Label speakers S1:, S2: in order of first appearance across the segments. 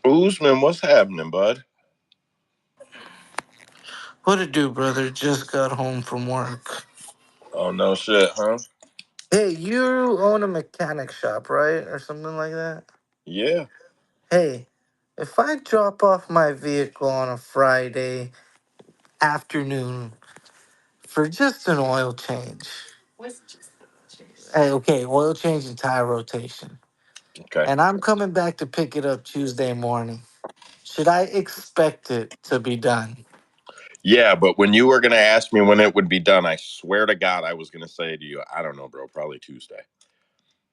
S1: Usman, what's happening, bud?
S2: What it do, brother? Just got home from work.
S1: Oh, no shit, huh?
S2: Hey, you own a mechanic shop, right? Or something like that?
S1: Yeah.
S2: Hey, if I drop off my vehicle on a Friday afternoon for just an oil change. Hey, okay, oil change and tire rotation.
S1: Okay.
S2: And I'm coming back to pick it up Tuesday morning. Should I expect it to be done?
S1: Yeah, but when you were going to ask me when it would be done, I swear to God, I was going to say to you, I don't know, bro, probably Tuesday.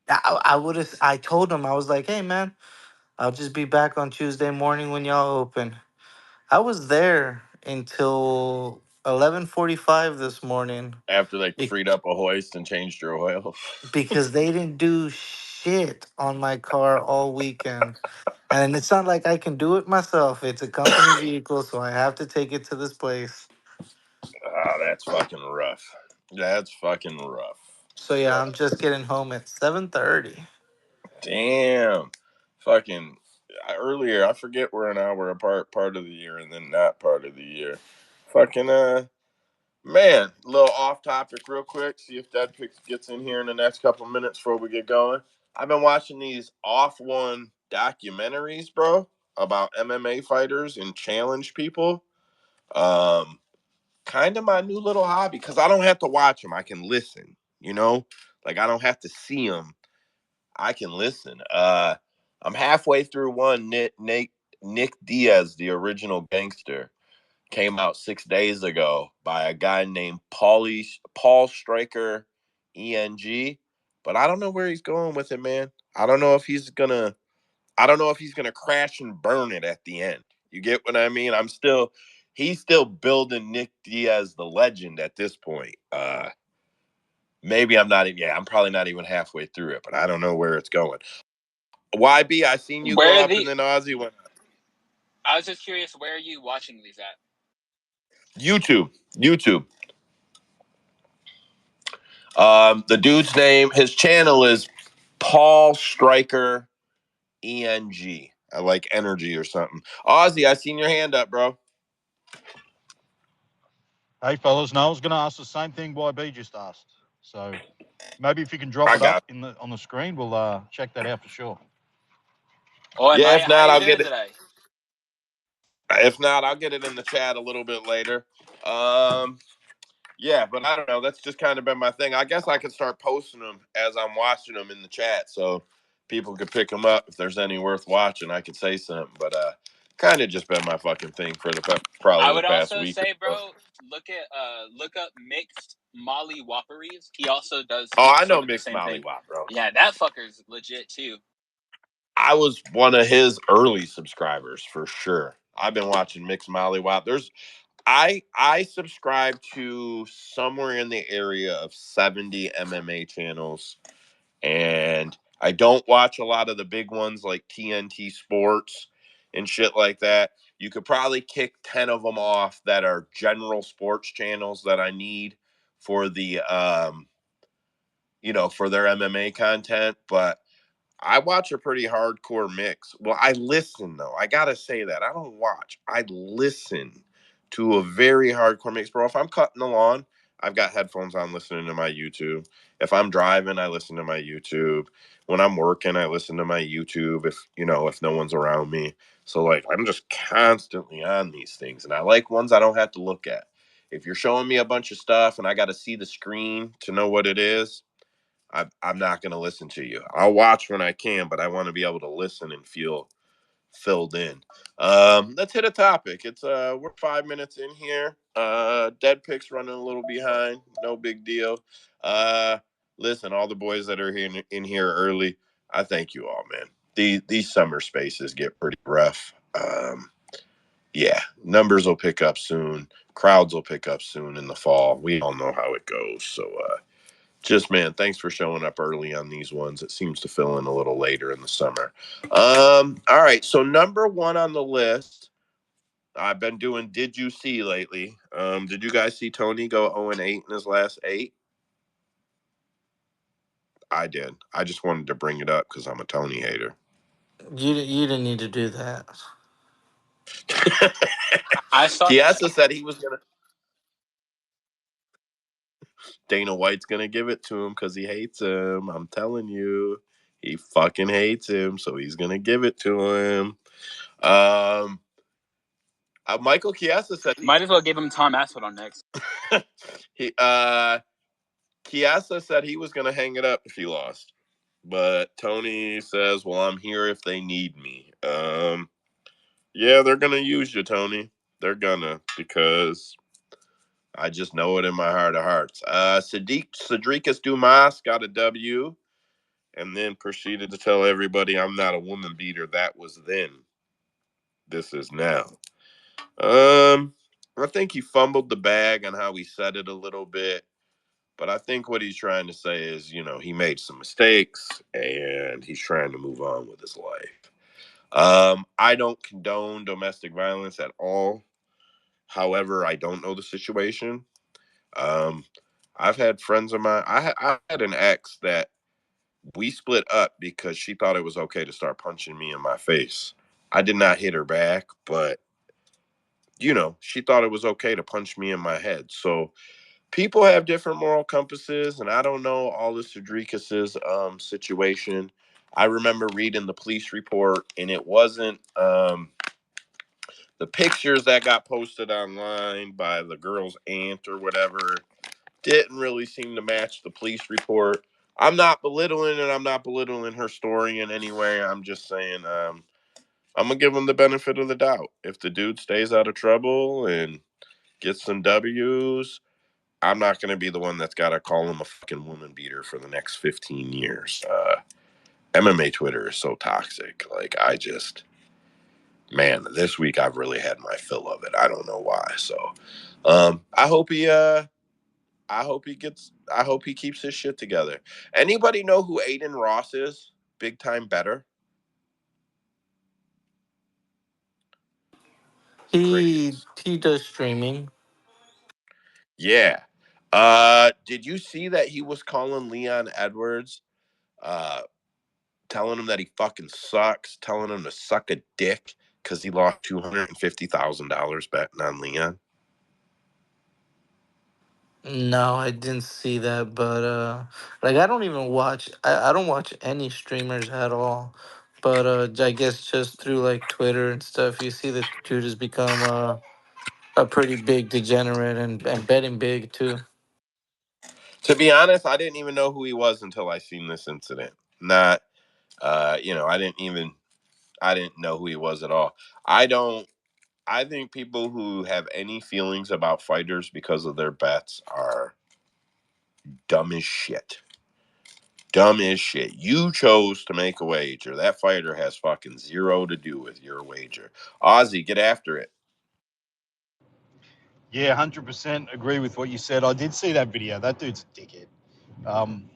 S2: I would have. I told him, I was like, hey, man, I'll just be back on Tuesday morning when y'all open. I was there until 11:45 this morning
S1: After they
S2: be-
S1: freed up a hoist and changed your oil.
S2: because they didn't do shit on my car all weekend. And it's not like I can do it myself. It's a company vehicle, so I have to take it to this place.
S1: Ah, that's fucking rough. That's fucking rough.
S2: So yeah, I'm just getting home at 7:30.
S1: Damn. Fucking earlier, I forget we're an hour apart part of the year and then not part of the year. Fucking man, little off topic real quick. See if that gets in here in the next couple minutes before we get going. I've been watching these off one documentaries, bro, about MMA fighters and challenge people. Um, Kind of my new little hobby because I don't have to watch them. I can listen, you know? Like I don't have to see them. I can listen. I'm halfway through one. Nick Diaz, the original gangster, came out 6 days ago by a guy named Paul Stryker, ENG. But I don't know where he's going with it, man. I don't know if he's gonna. I don't know if he's gonna crash and burn it at the end. You get what I mean? He's still building Nick Diaz the legend at this point. Maybe I'm not. Yeah, I'm probably not even halfway through it, but I don't know where it's going. YB, I seen you
S3: Where
S1: go
S3: are
S1: up, and
S3: the?
S1: then Ozzy went
S3: I was just curious. Where are you watching these at?
S1: YouTube. YouTube. The dude's name, his channel is Paul Stryker ENG. I like energy or something. Ozzy, I seen your hand up, bro.
S4: Hey, fellas. No, I was going to ask the same thing YB just asked. So maybe if you can drop
S1: I
S4: it up
S1: got it.
S4: on the screen, we'll check that out for sure.
S3: Oh, and
S1: Yeah,
S3: Maya,
S1: if
S3: how
S1: not,
S3: you
S1: I'll
S3: doing
S1: get it.
S3: today?
S1: If not, I'll get it in the chat a little bit later. Um, yeah, but I don't know. That's just kind of been my thing. I guess I could start posting them as I'm watching them in the chat, so people could pick them up if there's any worth watching. I could say something, but kind of just been my fucking thing for
S3: I
S1: probably the
S3: would
S1: past
S3: also
S1: week or
S3: say,
S1: so.
S3: bro, look up mixed Molly Whopperies. He also does
S1: Oh, I know
S3: sort of the
S1: Mixed
S3: same
S1: Molly
S3: thing.
S1: Wop, bro.
S3: Yeah, that fucker's legit too.
S1: I was one of his early subscribers for sure. I've been watching Mixed Molly Wop. I subscribe to somewhere in the area of 70 MMA channels, and I don't watch a lot of the big ones like TNT Sports and shit like that. You could probably kick 10 of them off that are general sports channels that I need for the for their MMA content, but I watch a pretty hardcore mix. Well, I listen though. I gotta say that I don't watch. I listen to a very hardcore mix, bro. If I'm cutting the lawn, I've got headphones on, listening to my YouTube. If I'm driving, I listen to my YouTube. When I'm working, I listen to my YouTube. If no one's around me, so like I'm just constantly on these things, and I like ones I don't have to look at. If you're showing me a bunch of stuff and I got to see the screen to know what it is, I'm not going to listen to you. I'll watch when I can, but I want to be able to listen and feel filled in. Let's hit a topic. It's we're 5 minutes in here. Dead picks running a little behind. No big deal. Uh, Listen, all the boys that are here in here early, I thank you all, man. These summer spaces get pretty rough. Yeah, numbers will pick up soon. Crowds will pick up soon in the fall. We all know how it goes. So just man, thanks for showing up early on these ones. It seems to fill in a little later in the summer. All right. So number one on the list, I've been doing Did You See lately. Did you guys see Tony go 0-8 in his last eight? I did. I just wanted to bring it up because I'm a Tony hater.
S2: You didn't need to do that.
S3: I saw.
S1: Chiesa said he was gonna. Dana White's gonna give it to him because he hates him. I'm telling you, he fucking hates him, so he's gonna give it to him. Um, Michael Chiesa said
S3: Might as well give him Tom Asford on next.
S1: he Chiesa said he was gonna hang it up if he lost, but Tony says, "Well, I'm here if they need me." Yeah, they're gonna use you, Tony. They're gonna because I just know it in my heart of hearts. Cedricus Dumas got a W and then proceeded to tell everybody I'm not a woman beater. That was then. This is now. I think he fumbled the bag on how he said it a little bit, but I think what he's trying to say is, he made some mistakes and he's trying to move on with his life. I don't condone domestic violence at all. However, I don't know the situation. Um, I've had friends of mine. I had an ex that we split up because she thought it was okay to start punching me in my face. I did not hit her back, but she thought it was okay to punch me in my head. So people have different moral compasses, and I don't know all the Cedricus's situation. I remember reading the police report, and it wasn't the pictures that got posted online by the girl's aunt or whatever didn't really seem to match the police report. I'm not belittling and I'm not belittling her story in any way. I'm just saying I'm gonna give him the benefit of the doubt. If the dude stays out of trouble and gets some W's, I'm not gonna be the one that's gotta call him a fucking woman beater for the next 15 years. MMA Twitter is so toxic. Like man, this week I've really had my fill of it. I don't know why. So I hope he keeps his shit together. Anybody know who Aiden Ross is? Big time better.
S2: He
S1: Craze.
S2: he does streaming.
S1: Yeah. Did you see that he was calling Leon Edwards, uh, telling him that he fucking sucks, telling him to suck a dick because he lost $250,000 betting on Leon?
S2: No, I didn't see that, but like I don't even watch. I don't watch any streamers at all. But I guess just through like Twitter and stuff, you see that dude has become a pretty big degenerate and betting big too.
S1: To be honest, I didn't even know who he was until I seen this incident. Not, I didn't know who he was at all. I don't I think people who have any feelings about fighters because of their bets are dumb as shit. Dumb as shit. You chose to make a wager. That fighter has fucking zero to do with your wager. Ozzy, get after it.
S4: Yeah, 100% agree with what you said. I did see that video. That dude's a dickhead. Um,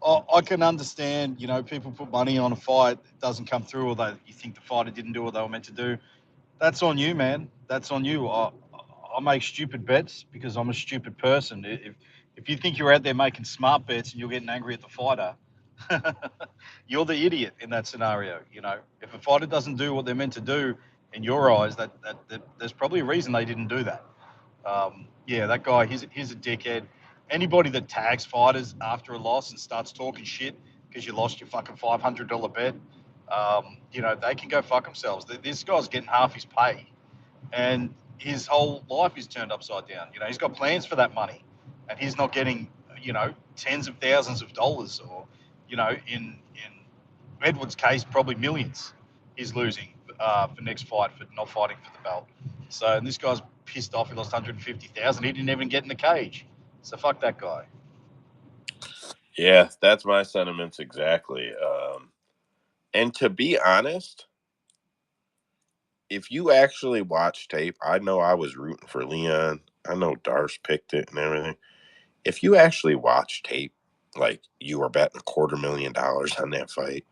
S4: I can understand, people put money on a fight, it doesn't come through, or you think the fighter didn't do what they were meant to do. That's on you, man. That's on you. I make stupid bets because I'm a stupid person. If you think you're out there making smart bets and you're getting angry at the fighter, you're the idiot in that scenario. If a fighter doesn't do what they're meant to do in your eyes, that there's probably a reason they didn't do that. Yeah, that guy, he's a dickhead. Anybody that tags fighters after a loss and starts talking shit because you lost your fucking $500 bet, they can go fuck themselves. This guy's getting half his pay, and his whole life is turned upside down. He's got plans for that money, and he's not getting, tens of thousands of dollars, or, in Edwards' case, probably millions. He's losing for next fight for not fighting for the belt. So, and this guy's pissed off. He lost 150,000. He didn't even get in the cage. So fuck that guy.
S1: Yeah, that's my sentiments exactly. And to be honest, if you actually watch tape, I know I was rooting for Leon. I know Darce picked it and everything. If you actually watch tape, like you were betting $250,000 on that fight,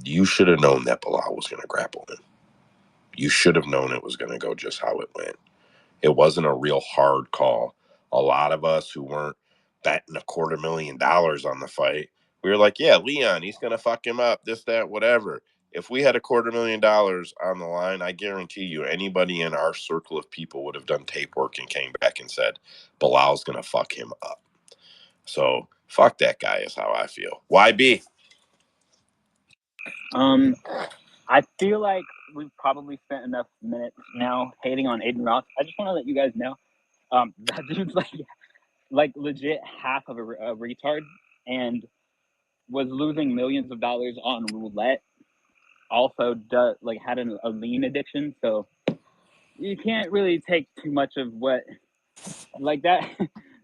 S1: you should have known that Bilal was going to grapple him. You should have known it was going to go just how it went. It wasn't a real hard call. A lot of us who weren't betting $250,000 on the fight, we were like, yeah, Leon, he's going to fuck him up, this, that, whatever. if we had $250,000 on the line, I guarantee you anybody in our circle of people would have done tape work and came back and said, Bilal's going to fuck him up. So fuck that guy is how I feel. YB?
S3: I feel like we've probably spent enough minutes now hating on Aiden Ross. I just want to let you guys know, that dude's like legit half of a retard, and was losing millions of dollars on roulette. Also, had a lean addiction, so you can't really take too much of what like that.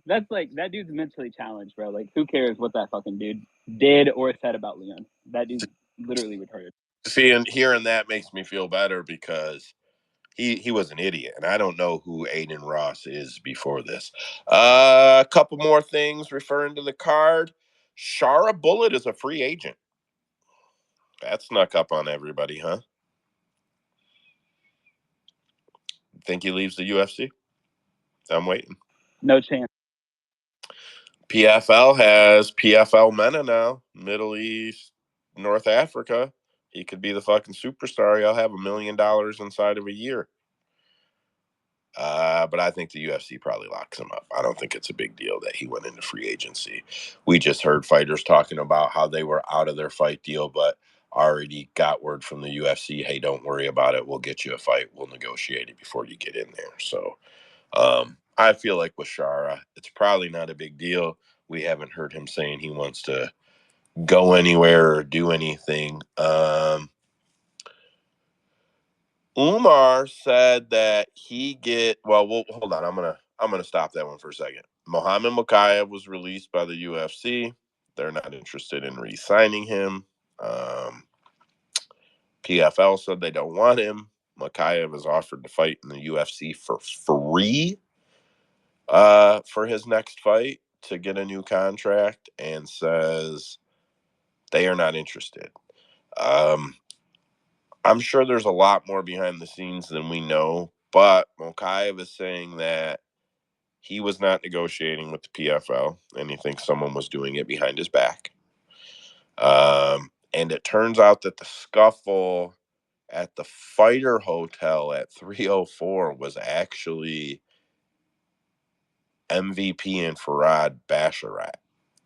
S3: That's like that dude's mentally challenged, bro. Like, who cares what that fucking dude did or said about Leon? That dude's literally retarded.
S1: See, and hearing that makes me feel better because he was an idiot, and I don't know who Aiden Ross is before this. A couple more things referring to the card. Shara Bullet is a free agent. That snuck up on everybody, huh? Think he leaves the UFC? I'm waiting.
S3: No chance.
S1: PFL has PFL Mena now, Middle East, North Africa. He could be the fucking superstar. He'll have $1 million inside of a year. But I think the UFC probably locks him up. I don't think it's a big deal that he went into free agency. We just heard fighters talking about how they were out of their fight deal, but already got word from the UFC, hey, don't worry about it. We'll get you a fight. We'll negotiate it before you get in there. So I feel like with Shara, it's probably not a big deal. We haven't heard him saying he wants to go anywhere or do anything. Umar said that hold on. I'm gonna stop that one for a second. Mohammed Mokaev was released by the UFC. They're not interested in re-signing him. PFL said they don't want him. Mokaev is offered to fight in the UFC for free for his next fight to get a new contract, and says they are not interested. I'm sure there's a lot more behind the scenes than we know, but Mokaev is saying that he was not negotiating with the PFL, and he thinks someone was doing it behind his back. And it turns out that the scuffle at the Fighter Hotel at 304 was actually MVP and Farad Basharat.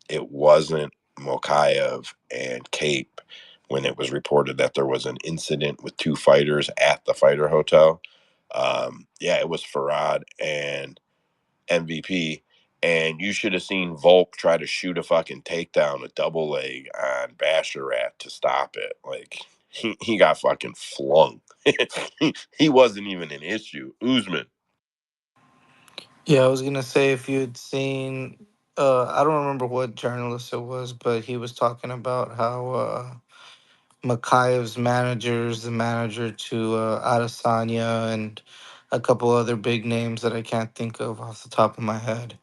S1: It wasn't Mokaev and Cape when it was reported that there was an incident with two fighters at the Fighter Hotel. It was Farad and MVP. And you should have seen Volk try to shoot a fucking takedown, a double leg on Basharat to stop it. Like, he got fucking flung. He wasn't even an issue. Usman.
S2: Yeah, I was gonna say if you'd seen, I don't remember what journalist it was, but he was talking about how Makaev's manager is the manager to Adesanya and a couple other big names that I can't think of off the top of my head.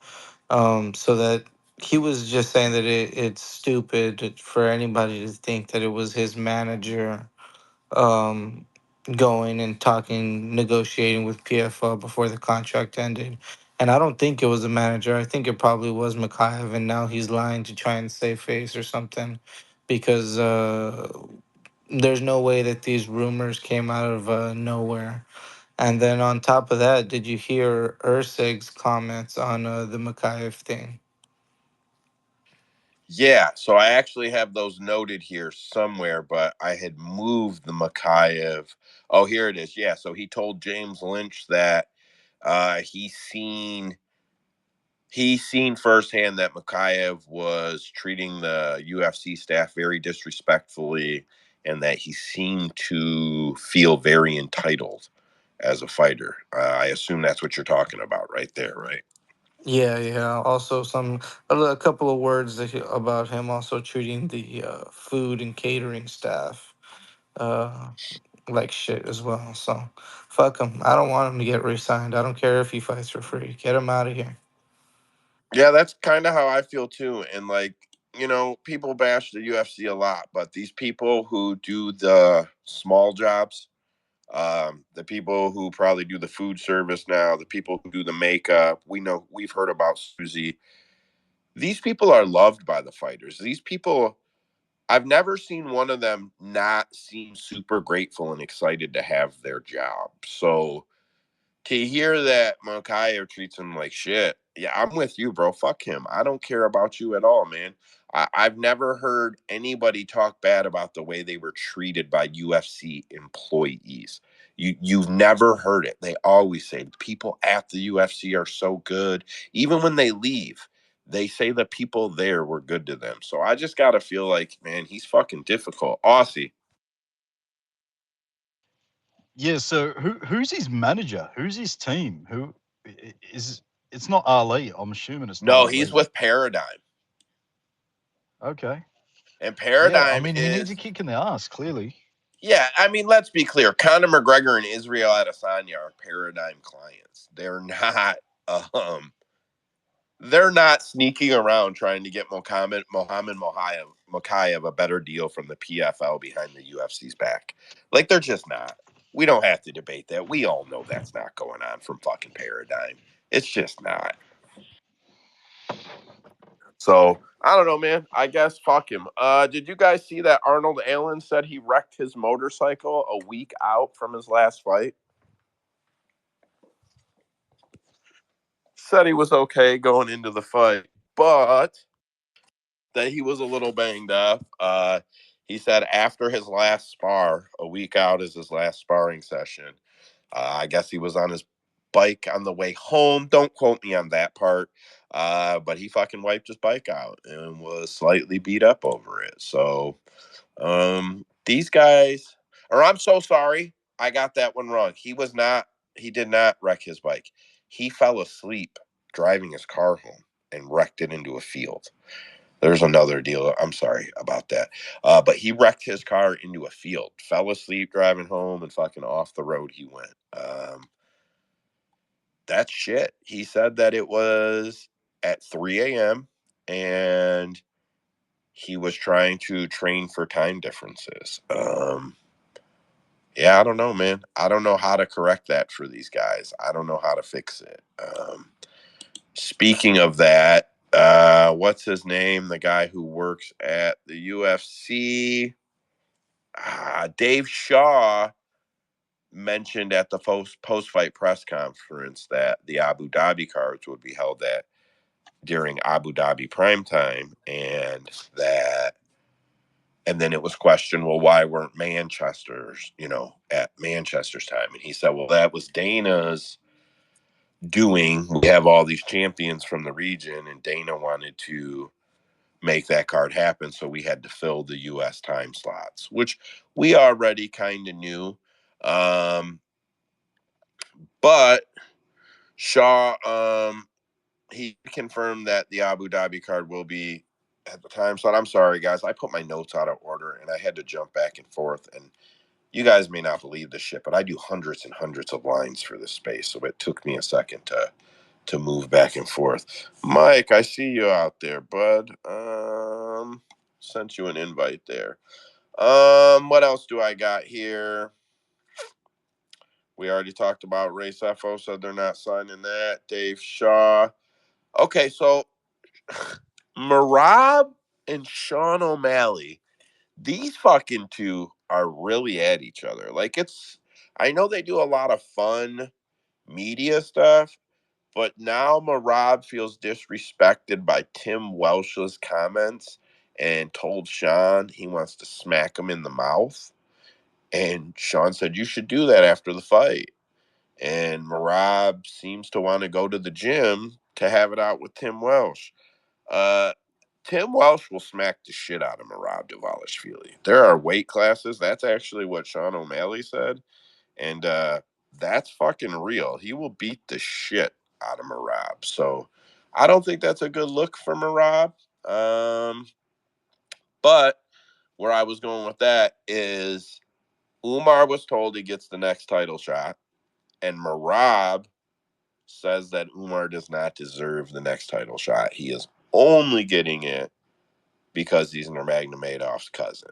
S2: So that he was just saying that it's stupid for anybody to think that it was his manager um, going and talking, negotiating with PFL before the contract ended. And I don't think it was the manager. I think it probably was Mikhaev, and now he's lying to try and save face or something, because there's no way that these rumors came out of nowhere. And then on top of that, did you hear Urseg's comments on the Mikhaev thing?
S1: Yeah, so I actually have those noted here somewhere, but I had moved the Makayev. Oh, here it is. Yeah, so he told James Lynch that he seen firsthand that Makayev was treating the UFC staff very disrespectfully, and that he seemed to feel very entitled as a fighter. I assume that's what you're talking about right there, right?
S2: Yeah, yeah. Also, a couple of words about him also treating the food and catering staff uh, like shit as well. So, fuck him. I don't want him to get re-signed. I don't care if he fights for free. Get him out of here.
S1: Yeah, that's kind of how I feel too. And like, people bash the UFC a lot, but these people who do the small jobs, the people who probably do the food service now, the people who do the makeup, we've heard about Susie. These people are loved by the fighters. These people I've never seen one of them not seem super grateful and excited to have their job. So to hear that Moncayo treats him like shit, yeah, I'm with you, bro. Fuck him. I don't care about you at all, man. I've never heard anybody talk bad about the way they were treated by UFC employees. You've never heard it. They always say people at the UFC are so good. Even when they leave, they say the people there were good to them. So I just gotta feel like, man, he's fucking difficult. Aussie.
S4: Yeah. So who's his manager? Who's his team? Who is? It's not Ali. I'm assuming it's not
S1: No, he's
S4: Ali.
S1: with Paradigm.
S4: Okay.
S1: And
S4: Yeah. I
S1: Paradigm
S4: mean, he needs a
S1: is,
S4: kick in the ass. Clearly.
S1: yeah, I mean, let's be clear. Conor McGregor and Israel Adesanya are Paradigm clients. Um they're not sneaking around trying to get Mokaev a better deal from the PFL behind the UFC's back. Like they're just not. We don't have to debate that. We all know that's not going on from fucking Paradigm. It's just not. So I don't know, man. I guess fuck him. Did you guys see that Arnold Allen said he wrecked his motorcycle a week out from his last fight? Said he was okay going into the fight, but that he was a little banged up. He said after his last spar, a week out is his last sparring session. I guess he was on his bike on the way home. Don't quote me on that part. But he fucking wiped his bike out and was slightly beat up over it. So these guys, or I'm so sorry, I got that one wrong. He did not wreck his bike. He fell asleep driving his car home and wrecked it into a field. There's another deal. I'm sorry about that. But he wrecked his car into a field, fell asleep driving home, and fucking off the road he went. That's shit. He said that it was at 3 a.m. and he was trying to train for time differences. Yeah, I don't know, man. I don't know how to correct that for these guys. I don't know how to fix it. Speaking of that, what's his name? The guy who works at the UFC, Dave Shaw mentioned at the post fight press conference that the Abu Dhabi cards would be held at during Abu Dhabi prime time, and then it was questioned, well, why weren't Manchester's, at Manchester's time? And he said, well, that was Dana's doing. We have all these champions from the region, and Dana wanted to make that card happen, so we had to fill the U.S. time slots, which we already kind of knew. But Shaw, he confirmed that the Abu Dhabi card will be at the time slot. I'm sorry, guys. I put my notes out of order, and I had to jump back and forth. And you guys may not believe this shit, but I do hundreds and hundreds of lines for this space, so it took me a second to move back and forth. Mike, I see you out there, bud. Sent you an invite there. What else do I got here? We already talked about Ray Sefo, said they're not signing that. Dave Shaw. Okay, so Marab and Sean O'Malley, these fucking two are really at each other. I know they do a lot of fun media stuff, but now Marab feels disrespected by Tim Welsh's comments and told Sean he wants to smack him in the mouth. And Sean said, you should do that after the fight. And Marab seems to want to go to the gym to have it out with Tim Welsh. Uh, Tim Welsh will smack the shit out of Marab Dvalishvili. There are weight classes. That's actually what Sean O'Malley said. And that's fucking real. He will beat the shit out of Marab. So I don't think that's a good look for Marab. But where I was going with that is Umar was told he gets the next title shot, and Marab says that Umar does not deserve the next title shot. He is only getting it because he's Nurmagomedov's cousin.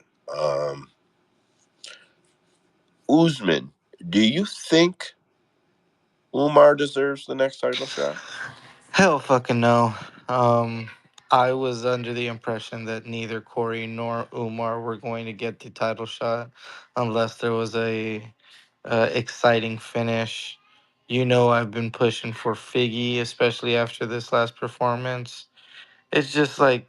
S1: Usman, do you think Umar deserves the next title shot?
S2: Hell fucking no. Um, I was under the impression that neither Corey nor Umar were going to get the title shot unless there was a exciting finish. You know, I've been pushing for Figgy, especially after this last performance. It's just like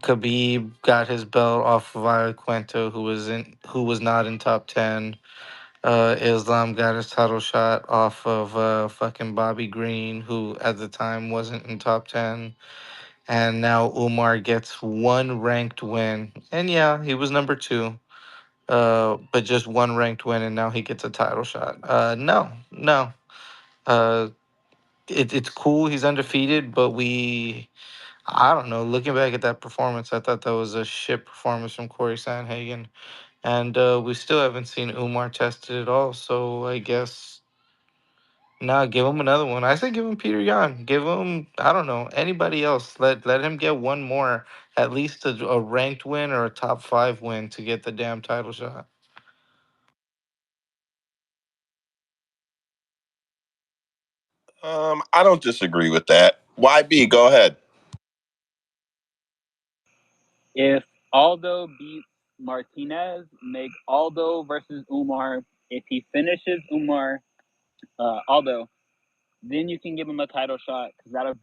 S2: Khabib got his belt off of Iaquinta, who was not in top 10. Islam got his title shot off of fucking Bobby Green, who at the time wasn't in top 10. And now Umar gets one ranked win. And yeah, he was number two, but just one ranked win, and now he gets a title shot. No, no. Uh, it's cool. He's undefeated, but I don't know. Looking back at that performance, I thought that was a shit performance from Corey Sandhagen. And we still haven't seen Umar tested at all. So I guess, nah, give him another one. I say give him Peter Yan. Give him, I don't know, anybody else. Let him get one more, at least a ranked win or a top five win to get the damn title shot.
S1: I don't disagree with that. YB, go ahead.
S3: If Aldo beats Martinez, make Aldo versus Umar. If he finishes Aldo, then you can give him a title shot because that'll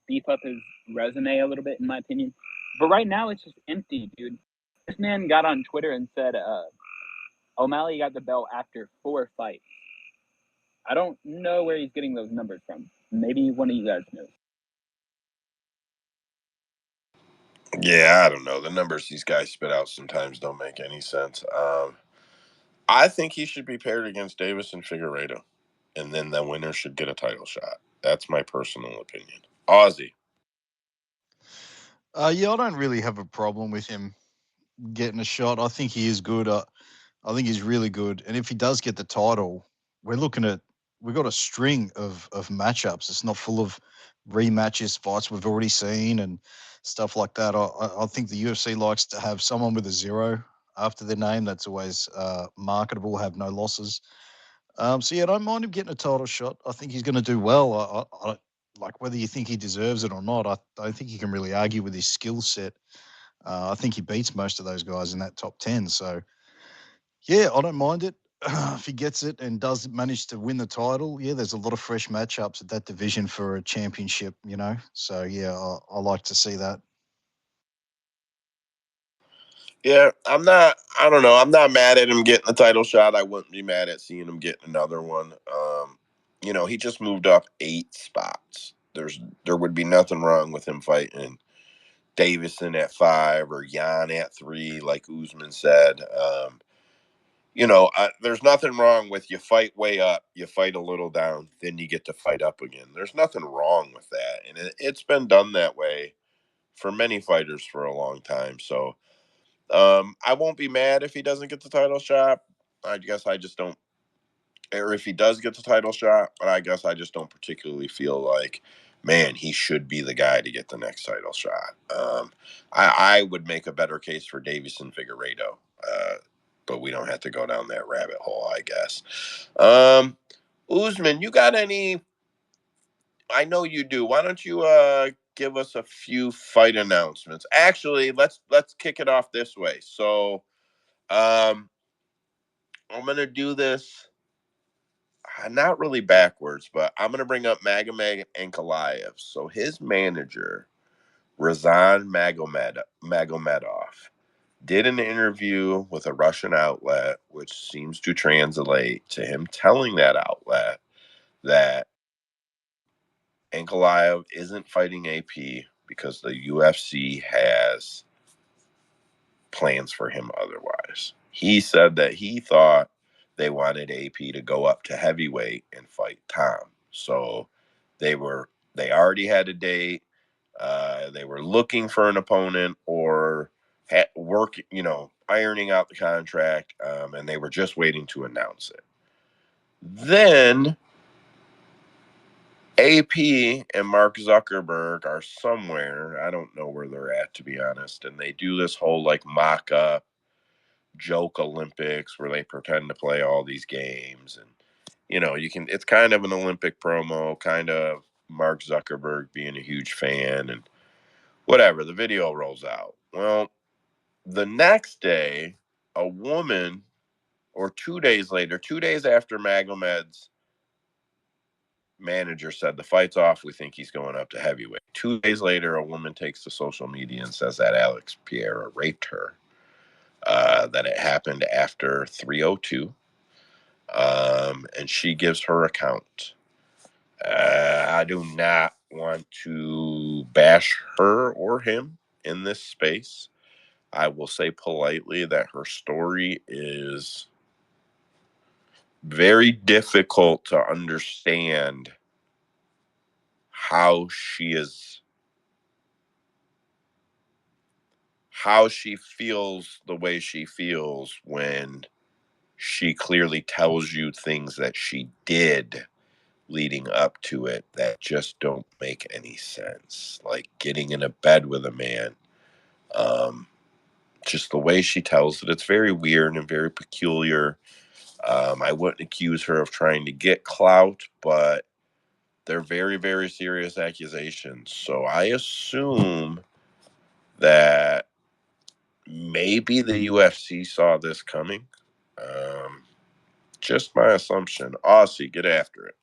S3: beef up his resume a little bit, in my opinion. But right now, it's just empty, dude. This man got on Twitter and said O'Malley got the belt after 4 fights. I don't know where he's getting those numbers from. Maybe one of you guys knows.
S1: Yeah, I don't know. The numbers these guys spit out sometimes don't make any sense. I think he should be paired against Davis and Figueiredo, and then the winner should get a title shot. That's my personal opinion. Aussie.
S4: Yeah, I don't really have a problem with him getting a shot. I think he is good. I think he's really good. And if he does get the title, we've got a string of matchups. It's not full of rematches, fights we've already seen and stuff like that. I think the UFC likes to have someone with a zero after their name. That's always marketable, have no losses. So yeah, I don't mind him getting a title shot. I think he's going to do well. Like whether you think he deserves it or not, I don't think you can really argue with his skill set. I think he beats most of those guys in that top 10. So yeah, I don't mind it. If he gets it and does manage to win the title, yeah, there's a lot of fresh matchups at that division for a championship, you know. So yeah, I like to see that.
S1: Yeah, I don't know. I'm not mad at him getting the title shot. I wouldn't be mad at seeing him get another one. He just moved up 8 spots. There would be nothing wrong with him fighting Davison at 5 or Jan at 3, like Usman said. There's nothing wrong with you fight way up, you fight a little down, then you get to fight up again. There's nothing wrong with that, and it's been done that way for many fighters for a long time. So I won't be mad if he doesn't get the title shot. I guess I just don't, or if he does get the title shot, but I guess I just don't particularly feel like, man, he should be the guy to get the next title shot. I would make a better case for Davison Figueiredo, but we don't have to go down that rabbit hole, I guess. Usman, you got any? I know you do. Why don't you give us a few fight announcements? Actually, let's kick it off this way. So, I'm gonna do this not really backwards, but I'm gonna bring up Magomed Ankalaev. So his manager, Razan Magomedov, did an interview with a Russian outlet, which seems to translate to him telling that outlet that Ankalaev isn't fighting AP because the UFC has plans for him otherwise. He said that he thought they wanted AP to go up to heavyweight and fight Tom. So they already had a date. They were looking for an opponent or ironing out the contract, and they were just waiting to announce it. Then AP and Mark Zuckerberg are somewhere. I don't know where they're at, to be honest. And they do this whole like mock up joke Olympics where they pretend to play all these games. And, it's kind of an Olympic promo, kind of Mark Zuckerberg being a huge fan. And Whatever, the video rolls out. Well, the next day, a woman, or 2 days later, 2 days after Magomed's manager said the fight's off, we think he's going up to heavyweight. 2 days later, a woman takes to social media and says that Alex Pereira raped her. That it happened after 302. And she gives her account. I do not want to bash her or him in this space. I will say politely that her story is very difficult to understand how she is, how she feels the way she feels when she clearly tells you things that she did leading up to it that just don't make any sense. Like getting in a bed with a man. Um, just the way she tells it, it's very weird and very peculiar. I wouldn't accuse her of trying to get clout, but they're very, very serious accusations. So I assume that maybe the UFC saw this coming. Um, just my assumption. Aussie, get after it.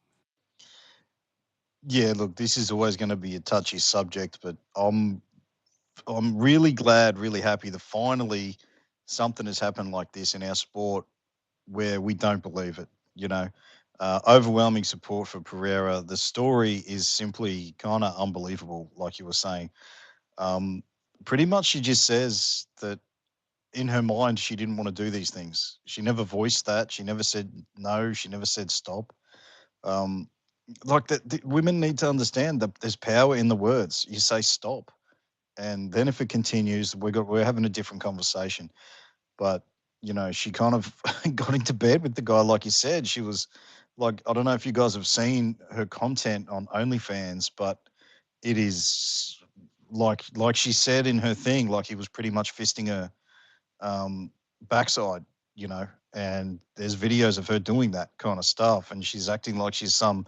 S4: Yeah, look, this is always going to be a touchy subject, but I'm really glad, really happy that finally something has happened like this in our sport where we don't believe it. You know, overwhelming support for Pereira. The story is simply kind of unbelievable, like you were saying. Um, Pretty much, she just says that in her mind she didn't want to do these things. She never voiced that. She never said no. She never said stop. Um, like the women need to understand that there's power in the words. You say stop, and then if it continues, we're having a different conversation. But she kind of got into bed with the guy, like you said. She was like, I don't know if you guys have seen her content on OnlyFans, but it is like she said in her thing, like he was pretty much fisting her um, backside, and there's videos of her doing that kind of stuff, and she's acting like she's some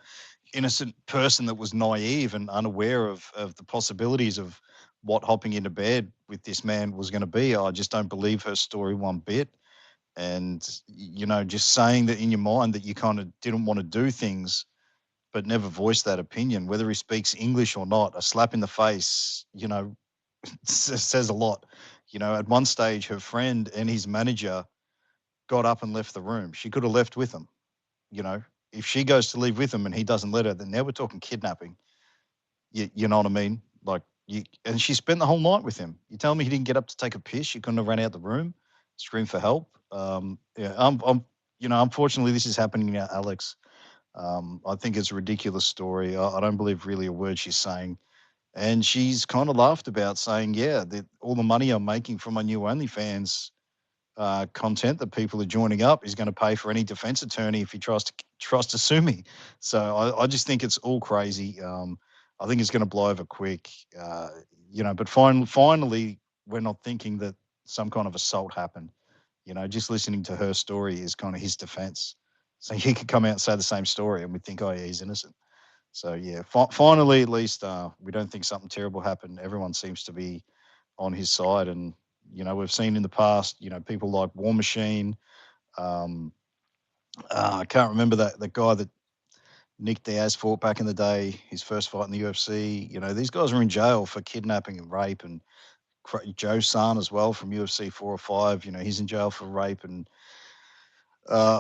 S4: innocent person that was naive and unaware of the possibilities of what hopping into bed with this man was going to be. I just don't believe her story one bit. And, just saying that in your mind that you kind of didn't want to do things, but never voiced that opinion, whether he speaks English or not, a slap in the face, says a lot. At one stage, her friend and his manager got up and left the room. She could have left with him. You know, if she goes to leave with him and he doesn't let her, then now we're talking kidnapping. You know what I mean? Like, and she spent the whole night with him. You tell me he didn't get up to take a piss? She couldn't have ran out the room, scream for help. Yeah, unfortunately, this is happening now, Alex. I think it's a ridiculous story. I don't believe really a word she's saying. And she's kind of laughed about saying, yeah, that all the money I'm making from my new OnlyFans content that people are joining up is going to pay for any defense attorney if he tries to sue me. So I just think it's all crazy. I think it's going to blow over quick. But finally, we're not thinking that some kind of assault happened. Just listening to her story is kind of his defense. So he could come out and say the same story, and we think, oh yeah, he's innocent. So yeah, finally, at least we don't think something terrible happened. Everyone seems to be on his side, and we've seen in the past, people like War Machine. Um, I can't remember that guy that Nick Diaz fought back in the day, his first fight in the UFC. These guys are in jail for kidnapping and rape, and Joe San as well from UFC 405. He's in jail for rape, and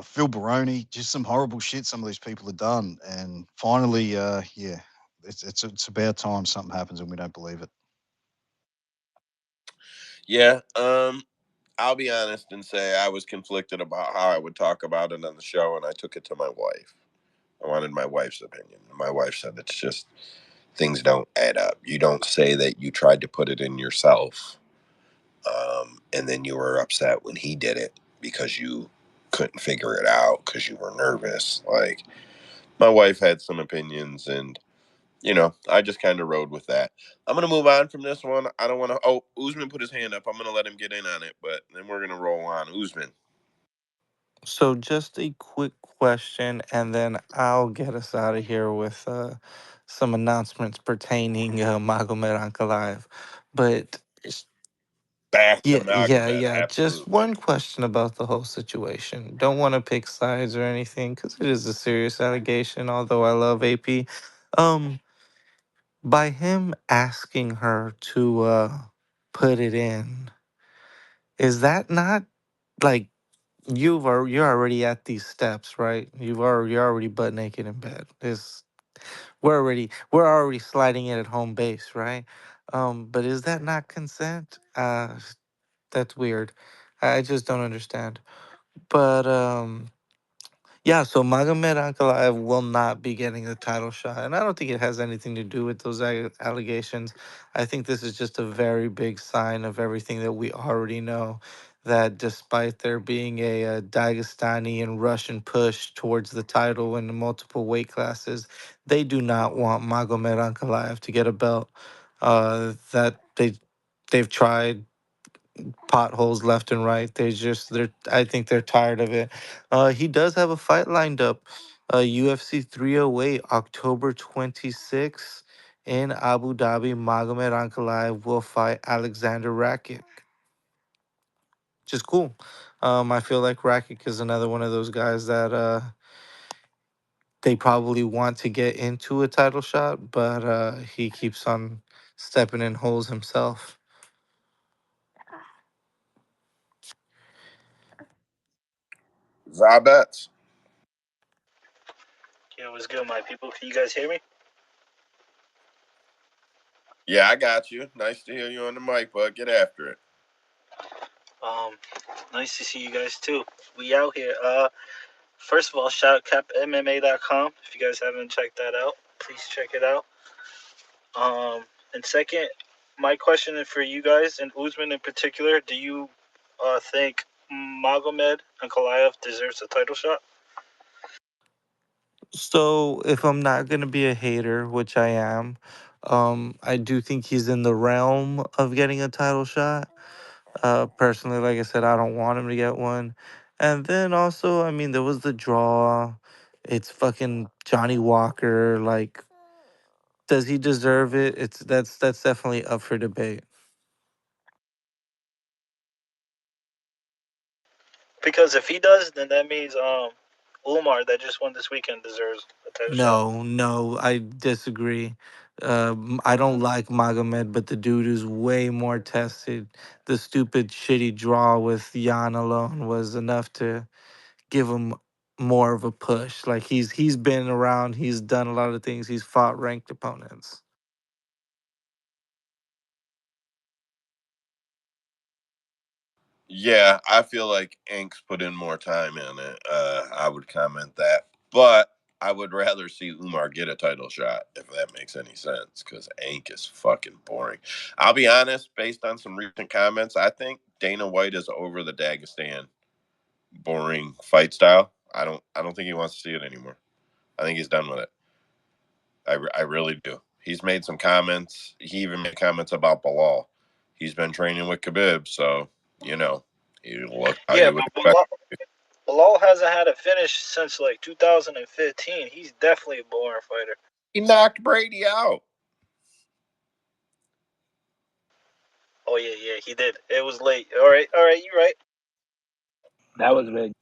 S4: Phil Baroni, just some horrible shit some of these people have done. And finally, yeah, it's about time something happens and we don't believe it.
S1: Yeah, I'll be honest and say I was conflicted about how I would talk about it on the show, and I took it to my wife. I wanted my wife's opinion. My wife said it's just things don't add up. You don't say that you tried to put it in yourself, and then you were upset when he did it because you couldn't figure it out because you were nervous. Like, my wife had some opinions, and I just kind of rode with that. I'm gonna move on from this one. I don't want to. Oh, Usman put his hand up. I'm gonna let him get in on it, but then we're gonna roll on. Usman.
S2: So, just a quick question, and then I'll get us out of here with some announcements pertaining Magomed Ankalaev. But
S1: Back to
S2: yeah.
S1: Magomed,
S2: Just
S1: absolutely.
S2: one question about the whole situation. Don't want to pick sides or anything because it is a serious allegation. Although I love AP, um, by him asking her to put it in, is that not like you're already at these steps, right? You're already butt naked in bed. This we're already sliding it at home base, right? But is that not consent? That's weird. I just don't understand. But yeah, so Magomed Ankalaev will not be getting the title shot, and I don't think it has anything to do with those allegations. I think this is just a very big sign of everything that we already know. That despite there being a Dagestani and Russian push towards the title in the multiple weight classes, they do not want Magomed Ankalaev to get a belt. That they've tried potholes left and right. They're I think they're tired of it. He does have a fight lined up. UFC 308, October 26th in Abu Dhabi. Magomed Ankalaev will fight Alexander Rakic, which is cool. I feel like Rakic is another one of those guys that they probably want to get into a title shot, but he keeps on stepping in holes himself.
S1: Zabets.
S5: Yeah, what's good, my people? Can you guys hear me?
S1: Yeah, I got you. Nice to hear you on the mic, bud. Get after it.
S5: Um, Nice to see you guys too. We out here. First of all, shout out capmma.com. If you guys haven't checked that out, please check it out. And second, my question is for you guys and Usman in particular. Do you think Magomed Ankalaev deserves a title shot?
S2: So if I'm not gonna be a hater, which I am, I do think he's in the realm of getting a title shot. Personally, like I said, I don't want him to get one. And then also, I mean, there was the draw. It's fucking Johnny Walker. Like, does he deserve it? That's definitely up for debate.
S5: Because if he does, then that means Umar that just won this weekend deserves a title shot.
S2: No, I disagree. I don't like Magomed, but the dude is way more tested. The stupid, shitty draw with Yana alone was enough to give him more of a push. Like he's been around, he's done a lot of things, he's fought ranked opponents.
S1: Yeah, I feel like Ink's put in more time in it. I would comment that. But I would rather see Umar get a title shot, if that makes any sense, because Ink is fucking boring. I'll be honest, based on some recent comments, I think Dana White is over the Dagestan boring fight style. I don't think he wants to see it anymore. I think he's done with it. I really do. He's made some comments. He even made comments about Bilal. He's been training with Khabib, so you know he looked how
S5: Yeah,
S1: you would
S5: but
S1: expect.
S5: Bilal hasn't had a finish since like 2015. He's definitely a boring fighter.
S1: He knocked Brady out.
S5: Oh yeah, he did. It was late. All right, you're right.
S3: That was big.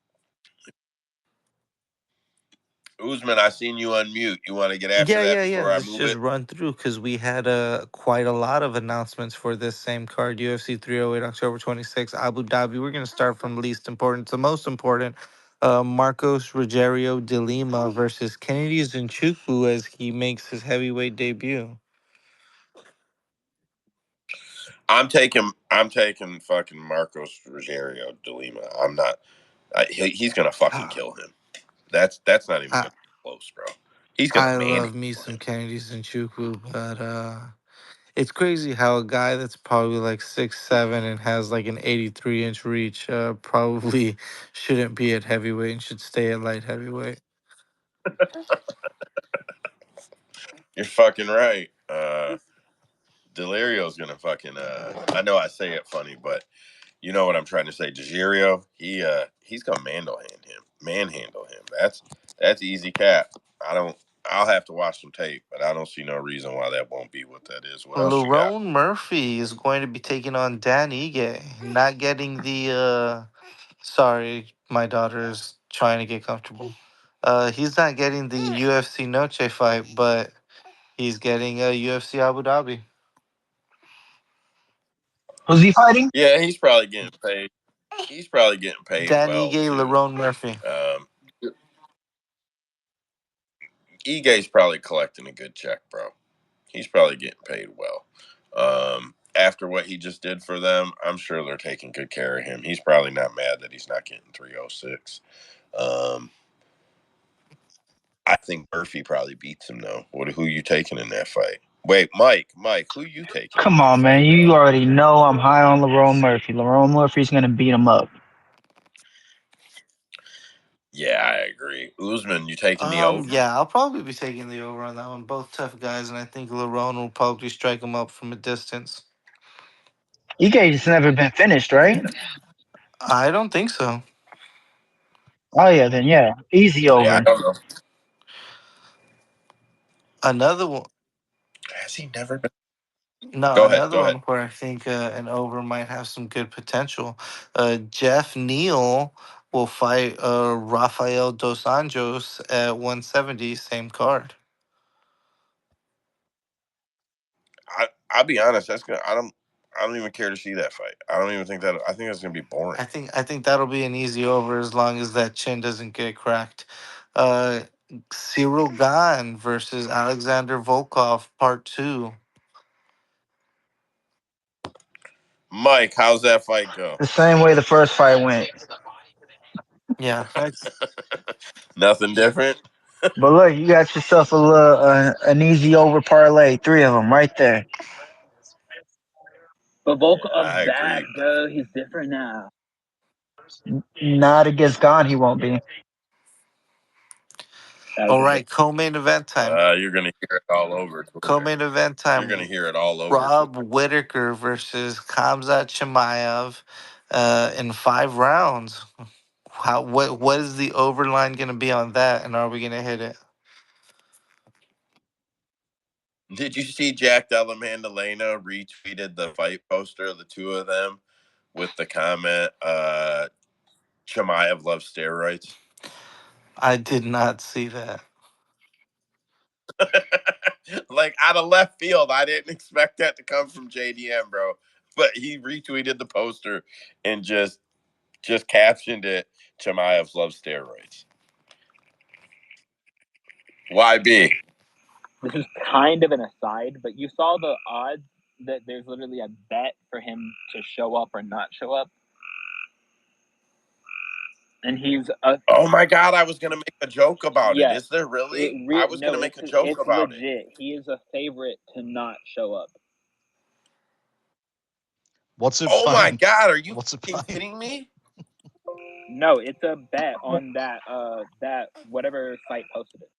S1: Usman, I seen you unmute. You want to get after that
S2: Yeah.
S1: before I
S2: Let's
S1: move
S2: just
S1: it?
S2: run through because we had quite a lot of announcements for this same card, UFC 308, October 26th, Abu Dhabi. We're gonna start from least important to most important. Marcos Rogerio de Lima versus Kennedy Nzechukwu as he makes his heavyweight debut.
S1: I'm taking fucking Marcos Rogerio de Lima. I'm not. He's gonna fucking
S2: Ah,
S1: kill him. That's not even
S2: I,
S1: gonna be close, bro. He's gonna
S2: I love me
S1: manhandle
S2: some
S1: him.
S2: Kennedy Nzechukwu, but it's crazy how a guy that's probably like 6'7" and has like an 83-inch reach probably shouldn't be at heavyweight and should stay at light heavyweight.
S1: You're fucking right. Delirio's gonna fucking. I know I say it funny, but you know what I'm trying to say. Delirio, he's gonna manhandle him. Manhandle him. That's easy cap. I don't. I'll have to watch some tape, but I don't see no reason why that won't be what that is. What else you got?
S2: Lerone Murphy is going to be taking on Dan Ige, not getting the. Sorry, my daughter's trying to get comfortable. He's not getting the UFC Noche fight, but he's getting a UFC Abu Dhabi.
S5: Who's he fighting?
S1: Yeah, he's probably getting paid. He's probably getting paid
S2: Dan
S1: well
S2: Ige,
S1: too.
S2: Lerone Murphy.
S1: Ige's probably collecting a good check, bro. He's probably getting paid well. After what he just did for them, I'm sure they're taking good care of him. He's probably not mad that he's not getting 306. Um, I think Murphy probably beats him though. Who you taking in that fight? Wait, Mike, who you taking in
S5: Come
S1: that
S5: on, man.
S1: fight,
S5: You
S1: bro?
S5: already know I'm high on Lerone Murphy. Lerone Murphy's gonna beat him up.
S1: Yeah, I agree. Usman, you taking the over?
S2: Yeah, I'll probably be taking the over on that one. Both tough guys, and I think Lerone will probably strike him up from a distance.
S5: Ike's never been finished, right?
S2: I don't think so.
S5: Oh yeah, then yeah, easy
S1: Yeah, I
S5: over.
S1: don't know.
S2: Another one.
S1: Has he never been?
S2: No,
S1: Go ahead.
S2: another
S1: Go
S2: one
S1: ahead.
S2: where I think an over might have some good potential. Jeff Neal will fight Rafael Dos Anjos at 170, same card.
S1: I'll be honest. That's gonna. I don't even care to see that fight. I don't even think that. I think that's gonna be boring.
S2: I think that'll be an easy over as long as that chin doesn't get cracked. Uh, Cyril Gahn versus Alexander Volkov, part two.
S1: Mike, how's that fight go?
S5: The same way the first fight went.
S2: Yeah,
S1: Nothing different.
S5: But look, you got yourself a little an easy over parlay. Three of them right there.
S3: But Volkov's
S1: I
S3: back,
S1: agree.
S3: bro. He's different now.
S5: Not against Gone, he won't be.
S3: That was
S2: all
S3: a good.
S2: right, co-main event time.
S1: You're gonna hear it all over Twitter.
S2: Co-main event
S1: You're gonna
S2: time.
S1: hear it all over Twitter.
S2: Rob Whitaker versus Khamzat Chimaev in 5 rounds. What is the overline going to be on that, and are we going to hit it?
S1: Did you see Jack Della Maddalena retweeted the fight poster of the two of them with the comment, Chimaev loves steroids?
S2: I did not see that.
S1: Like out of left field, I didn't expect that to come from JDM, bro. But he retweeted the poster and just captioned it, Chimaev loves steroids. YB.
S3: This is kind of an aside, but you saw the odds that there's literally a bet for him to show up or not show up, and he's a
S1: Oh my god, I was gonna make a joke about it.
S3: yes.
S1: Is there really? I was
S3: No,
S1: gonna make a joke
S3: it's
S1: about it.
S3: legit. He is a favorite to not show up.
S4: What's it
S1: Oh my
S4: paying?
S1: god, are you
S4: What's it
S1: fucking
S4: paying?
S1: kidding me?
S3: No, it's a bet on that whatever site posted it.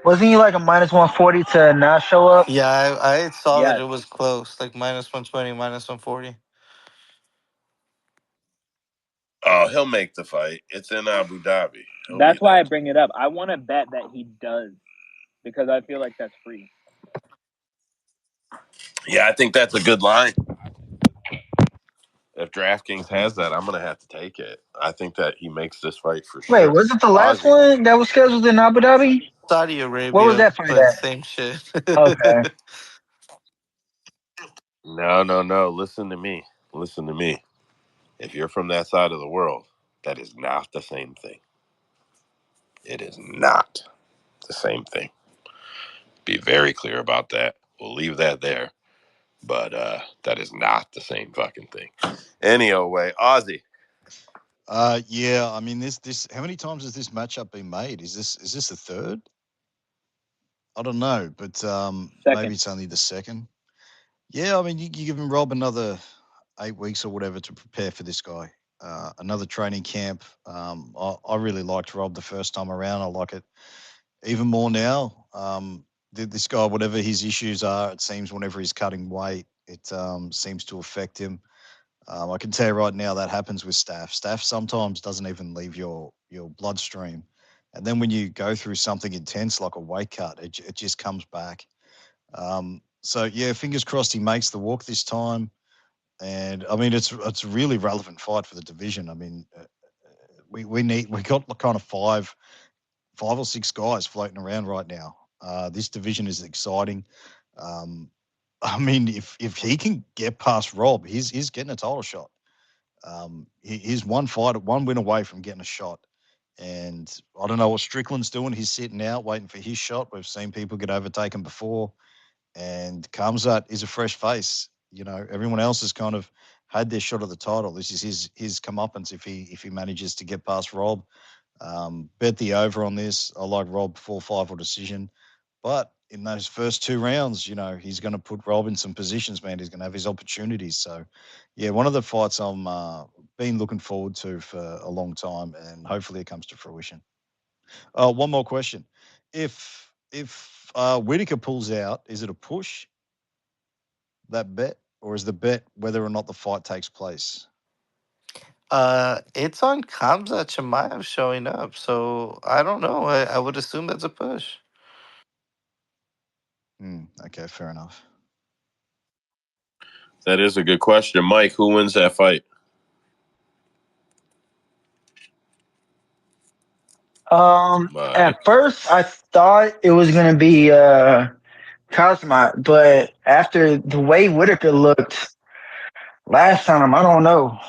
S5: Wasn't he like a minus 140 to not show up?
S2: Yeah, I saw that
S3: Yes,
S2: it was close, like minus 120, minus 140.
S1: Oh, he'll make the fight. It's in Abu Dhabi. He'll be
S3: that's why I
S1: there.
S3: bring it up. I want to bet that he does because I feel like that's free.
S1: Yeah, I think that's a good line. If DraftKings has that, I'm gonna have to take it. I think that he makes this fight for
S5: Wait,
S1: sure.
S5: was it the last
S1: Ozzy.
S5: one that was scheduled in Abu Dhabi?
S2: Saudi
S5: What was
S2: Arabia,
S5: that fight
S2: but
S5: at?
S2: same shit.
S5: Okay.
S1: No. Listen to me. Listen to me. If you're from that side of the world, that is not the same thing. It is not the same thing. Be very clear about that. We'll leave that there. But that is not the same fucking thing. Anyway, Ozzy.
S4: Yeah. I mean, this. How many times has this matchup been made? Is this the third? I don't know, but maybe
S3: Second,
S4: it's only the second. Yeah. I mean, you give him Rob another 8 weeks or whatever to prepare for this guy. Another training camp. I really liked Rob the first time around. I like it even more now. This guy, whatever his issues are, it seems whenever he's cutting weight, it seems to affect him. I can tell you right now that happens with Staff. Staff sometimes doesn't even leave your bloodstream. And then when you go through something intense like a weight cut, it just comes back. So yeah, fingers crossed he makes the walk this time. And I mean, it's a really relevant fight for the division. I mean, we got kind of five or six guys floating around right now. This division is exciting. Um, I mean, if he can get past Rob, he's getting a title shot. He's one win away from getting a shot. And I don't know what Strickland's doing. He's sitting out waiting for his shot. We've seen people get overtaken before. And Kianzad is a fresh face. You know, everyone else has kind of had their shot at the title. This is his comeuppance if he manages to get past Rob. Bet the over on this. I like Rob 4-5 or decision. But in those first two rounds, you know, he's going to put Rob in some positions, man. He's going to have his opportunities. So, yeah, one of the fights I'm been looking forward to for a long time, and hopefully it comes to fruition. One more question: if Whitaker pulls out, is it a push that bet, or is the bet whether or not the fight takes place?
S2: It's on Kamzat Chimaev showing up, so I don't know. I would assume that's a push.
S4: Okay, fair enough.
S1: That is a good question. Mike, who wins that fight?
S5: At
S1: Mike.
S5: first I thought it was gonna be Cosmo, but after the way Whitaker looked last time, I don't know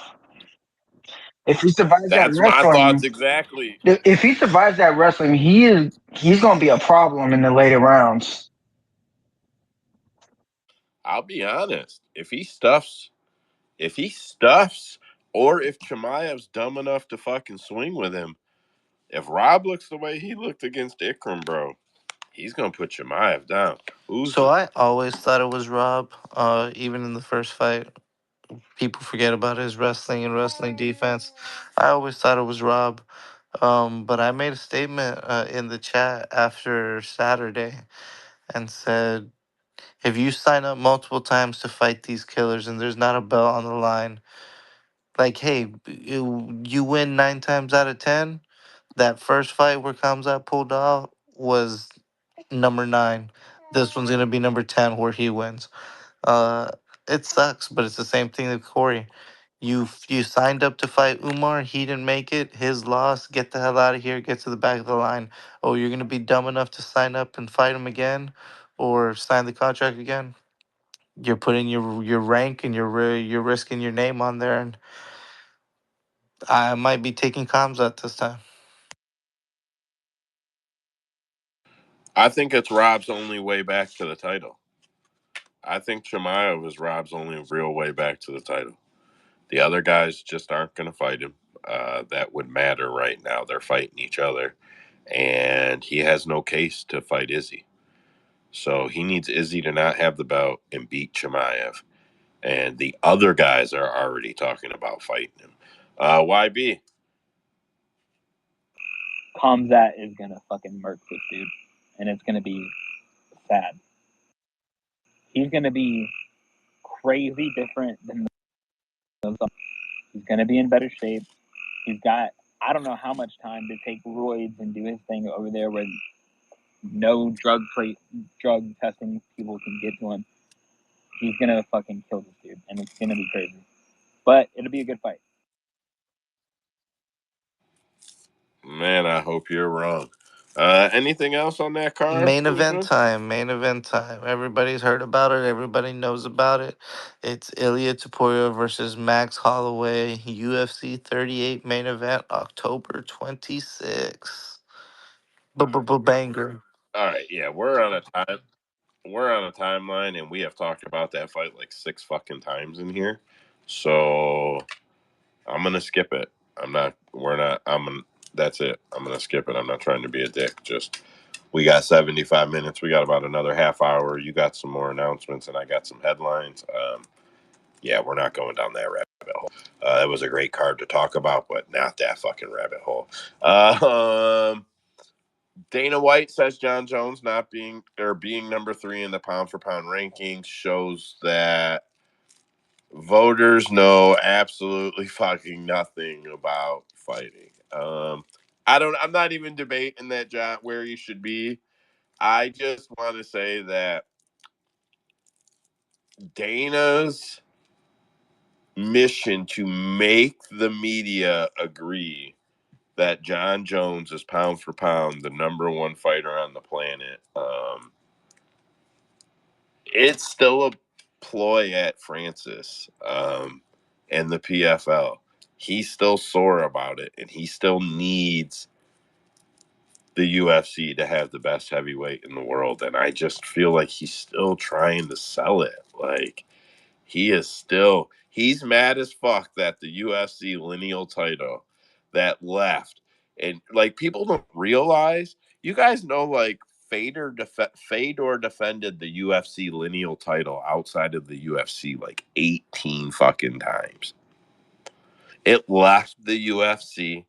S5: if he survives that
S1: That's my
S5: wrestling.
S1: thoughts exactly.
S5: If he survives that wrestling, he's gonna be a problem in the later rounds.
S1: I'll be honest. If he stuffs, or if Chimaev's dumb enough to fucking swing with him, if Rob looks the way he looked against Ikram, bro, he's gonna put Chimaev down.
S2: So
S1: Uzi.
S2: I always thought it was Rob. Even in the first fight, people forget about his wrestling and wrestling defense. I always thought it was Rob. But I made a statement in the chat after Saturday and said, if you sign up multiple times to fight these killers and there's not a belt on the line, like, hey, you win 9 times out of 10. That first fight where Kamzat pulled off was number 9. This one's gonna be number 10 where he wins. Uh, it sucks, but it's the same thing with Corey. You signed up to fight Umar. He didn't make it. His loss. Get the hell out of here. Get to the back of the line. Oh, you're gonna be dumb enough to sign up and fight him again, or sign the contract again. You're putting your rank and you're risking your name on there, and I might be taking Kamzat this time.
S1: I think it's Rob's only way back to the title. I think Chimaev is Rob's only real way back to the title. The other guys just aren't going to fight him. That would matter right now. They're fighting each other, and he has no case to fight Izzy. So he needs Izzy to not have the belt and beat Chimaev. And the other guys are already talking about fighting him. YB.
S3: Kamzat is gonna fucking murk this dude, and it's gonna be sad. He's gonna be crazy different than those. He's gonna be in better shape. He's got I don't know how much time to take roids and do his thing over there where no drug testing people can get to him. He's gonna fucking kill this dude, and it's gonna be crazy. But it'll be a good fight.
S1: Man, I hope you're wrong. Anything else on that card,
S2: Main event
S1: Kuzma?
S2: time. Main event time. Everybody's heard about it. Everybody knows about it. It's Ilya Taporia versus Max Holloway. UFC 38 main event, October 26th. Banger.
S1: All right, yeah, we're on a timeline, and we have talked about that fight like 6 fucking times in here. So I'm gonna skip it. I'm not. We're not. That's it. I'm gonna skip it. I'm not trying to be a dick. Just we got 75 minutes. We got about another half hour. You got some more announcements, and I got some headlines. Yeah, we're not going down that rabbit hole. It was a great card to talk about, but not that fucking rabbit hole. Dana White says John Jones not being number 3 in the pound for pound rankings shows that voters know absolutely fucking nothing about fighting. I'm not even debating that John where he should be. I just want to say that Dana's mission to make the media agree that John Jones is pound for pound the number one fighter on the planet. It's still a ploy at Francis and the PFL. He's still sore about it, and he still needs the UFC to have the best heavyweight in the world. And I just feel like he's still trying to sell it. Like, he's mad as fuck that the UFC lineal title that left. And like people don't realize, you guys know like Fedor defended the UFC lineal title outside of the UFC like 18 fucking times. It left the UFC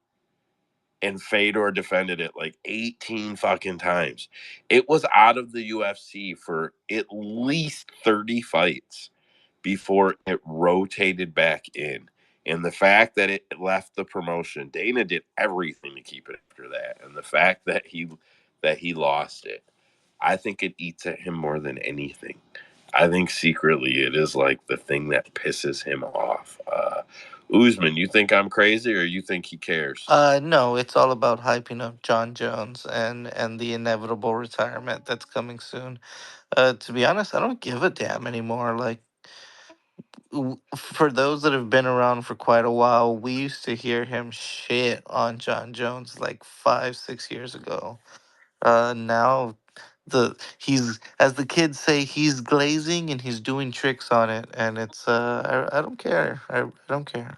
S1: and Fedor defended it like 18 fucking times. It was out of the UFC for at least 30 fights before it rotated back in. And the fact that it left the promotion, Dana did everything to keep it after that. And the fact that he lost it, I think it eats at him more than anything. I think secretly it is like the thing that pisses him off. Usman, you think I'm crazy or you think he cares?
S2: No, it's all about hyping up John Jones and the inevitable retirement that's coming soon. To be honest, I don't give a damn anymore. Like, for those that have been around for quite a while, we used to hear him shit on John Jones like 5, 6 years ago. Now he's, as the kids say, he's glazing and he's doing tricks on it, and it's I don't care. I don't care.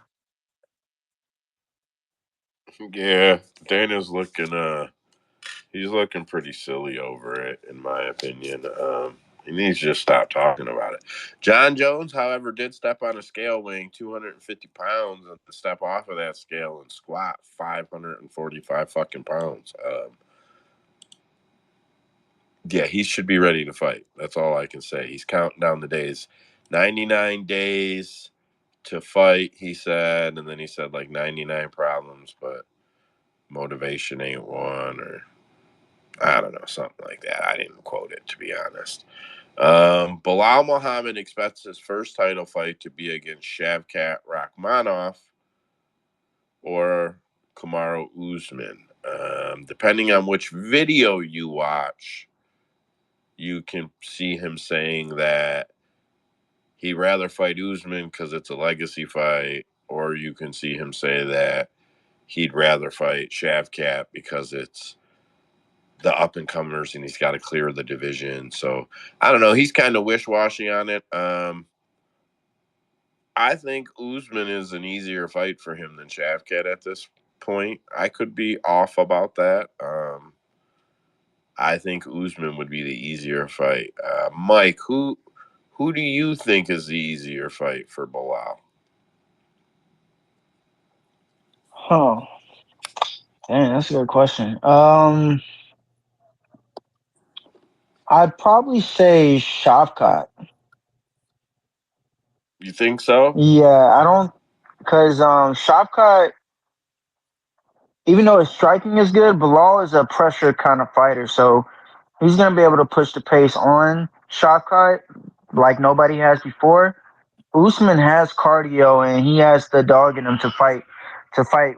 S1: Yeah, Dana's looking he's looking pretty silly over it, in my opinion. He needs to just stop talking about it. John Jones, however, did step on a scale weighing 250 pounds and step off of that scale and squat 545 fucking pounds. Yeah, he should be ready to fight. That's all I can say. He's counting down the days. 99 days to fight, he said, and then he said like 99 problems, but motivation ain't one, or I don't know, something like that. I didn't quote it, to be honest. Bilal Muhammad expects his first title fight to be against Shavkat Rakhmonov or Kamaru Usman. Depending on which video you watch, you can see him saying that he'd rather fight Usman because it's a legacy fight, or you can see him say that he'd rather fight Shavkat because it's the up and comers and he's got to clear the division. So I don't know. He's kind of wish washy on it. I think Usman is an easier fight for him than Shavkat at this point. I could be off about that. I think Usman would be the easier fight. Mike, who do you think is the easier fight for Bilal?
S5: Huh. Dang, that's a good question. I'd probably say Shavkat.
S1: You think so?
S5: Yeah, I don't, because Shavkat, even though his striking is good, Bilal is a pressure kind of fighter, so he's gonna be able to push the pace on Shavkat like nobody has before. Usman has cardio and he has the dog in him to fight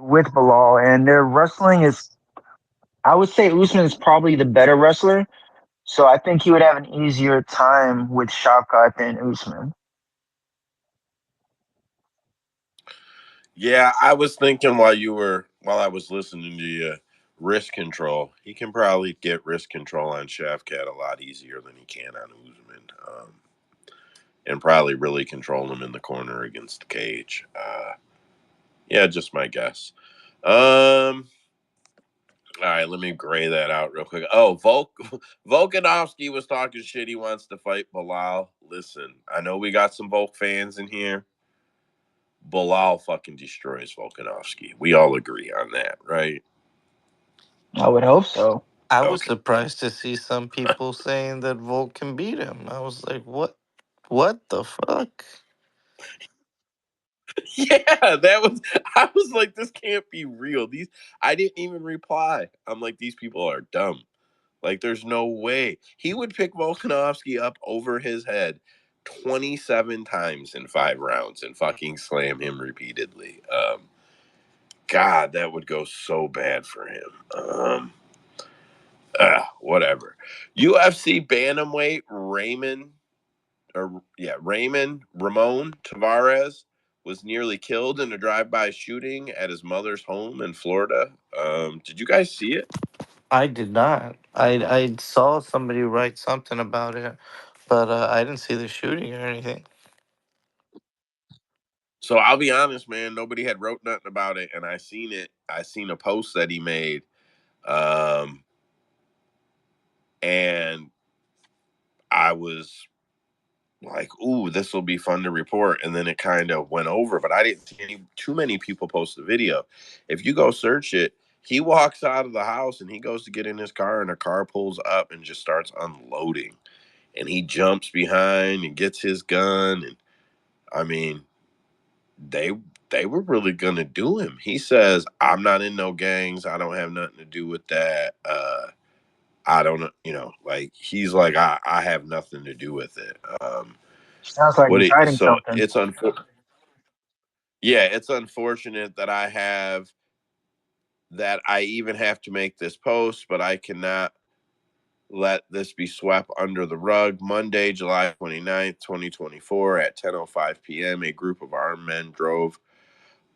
S5: with Bilal, and their wrestling is, I would say Usman is probably the better wrestler, so I think he would have an easier time with Shavkat than Usman.
S1: Yeah, I was thinking while I was listening to you, wrist control. He can probably get wrist control on Shavkat a lot easier than he can on Usman, and probably really control him in the corner against the cage. Yeah, just my guess. All right, let me gray that out real quick. Oh, Volkanovski was talking shit. He wants to fight Bilal. Listen, I know we got some Volk fans in here. Bilal fucking destroys Volkanovski. We all agree on that, right?
S5: I would hope so.
S2: I was
S1: Okay.
S2: surprised to see some people saying that Volk can beat him. I was like, what? What the fuck?
S1: Yeah, that was. I was like, this can't be real. These. I didn't even reply. I'm like, these people are dumb. Like, there's no way he would pick Volkanovski up over his head 27 times in 5 rounds and fucking slam him repeatedly. God, that would go so bad for him. Whatever. UFC bantamweight Raymond Ramon Tavares was nearly killed in a drive-by shooting at his mother's home in Florida. Did you guys see it?
S2: I did not. I saw somebody write something about it, but I didn't see the shooting or anything.
S1: So I'll be honest, man. Nobody had wrote nothing about it, and I seen it. I seen a post that he made, um, and I was like, "Ooh, this will be fun to report." And then it kind of went over, but I didn't see too many people post the video. If you go search it, he walks out of the house and he goes to get in his car, and the car pulls up and just starts unloading, and he jumps behind and gets his gun, and I mean, they they were really gonna do him. He says, "I'm not in no gangs. I don't have nothing to do with that. I don't, like he's like, I have nothing to do with it."
S5: Sounds like he's hiding
S1: So
S5: something.
S1: it's unfortunate. Yeah, it's unfortunate that I even have to make this post, but I cannot let this be swept under the rug. Monday, July 29th, 2024 at 10:05 p.m. a group of armed men drove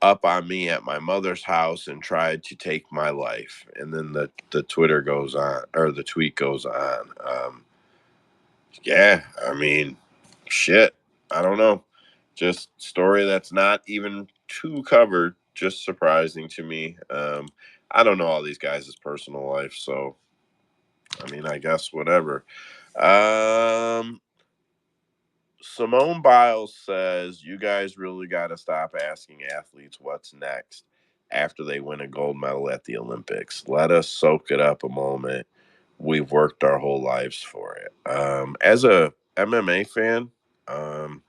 S1: up on me at my mother's house and tried to take my life. And then the Twitter goes on, or the tweet goes on. Yeah, I mean, shit. I don't know. Just story that's not even too covered. Just surprising to me. I don't know all these guys' personal life, so I mean, I guess whatever. Um, Simone Biles says, "You guys really got to stop asking athletes what's next after they win a gold medal at the Olympics. Let us soak it up a moment. We've worked our whole lives for it." As a MMA fan, um,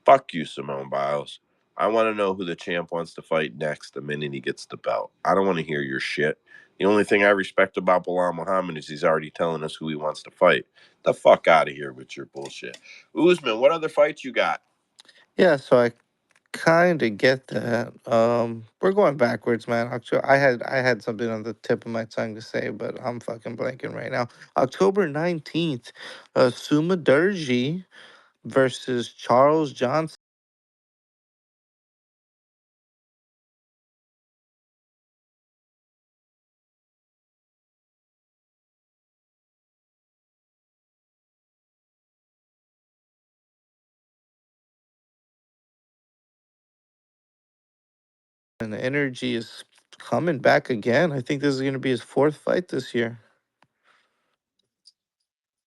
S1: fuck you, Simone Biles. I want to know who the champ wants to fight next the minute he gets the belt. I don't want to hear your shit. The only thing I respect about Bilal Muhammad is he's already telling us who he wants to fight. The fuck out of here with your bullshit. Usman, what other fights you got?
S2: Yeah, so I kind of get that. We're going backwards, man. I had something on the tip of my tongue to say, but I'm fucking blanking right now. October 19th, Suma Durji versus Charles Johnson. And the energy is coming back again. I think this is going to be his fourth fight this year.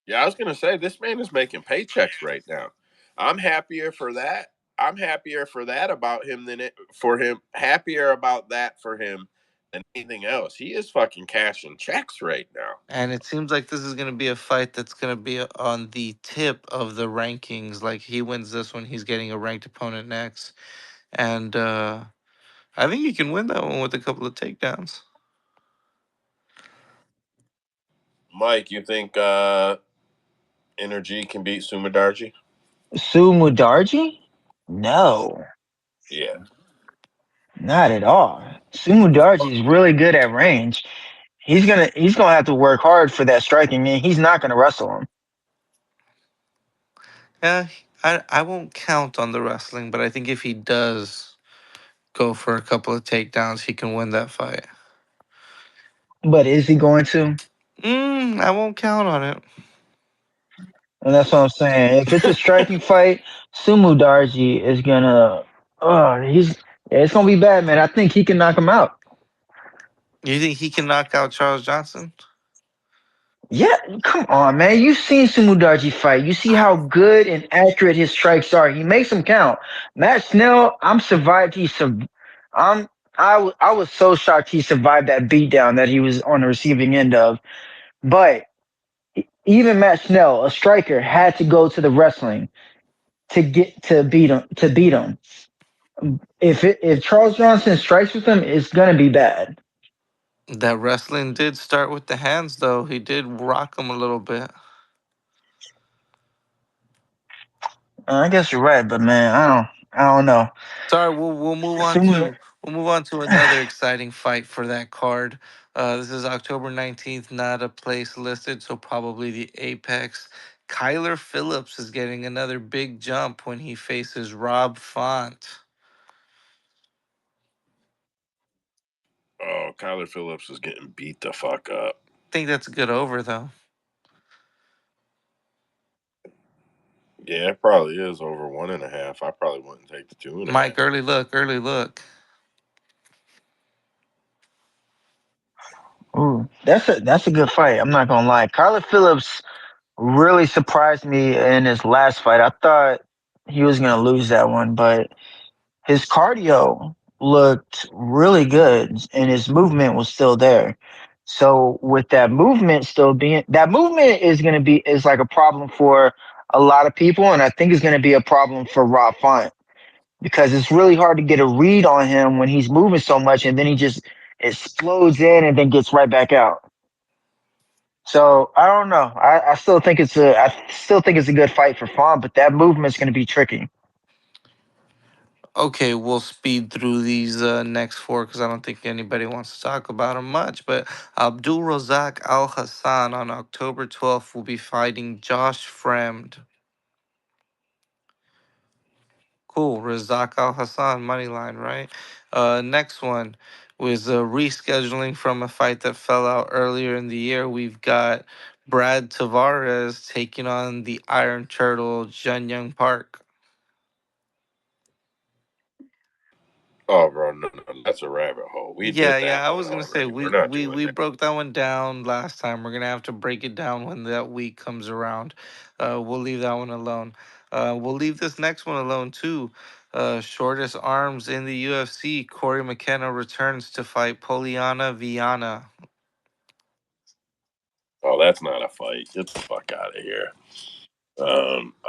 S1: Yeah, I was gonna say this man is making paychecks right now. I'm happier for that. I'm happier for that about him than it for him. Happier about that for him than anything else. He is fucking cashing checks right now.
S2: And it seems like this is going to be a fight that's going to be on the tip of the rankings. Like he wins this one, he's getting a ranked opponent next. And I think he can win that one with a couple of takedowns.
S1: Mike, you think Energy can beat Sumadarji?
S5: Sue Mudarji? No,
S1: Yeah.
S5: not at all. Sue Mudarji is really good at range. He's gonna have to work hard for that striking, and he's not gonna wrestle him.
S2: Yeah, I won't count on the wrestling, but I think if he does go for a couple of takedowns, he can win that fight.
S5: But is he going to?
S2: I won't count on it.
S5: And that's what I'm saying. If it's a striking fight, Sumu Darji is gonna. Oh, yeah, it's gonna be bad, man. I think he can knock him out.
S2: You think he can knock out Charles Johnson?
S5: Yeah, come on, man. You've seen Sumu Darji fight. You see how good and accurate his strikes are. He makes them count. Matt Snell, I'm survived. I'm. I was so shocked he survived that beatdown that he was on the receiving end of. But even Matt Snell, a striker, had to go to the wrestling to get to beat him. To beat him.
S6: If Charles Johnson strikes with him, it's gonna be bad.
S2: That wrestling did start with the hands, though. He did rock him a little bit.
S6: I guess you're right, but man, I don't know.
S2: Sorry, we'll move on to another exciting fight for that card. This is October 19th, not a place listed, so probably the Apex. Kyler Phillips is getting another big jump when he faces Rob Font.
S1: Oh, Kyler Phillips is getting beat the fuck up.
S2: I think that's a good over though.
S1: Yeah, it probably is over 1.5. I probably wouldn't take the 2.5.
S2: Mike, early look, early look.
S6: Ooh, that's a good fight. I'm not gonna lie. Carla Phillips really surprised me in his last fight. I thought he was gonna lose that one, but his cardio looked really good and his movement was still there. So with that movement still being that movement is like a problem for a lot of people, and I think it's gonna be a problem for Rob Font because it's really hard to get a read on him when he's moving so much and then he just explodes in and then gets right back out. So I don't know. I still think it's a good fight for Font, but that movement's going to be tricky.
S2: Okay, we'll speed through these next four because I don't think anybody wants to talk about them much. But Abdul Razak Al Hassan on October 12th will be fighting Josh Fremd. Cool. Razak Al Hassan, money line, right? Next one was rescheduling from a fight that fell out earlier in the year. We've got Brad Tavares taking on the Iron Turtle, Jun Young Park.
S1: Oh, bro, no, that's a rabbit hole. We
S2: Yeah,
S1: did
S2: yeah.
S1: that
S2: I
S1: one
S2: was gonna say
S1: already. We're not doing
S2: we
S1: that.
S2: broke that one down last time. We're gonna have to break it down when that week comes around. We'll leave that one alone. We'll leave this next one alone too. Shortest arms in the UFC. Corey McKenna returns to fight Poliana Viana.
S1: Oh, that's not a fight. Get the fuck out of here.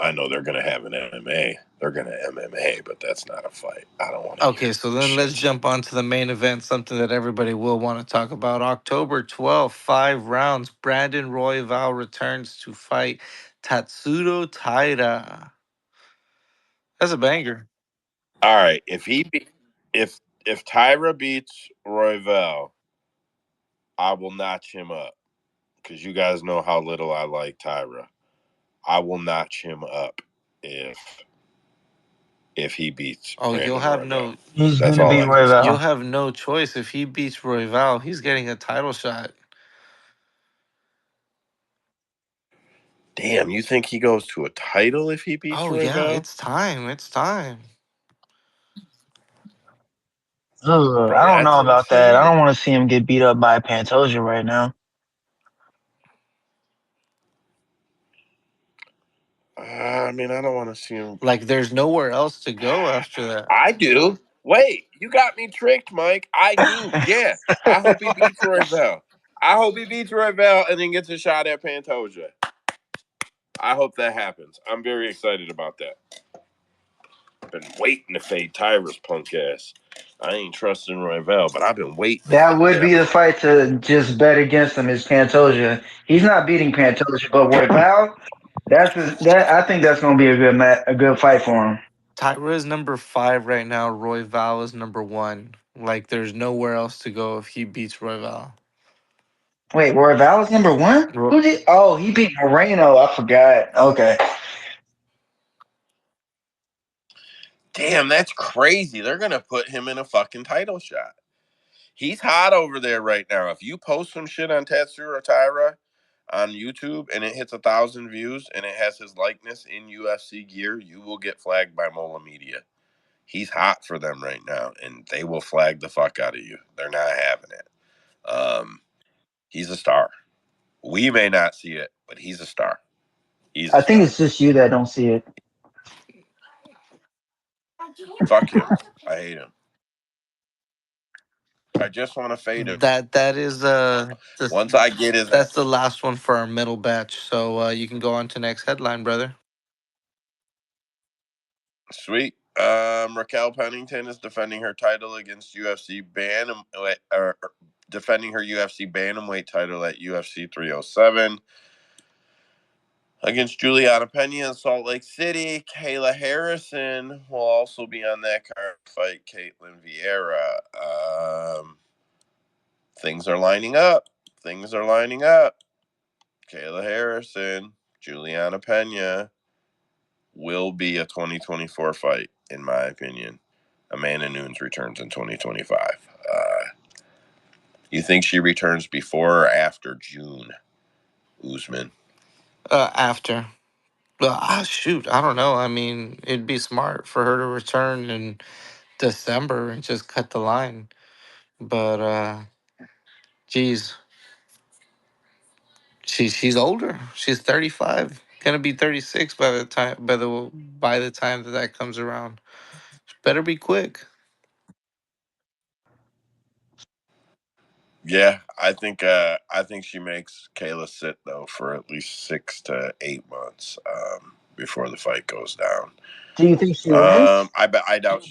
S1: I know they're gonna have an MMA. They're gonna MMA, but that's not a fight. I don't want to hear
S2: Okay, so
S1: that
S2: then let's
S1: shit.
S2: jump on to the main event, something that everybody will want to talk about. October 12th, 5 rounds. Brandon Royval returns to fight Tatsudo Taira. That's a banger.
S1: All right, if Tyra beats Royval, I will notch him up because you guys know how little I like Tyra. I will notch him up if if he beats
S2: Oh,
S1: Brandon Royval.
S6: He's
S1: That's
S6: going to
S1: all
S6: beat
S1: I gotta say.
S2: you'll
S6: Royval.
S2: have no choice if he beats Royval. He's getting a title shot.
S1: Damn, you think he goes to a title if he beats
S2: Oh yeah,
S1: Royval?
S2: it's time. It's time.
S6: Ugh,
S1: Bro,
S6: I don't
S1: that's
S6: know about that. I
S1: insane.
S6: don't want to see him get beat up by Pantoja right now.
S1: I mean, I don't want to see him.
S2: Like there's nowhere else to go after that.
S1: I do. Wait, you got me tricked, Mike. I do. Yeah. I hope he beats Royval. I hope he beats Royval and then gets a shot at Pantoja. I hope that happens. I'm very excited about that. I've been waiting to fade Tyra's punk ass. I ain't trusting Royval, but I've been waiting to
S6: That
S1: see
S6: would
S1: that.
S6: be the fight to just bet against him is Pantoja. He's not beating Pantoja, but Royval, that I think that's going to be a good fight for him.
S2: Tyra is number 5 right now. Royval is number 1. Like there's nowhere else to go if he beats Royval.
S6: Wait, Royval is number one?
S2: Ro-
S6: Who did? Oh, he beat Moreno. I forgot. Okay.
S1: Damn, that's crazy. They're gonna put him in a fucking title shot. He's hot over there right now. If you post some shit on Tatsuro Taira on YouTube and it hits 1,000 views and it has his likeness in UFC gear, you will get flagged by Mola Media. He's hot for them right now, and they will flag the fuck out of you. They're not having it. He's a star. We may not see it, but he's a star. He's a
S6: I think
S1: star.
S6: it's just you that don't see it.
S1: Fuck him. I hate him. I just want to fade him.
S2: that is
S1: Once I get his
S2: that's the last one for our middle batch. So you can go on to next headline, brother.
S1: sweet. Raquel Pennington is defending her title against UFC or defending her UFC bantamweight title at UFC 307 against Juliana Pena in Salt Lake City. Kayla Harrison will also be on that card to fight Caitlin Vieira. Things are lining up. Kayla Harrison, Juliana Pena will be a 2024 fight, in my opinion. Amanda Nunes returns in 2025. You think she returns before or after June, Usman?
S2: After. Shoot, I don't know. I mean, it'd be smart for her to return in December and just cut the line. But geez, she's older. She's 35, gonna be 36 by the time that comes around. Better be quick.
S1: Yeah, I think she makes Kayla sit though for at least 6 to 8 months before the fight goes down.
S6: Do you think she wins?
S1: I doubt.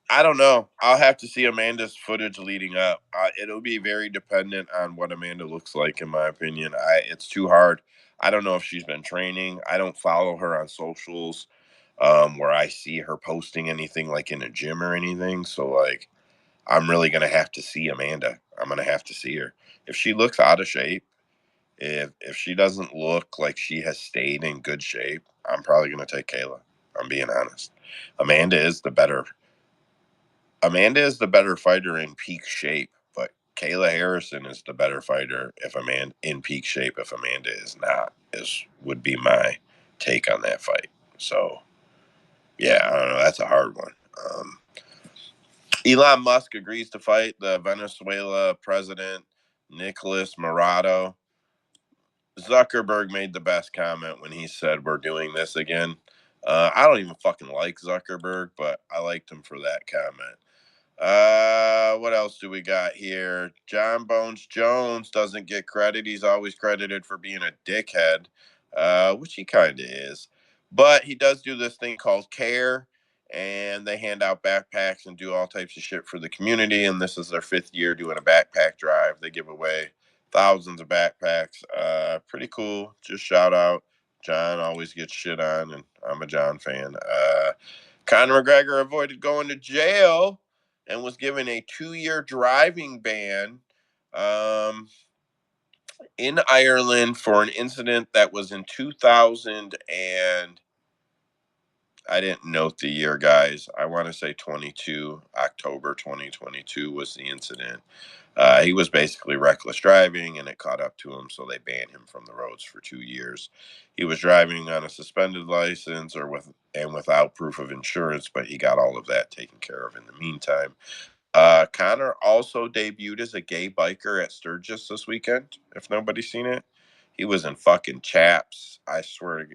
S1: I don't know. I'll have to see Amanda's footage leading up. It'll be very dependent on what Amanda looks like, in my opinion. It's too hard. I don't know if she's been training. I don't follow her on socials, where I see her posting anything like in a gym or anything. So like, I'm really gonna have to see Amanda. I'm gonna have to see her. If she looks out of shape, if she doesn't look like she has stayed in good shape, I'm probably gonna take Kayla. I'm being honest. Amanda is the better Amanda is the better fighter in peak shape, but Kayla Harrison is the better fighter if Amanda in peak shape if Amanda is not. Is would be my take on that fight. So yeah, I don't know. That's a hard one. Elon Musk agrees to fight the Venezuela president Nicolas Maduro. Zuckerberg made the best comment when he said, "We're doing this again." I don't even fucking like Zuckerberg, but I liked him for that comment. What else do we got here? John Bones Jones doesn't get credit. He's always credited for being a dickhead, which he kind of is. But he does do this thing called CARE, and they hand out backpacks and do all types of shit for the community. And this is their 5th year doing a backpack drive. They give away thousands of backpacks. Pretty cool. Just shout out. John always gets shit on, and I'm a John fan. Conor McGregor avoided going to jail and was given a 2-year driving ban in Ireland for an incident that was in 2000 and I didn't note the year, guys. I want to say 22, October 2022 was the incident. He was basically reckless driving, and it caught up to him, so they banned him from the roads for 2 years. He was driving on a suspended license without proof of insurance, but he got all of that taken care of in the meantime. Connor also debuted as a gay biker at Sturgis this weekend. If nobody's seen it, he was in fucking chaps. I swear,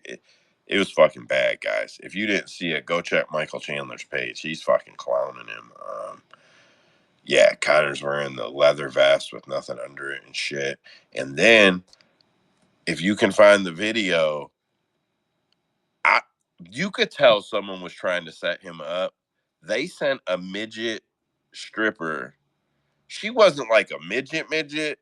S1: it was fucking bad, guys. If you didn't see it, go check Michael Chandler's page. He's fucking clowning him. Yeah, Connor's wearing the leather vest with nothing under it and shit. And then, if you can find the video, you could tell someone was trying to set him up. They sent a midget stripper. She wasn't like a midget,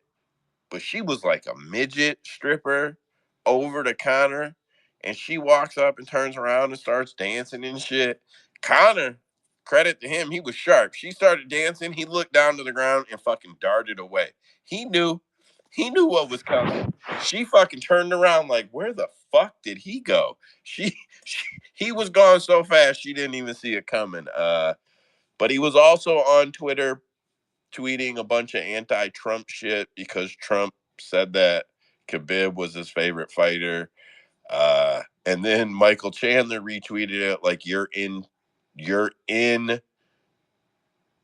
S1: but she was like a midget stripper over to Connor. And she walks up and turns around and starts dancing and shit. Connor, credit to him, he was sharp. She started dancing. He looked down to the ground and fucking darted away. He knew. He knew what was coming. She fucking turned around like, where the fuck did he go? He was gone so fast she didn't even see it coming. But he was also on Twitter tweeting a bunch of anti-Trump shit because Trump said that Khabib was his favorite fighter. And then Michael Chandler retweeted it like you're in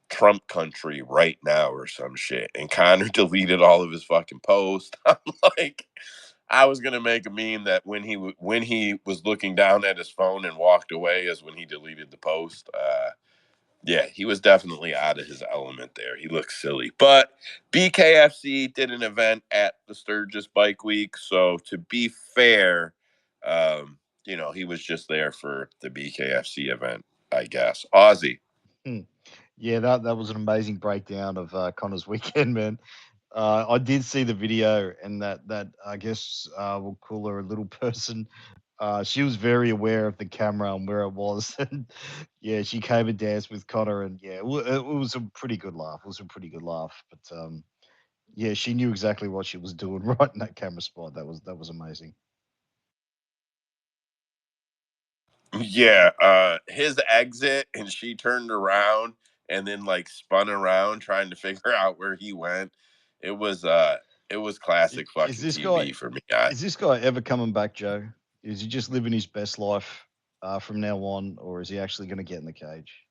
S1: Trump country right now or some shit. And Connor deleted all of his fucking posts. I'm like, I was gonna make a meme that when he was looking down at his phone and walked away is when he deleted the post. Yeah, he was definitely out of his element there. He looked silly. But BKFC did an event at the Sturgis Bike Week. So to be fair, he was just there for the BKFC event, I guess. Aussie.
S4: Hmm. Yeah, that was an amazing breakdown of Connor's weekend, man. I did see the video, and that I guess we'll call her a little person. She was very aware of the camera and where it was, and yeah, she came and danced with Connor, and yeah, it was a pretty good laugh. It was a pretty good laugh, but yeah, she knew exactly what she was doing right in that camera spot. That was amazing.
S1: Yeah, his exit and she turned around and then like spun around trying to figure out where he went. It was uh it was classic
S4: Is
S1: fucking
S4: this guy?
S1: TV for me.
S4: Is this guy ever coming back, Joe? Is he just living his best life from now on, or is he actually going to get in the cage?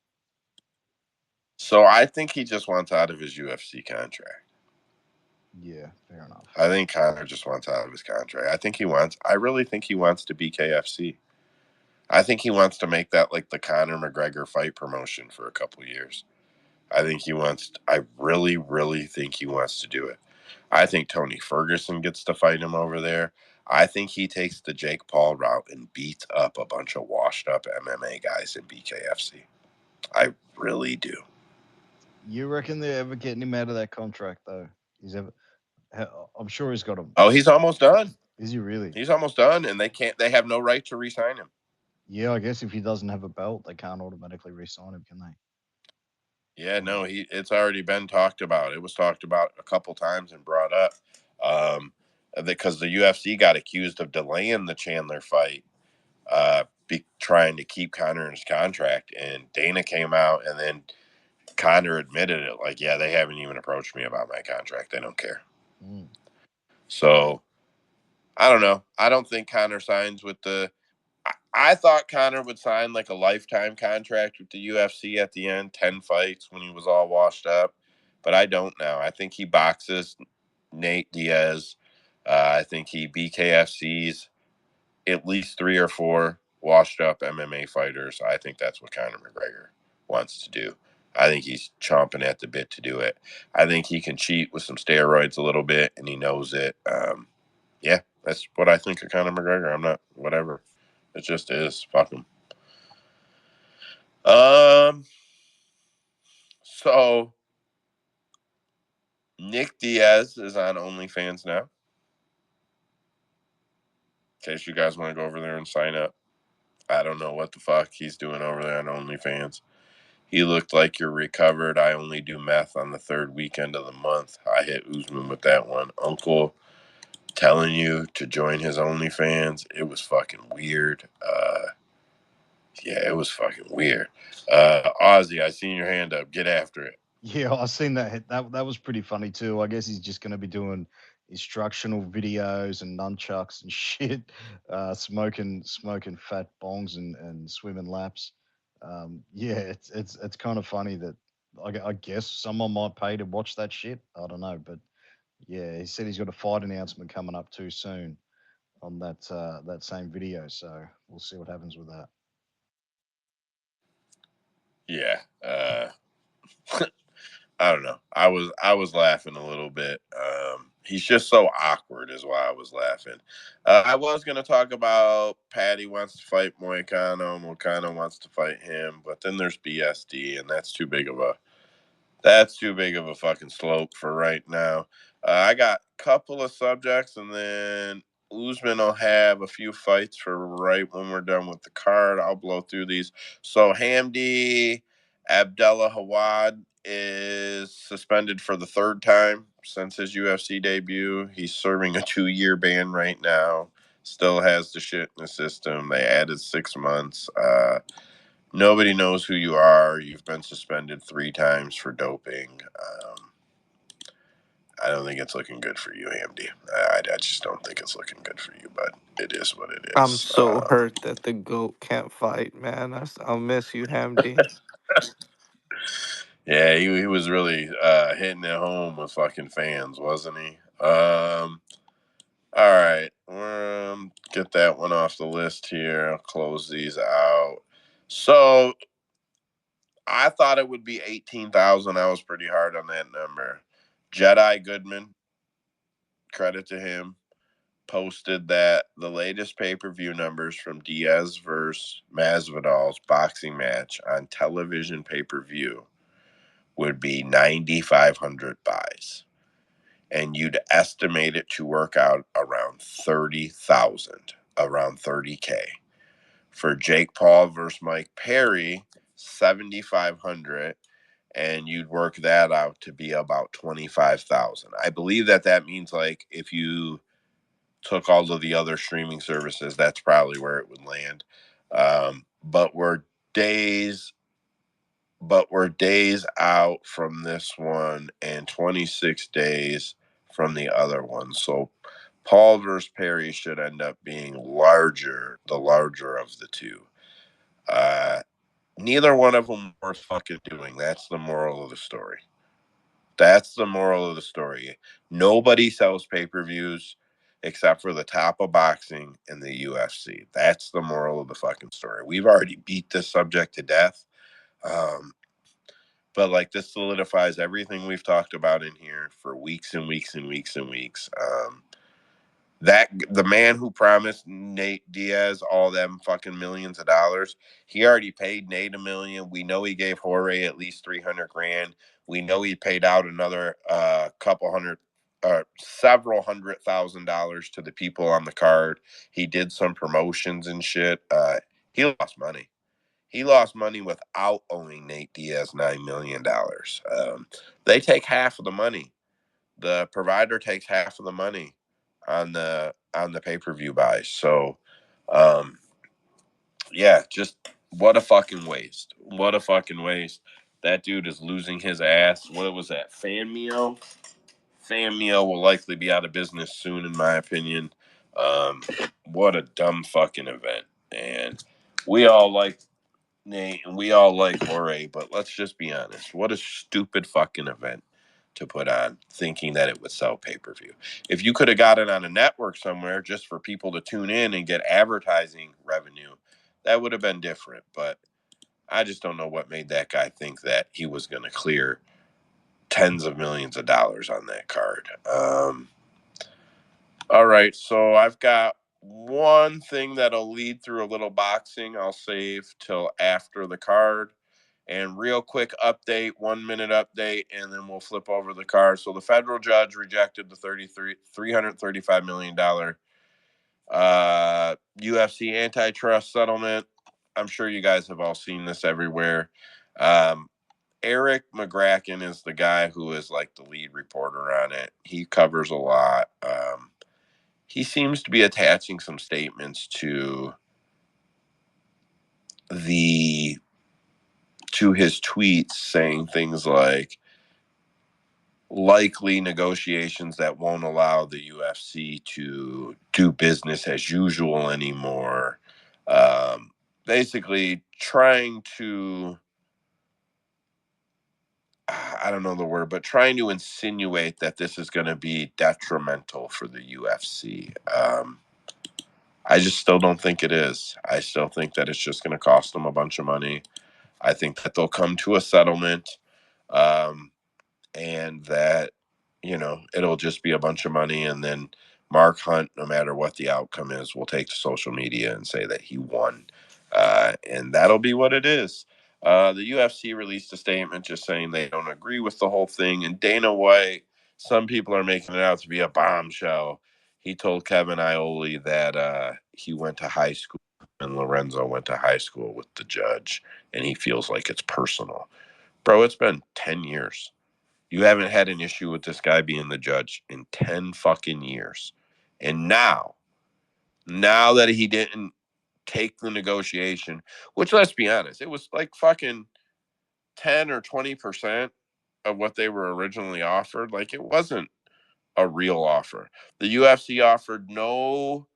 S1: So I think he just wants out of his UFC contract.
S4: Yeah, fair enough.
S1: I think Connor just wants out of his contract. I really think he wants to be KFC. I think he wants to make that like the Conor McGregor fight promotion for a couple years. I really, really think he wants to do it. I think Tony Ferguson gets to fight him over there. I think he takes the Jake Paul route and beats up a bunch of washed up MMA guys in BKFC. I really do.
S4: You reckon they're ever getting him out of that contract though? He's ever? I'm sure he's got him.
S1: Oh, he's almost done.
S4: Is he really?
S1: He's almost done, and they have no right to re-sign him.
S4: Yeah, I guess if he doesn't have a belt, they can't automatically re-sign him, can they?
S1: Yeah,
S4: Mm.
S1: no, it's already been talked about. It was talked about a couple times and brought up. Um, because the UFC got accused of delaying the Chandler fight, trying to keep Conor in his contract, and Dana came out and then Conor admitted it. Like, yeah, they haven't even approached me about my contract. They don't care.
S4: Mm.
S1: So I don't know. I don't think Conor signs with the. I thought Conor would sign like a lifetime contract with the UFC at the end, 10 fights when he was all washed up. But I don't now. I think he boxes Nate Diaz. I think he BKFCs at least 3 or 4 washed up MMA fighters. I think that's what Conor McGregor wants to do. I think he's chomping at the bit to do it. I think he can cheat with some steroids a little bit, and he knows it. Yeah, that's what I think of Conor McGregor. I'm not whatever. It just is. Fuck him. Um. So Nick Diaz is on OnlyFans now. In case you guys want to go over there and sign up. I don't know what the fuck he's doing over there on OnlyFans. He looked like you're recovered. I only do meth on the third weekend of the month. I hit Usman with that one. Uncle telling you to join his OnlyFans. It was fucking weird. Yeah, it was fucking weird. Ozzy, I seen your hand up. Get after it.
S4: Yeah, I seen that. That was pretty funny too. I guess he's just going to be doing instructional videos and nunchucks and shit, smoking fat bongs and swimming laps. Yeah, it's kind of funny that I guess someone might pay to watch that shit. I don't know, but yeah, he said he's got a fight announcement coming up too soon on that same video. So we'll see what happens with that.
S1: Yeah. I don't know. I was laughing a little bit. He's just so awkward, is why I was laughing. I was gonna talk about Patty wants to fight Moicano, Moicano wants to fight him, but then there's BSD, and that's too big of a fucking slope for right now. I got a couple of subjects, and then Usman will have a few fights for right when we're done with the card. I'll blow through these. So Hamdi Abdullah Hawad is suspended for the third time since his UFC debut. He's serving a 2-year ban right now. Still has the shit in the system. They added 6 months. Nobody knows who you are. You've been suspended 3 times for doping. I don't think it's looking good for you, Hamdi. I just don't think it's looking good for you, but it is what it
S2: I'm
S1: is.
S2: so hurt that the goat can't fight, man. I'll miss you, Hamdi.
S1: Yeah, he was really hitting it home with fucking fans, wasn't he? All right. Get that one off the list here. I'll close these out. So I thought it would be 18,000. I was pretty hard on that number. Jedi Goodman, credit to him. posted that the latest pay-per-view numbers from Diaz versus Masvidal's boxing match on television pay-per-view would be 9,500 buys. And you'd estimate it to work out around 30,000, around 30K. For Jake Paul versus Mike Perry, 7,500, and you'd work that out to be about 25,000. I believe that means, like, if you took all of the other streaming services, that's probably where it would land. But we're days out from this one and 26 days from the other one. So Paul versus Perry should end up being the larger of the two. Neither one of them worth fucking doing. That's the moral of the story. Nobody sells pay-per-views except for the top of boxing and the UFC. That's the moral of the fucking story. We've already beat this subject to death. But like, this solidifies everything we've talked about in here for weeks and weeks and weeks and weeks. That the man who promised Nate Diaz all them fucking millions of dollars, he already paid Nate $1 million. We know he gave Jorge at least 300 grand. We know he paid out another several $100,000 to the people on the card. He did some promotions and shit. He lost money. He lost money without owing Nate Diaz $9 million. They take half of the money. The provider takes half of the money on the pay-per-view buys. So, yeah, just what a fucking waste. What a fucking waste. That dude is losing his ass. What was that? Fanmio? Fanmio will likely be out of business soon, in my opinion. What a dumb fucking event. And we all like Nate, and we all like Jorge, but let's just be honest. What a stupid fucking event to put on, thinking that it would sell pay-per-view. If you could have got it on a network somewhere just for people to tune in and get advertising revenue, that would have been different. But I just don't know what made that guy think that he was going to clear tens of millions of dollars on that card. All right, so I've got one thing that'll lead through a little boxing. I'll save till after the card. And real quick update, 1 minute update, and then we'll flip over the card. So the federal judge rejected the $335 million UFC antitrust settlement. I'm sure you guys have all seen this everywhere. Eric McGracken is the guy who is like the lead reporter on it. He covers a lot. He seems to be attaching some statements to his tweets, saying things like likely negotiations that won't allow the UFC to do business as usual anymore. Basically trying to, I don't know the word, but trying to insinuate that this is going to be detrimental for the UFC. I just still don't think it is. I still think that it's just going to cost them a bunch of money. I think that they'll come to a settlement, and that, it'll just be a bunch of money. And then Mark Hunt, no matter what the outcome is, will take to social media and say that he won. And that'll be what it is. The UFC released a statement just saying they don't agree with the whole thing. And Dana White, some people are making it out to be a bombshell. He told Kevin Iole that he went to high school and Lorenzo went to high school with the judge, and he feels like it's personal. Bro, it's been 10 years. You haven't had an issue with this guy being the judge in 10 fucking years. And now that he didn't take the negotiation, which, let's be honest, it was like fucking 10 or 20% of what they were originally offered. Like, it wasn't a real offer. The UFC offered no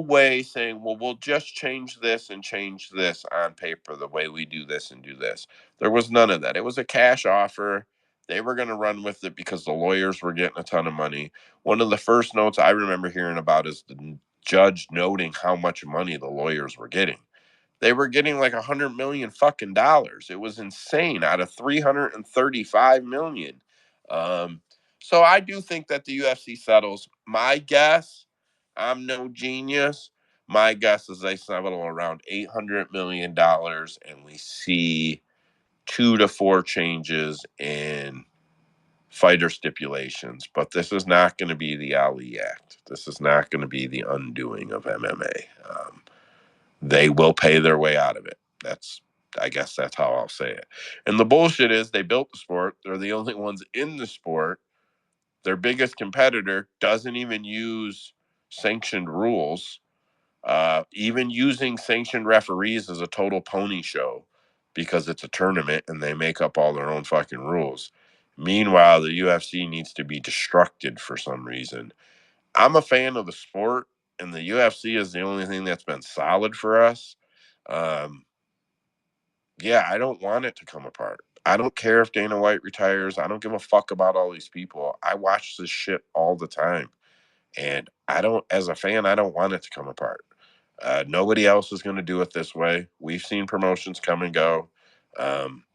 S1: way saying, well, we'll just change this and change this on paper the way we do this and do this. There was none of that. It was a cash offer. They were going to run with it because the lawyers were getting a ton of money. One of the first notes I remember hearing about is the judge noting how much money the lawyers were getting. They were getting like 100 million fucking dollars. It was insane out of 335 million. So I do think that the UFC settles. My guess, I'm no genius. My guess is they settle around $800 million, and we see 2 to 4 changes in fighter stipulations. But this is not going to be the Ali Act. This is not going to be the undoing of MMA. They will pay their way out of it. I guess that's how I'll say it. And the bullshit is they built the sport. They're the only ones in the sport. Their biggest competitor doesn't even use sanctioned rules. Even using sanctioned referees is a total pony show because it's a tournament and they make up all their own fucking rules. Meanwhile, the UFC needs to be destructed for some reason. I'm a fan of the sport, and the UFC is the only thing that's been solid for us. Um, yeah, I don't want it to come apart. I don't care if Dana White retires. I don't give a fuck about all these people. I watch this shit all the time. And I don't, as a fan, I don't want it to come apart. Nobody else is going to do it this way. We've seen promotions come and go.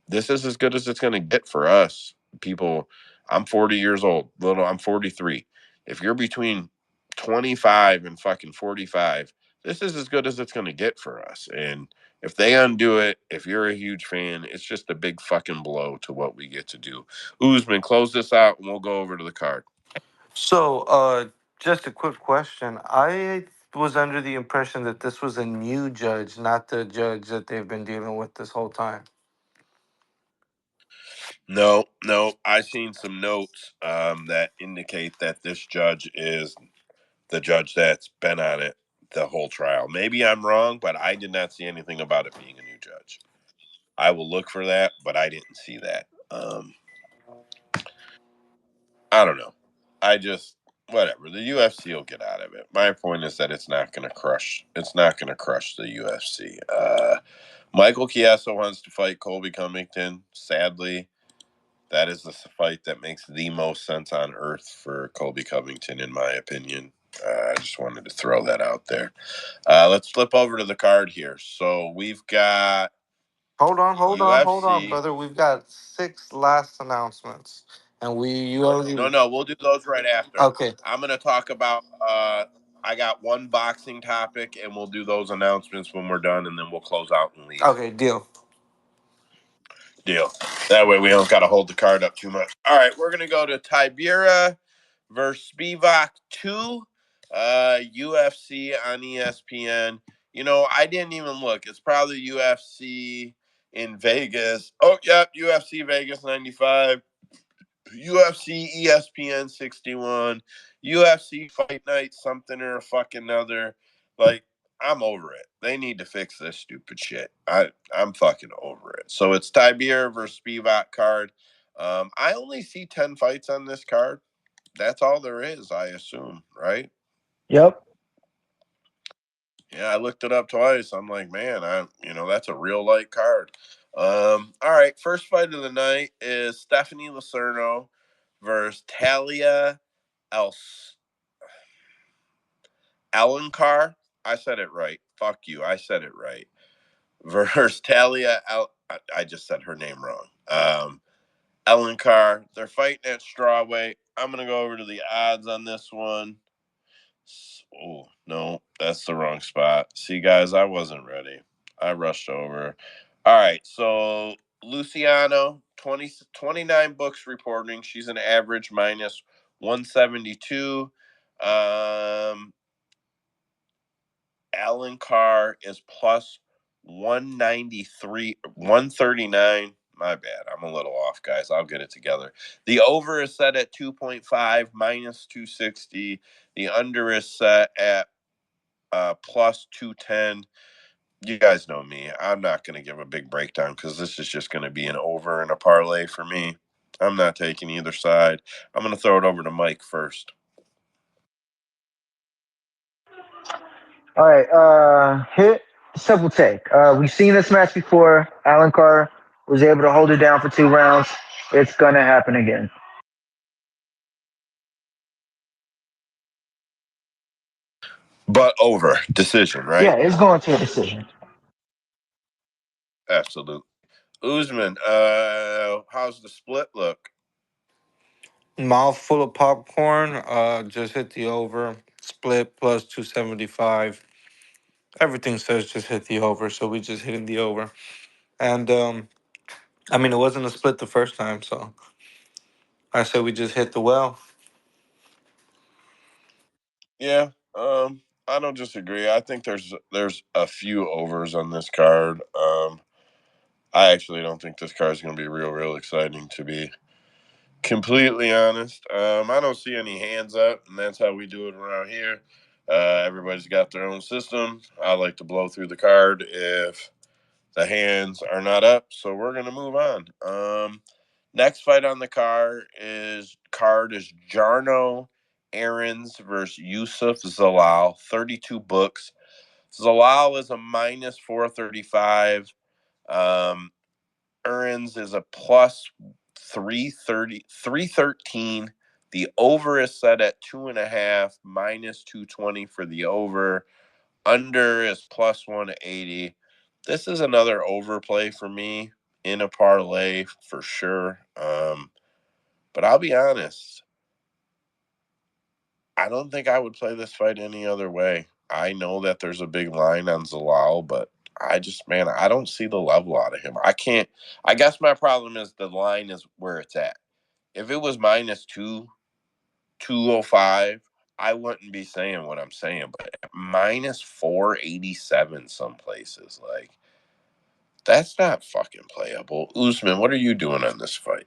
S1: This is as good as it's going to get for us. People, I'm 40 years old. I'm 43. If you're between 25 and fucking 45, this is as good as it's going to get for us. And if they undo it, if you're a huge fan, it's just a big fucking blow to what we get to do. Usman, close this out and we'll go over to the card.
S2: So, just a quick question. I was under the impression that this was a new judge, not the judge that they've been dealing with this whole time.
S1: No, no. I've seen some notes that indicate that this judge is the judge that's been on it the whole trial. Maybe I'm wrong, but I did not see anything about it being a new judge. I will look for that, but I didn't see that. I don't know. I just whatever. The UFC will get out of it. My point is that it's not going to crush. It's not going to crush the UFC. Michael Chiesa wants to fight Colby Covington. Sadly, that is the fight that makes the most sense on earth for Colby Covington, in my opinion. I just wanted to throw that out there. Let's flip over to the card here. So we've got
S2: Hold on,
S1: UFC.
S2: brother. We've got 6 last announcements, and you already.
S1: No, we'll do those right after.
S2: Okay.
S1: I'm going to talk about. I got one boxing topic, and we'll do those announcements when we're done, and then we'll close out and leave.
S2: Okay, deal.
S1: That way we don't got to hold the card up too much. All right, we're going to go to Tybura versus Spivac 2, UFC on ESPN. You know, I didn't even look. It's probably UFC in Vegas. Oh, yep, UFC Vegas 95, UFC ESPN 61, UFC Fight Night something or a fucking other. Like, I'm over it. They need to fix this stupid shit. I'm fucking over it. So it's Tybura versus Spivac card. I only see 10 fights on this card. That's all there is, I assume, right?
S6: Yep.
S1: Yeah, I looked it up twice. I'm like, man, that's a real light card. All right, first fight of the night is Stephanie Lucerno versus Talia Alencar. I said it right. Fuck you. I said it right. Versus I just said her name wrong. Alencar. They're fighting at strawweight. I'm gonna go over to the odds on this one. Oh no, that's the wrong spot. See, guys, I wasn't ready. I rushed over. All right, so Luciano, 29 books reporting. She's an average minus 172. Alencar is plus 193, 139. My bad. I'm a little off, guys. I'll get it together. The over is set at 2.5 minus 260. The under is set at plus 210. You guys know me. I'm not going to give a big breakdown because this is just going to be an over and a parlay for me. I'm not taking either side. I'm going to throw it over to Mike first.
S6: All right. Hit simple take. We've seen this match before. Alencar was able to hold it down for 2 rounds. It's gonna happen again.
S1: But over. Decision, right?
S6: Yeah, it's going to a decision.
S1: Absolutely. Usman, how's the split look?
S2: Mouthful of popcorn. Just hit the over. Split plus 275. Everything says just hit the over, so we just hitting the over. And I mean, it wasn't a split the first time, so I said we just hit the well.
S1: Yeah, I don't disagree. I think there's a few overs on this card. I actually don't think this card is going to be real exciting, to be completely honest. I don't see any hands up, and that's how we do it around here. Everybody's got their own system. I like to blow through the card if the hands are not up, so we're going to move on. Next fight on the card is Jarno Errens versus Youssef Zalal, 32 books. Zalal is a minus 435. Um, Errens is a plus 313. The over is set at 2.5, minus 220 for the over. Under is plus 180. This is another overplay for me in a parlay for sure. But I'll be honest, I don't think I would play this fight any other way. I know that there's a big line on Zalal, but man, I don't see the level out of him. I can't. I guess my problem is the line is where it's at. If it was minus 205, I wouldn't be saying what I'm saying. But minus 487 some places, like, that's not fucking playable. Usman, what are you doing on this fight?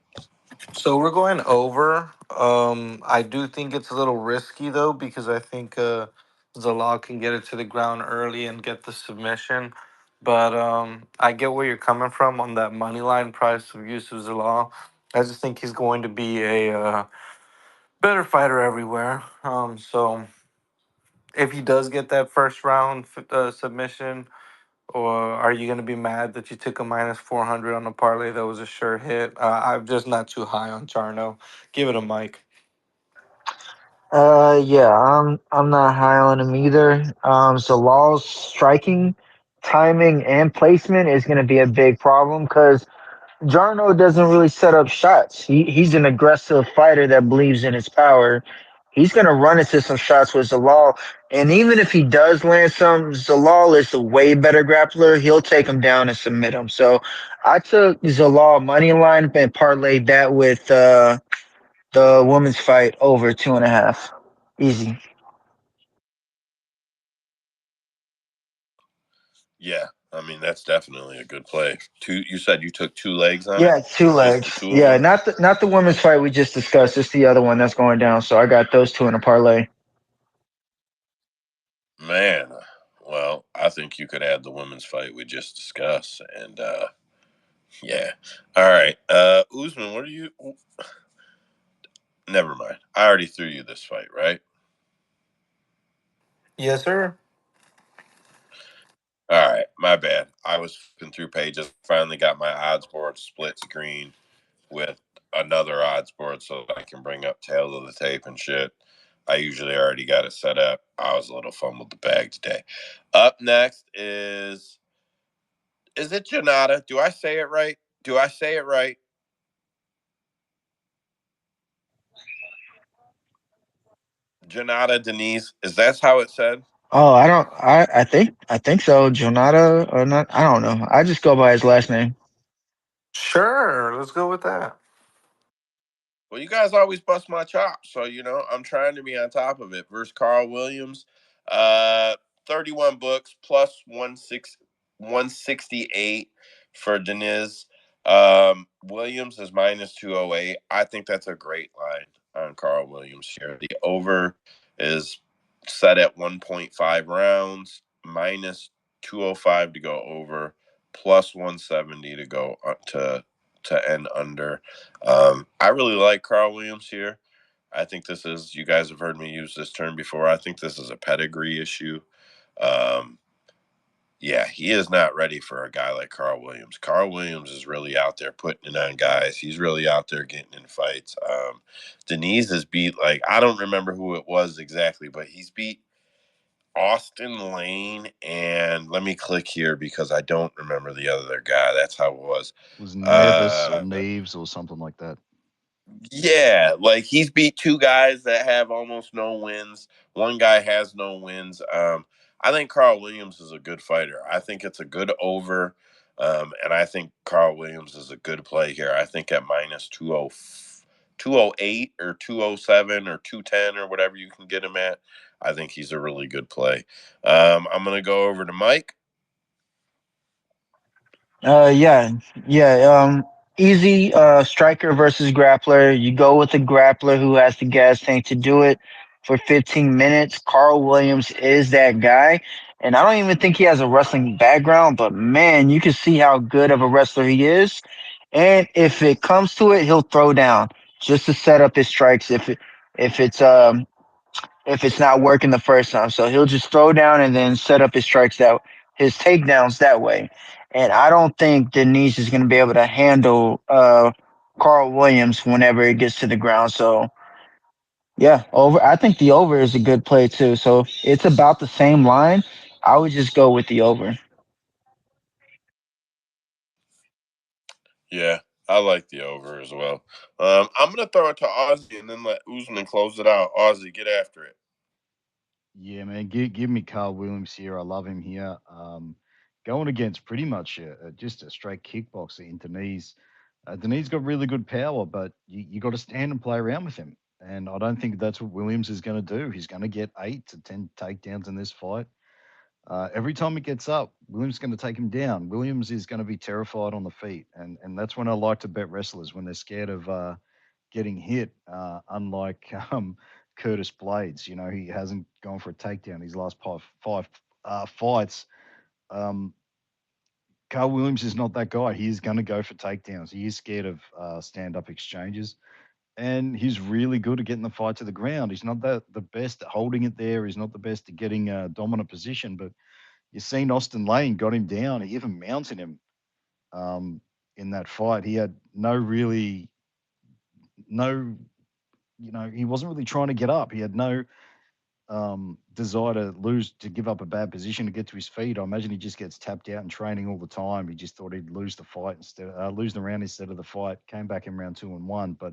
S2: So we're going over. I do think it's a little risky though because I think Zalal can get it to the ground early and get the submission. But I get where you're coming from on that money line price of Yusuf Zalal. I just think he's going to be a better fighter everywhere. So if he does get that first round submission, or are you going to be mad that you took a minus 400 on a parlay that was a sure hit? I'm just not too high on Charno. Give it a mic.
S6: Yeah, I'm not high on him either. Zalal's striking, timing, and placement is going to be a big problem because Jarno doesn't really set up shots. He's an aggressive fighter that believes in his power. He's going to run into some shots with Zalal, and even if he does land some, Zalal is a way better grappler. He'll take him down and submit him. So I took Zalal money line and parlayed that with the women's fight over 2.5. Easy.
S1: Yeah, I mean that's definitely a good play. Two, you said you took two legs on it,
S6: Yeah, two
S1: just the
S6: legs.
S1: two of
S6: Yeah,
S1: them.
S6: not the women's fight we just discussed. It's the other one that's going down. So I got those two in a parlay.
S1: Man, well, I think you could add the women's fight we just discussed, and yeah. All right, Usman, what are you? Never mind. I already threw you this fight, right?
S2: Yes, sir.
S1: All right, my bad. I was flipping through pages. Finally got my odds board split screen with another odds board so that I can bring up tail of the tape and shit. I usually already got it set up. I was a little fumbled the bag today. Up next is it Jhonata? Do I say it right? Do I say it right? Jhonata Diniz. Is that how it's said?
S6: Oh, I don't. I think so. Jhonata or not? I don't know. I just go by his last name.
S2: Sure. Let's go with that.
S1: Well, you guys always bust my chops, so I'm trying to be on top of it. Versus Karl Williams, uh, 31 books plus 168 for Diniz. Williams is minus 208. I think that's a great line on Karl Williams here. The over is set at 1.5 rounds, minus 205 to go over, plus 170 to go to end under. I really like Karl Williams here. I think this is, you guys have heard me use this term before. I think this is a pedigree issue. Um, yeah, he is not ready for a guy like Karl Williams. Karl Williams is really out there putting it on guys. He's really out there getting in fights. Diniz has beat, like, I don't remember who it was exactly, but he's beat Austin Lane, and let me click here because I don't remember the other guy. That's how it was.
S4: It was Nevis or
S1: Uh,
S4: Neves or something like that.
S1: Yeah, like he's beat two guys that have almost no wins. One guy has no wins. I think Carl Williams is a good fighter. I think it's a good over. And I think Carl Williams is a good play here. I think at minus 208 or 207 or 210 or whatever you can get him at. I think he's a really good play. I'm going to go over to Mike.
S6: Yeah, yeah. Easy. Striker versus grappler. You go with the grappler who has the gas tank to do it for 15 minutes. Carl Williams is that guy, and I don't even think he has a wrestling background. But man, you can see how good of a wrestler he is. And if it comes to it, he'll throw down just to set up his strikes. If it's if it's not working the first time. So he'll just throw down and then set up his strikes that his takedowns that way. And I don't think Diniz is going to be able to handle Carl Williams whenever it gets to the ground. So yeah, over. I think the over is a good play too. So it's about the same line. I would just go with the over.
S1: Yeah, I like the over as well. I'm going to throw it to Ozzy and then let Usman close it out. Ozzy, get after it.
S4: Yeah, man, give me Carl Williams here. I love him here. Going against pretty much just a straight kickboxer in Diniz. Diniz got really good power, but you got to stand and play around with him. And I don't think that's what Williams is going to do. He's going to get 8 to 10 takedowns in this fight. Every time he gets up, Williams is going to take him down. Williams is going to be terrified on the feet, and that's when I like to bet wrestlers when they're scared of getting hit. Unlike Curtis Blades, he hasn't gone for a takedown his last five fights. Um, Carl Williams is not that guy. He is going to go for takedowns. He is scared of stand-up exchanges, and he's really good at getting the fight to the ground. He's not the best at holding it there. He's not the best at getting a dominant position, but you seen Austin Lane got him down. He even mounted him um, in that fight. He had no, he wasn't really trying to get up. He had no desire to give up a bad position to get to his feet. I imagine he just gets tapped out in training all the time. He just thought he'd lose the fight lose the round instead of the fight. Came back in round 2 and won. But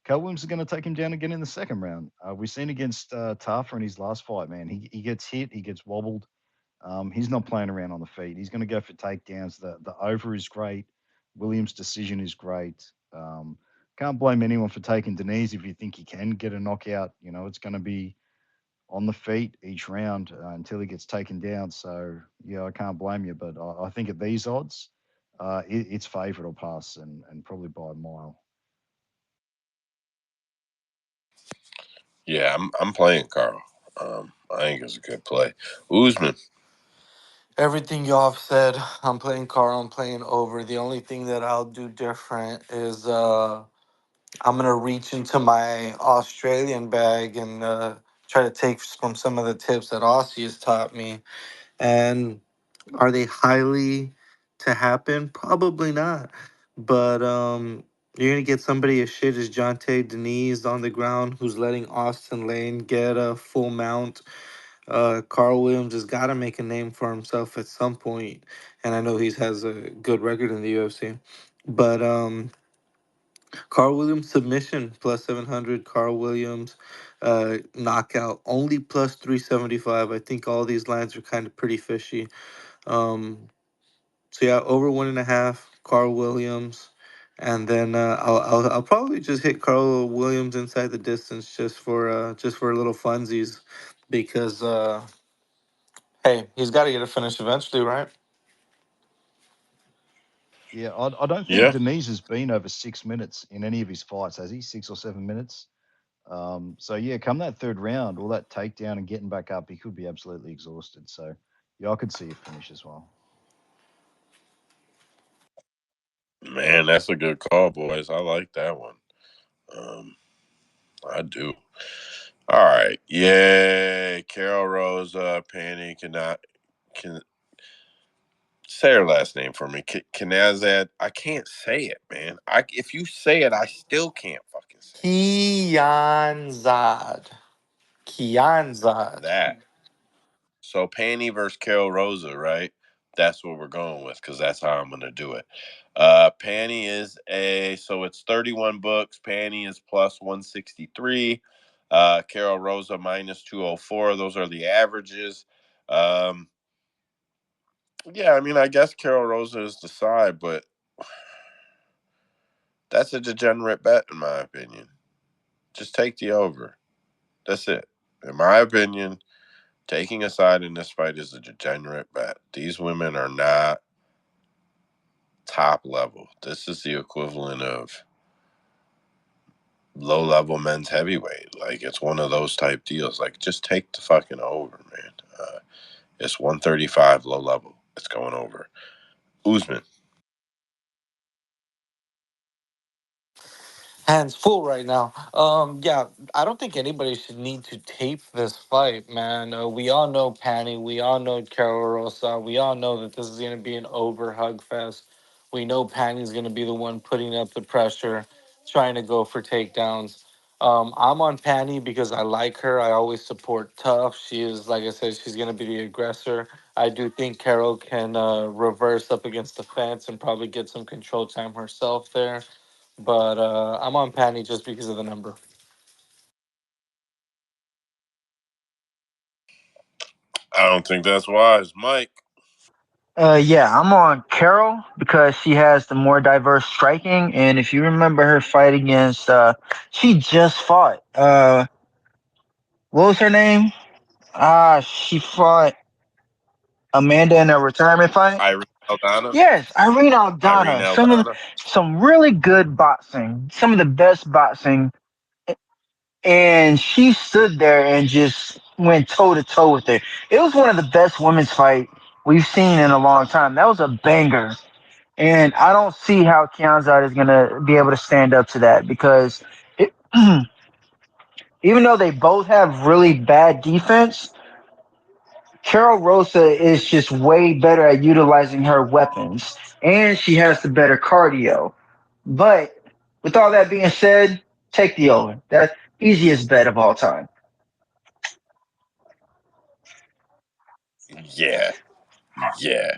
S4: Carl Williams is going to take him down again in the second round. We've seen against Tafa in his last fight, man. He gets hit, he gets wobbled. He's not playing around on the feet. He's going to go for takedowns. The over is great. Williams' decision is great. Can't blame anyone for taking Diniz if you think he can get a knockout. It's going to be on the feet each round until he gets taken down. So yeah, I can't blame you. But I think at these odds, it's favourite or pass, and probably by a mile.
S1: Yeah, I'm playing Karl. I think it's a good play. Usman.
S2: Everything y'all have said, I'm playing Karl, I'm playing over. The only thing that I'll do different is I'm gonna reach into my Australian bag and try to take from some of the tips that Aussie has taught me. And are they highly to happen? Probably not. But you're gonna get somebody as shit as Jonte Diniz on the ground who's letting Austin Lane get a full mount. Carl Williams has got to make a name for himself at some point, and I know he has a good record in the UFC. But Carl Williams submission plus 700. Carl Williams knockout only plus 375. I think all these lines are kind of pretty fishy. Um, so yeah, over 1.5. Carl Williams, and then I'll probably just hit Carl Williams inside the distance just for a little funsies, because hey, he's got to get a finish eventually, right?
S4: Yeah, I don't think
S1: Yeah.
S4: Diniz has been over 6 minutes in any of his fights, has he? 6 or 7 minutes. So yeah, come that third round, all that takedown and getting back up, he could be absolutely exhausted. So yeah, I could see a finish as well.
S1: Man, that's a good call, boys. I like that one. Um, I do. All right. Yay. Carol Rosa, Pannie can say her last name for me. Kianzad. I can't say it, man. If you say it, I still can't fucking say it.
S2: Kianzad. Kianzad.
S1: That. So Pannie versus Carol Rosa, right? That's what we're going with because that's how I'm going to do it. Pannie is so it's 31 books. Pannie is plus 163. Karol Rosa minus 204. Those are the averages. Yeah, I mean, I guess Karol Rosa is the side, but that's a degenerate bet in my opinion. Just take the over. That's it. In my opinion, taking a side in this fight is a degenerate bet. These women are not top level. This is the equivalent of low level men's heavyweight. Like it's one of those type deals. Like just take the fucking over, man. It's 135 low level. It's going over. Usman.
S2: Hands full right now. Yeah, I don't think anybody should need to tape this fight, man. We all know Pannie. We all know Karol Rosa. We all know that this is going to be an over hug fest. We know Pannie's going to be the one putting up the pressure, trying to go for takedowns. I'm on Pannie because I like her. I always support tough. She is, like I said, she's going to be the aggressor. I do think Karol can reverse up against the fence and probably get some control time herself there. But I'm on Pannie just because of the number.
S1: I don't think that's wise. Mike.
S6: Yeah, I'm on Karol because she has the more diverse striking, and if you remember her fight against, she just fought. What was her name? She fought Amanda in a retirement fight.
S1: Irene Aldana.
S6: Yes, Irene
S1: Irene
S6: Aldana.
S1: Aldana.
S6: Some really good boxing, some of the best boxing, and she stood there and just went toe to toe with her. It was one of the best women's fight we've seen in a long time. That was a banger. And I don't see how Kianzad is going to be able to stand up to that because it, even though they both have really bad defense, Karol Rosa is just way better at utilizing her weapons, and she has the better cardio. But with all that being said, take the over. That's easiest bet of all time.
S1: Yeah. Yeah.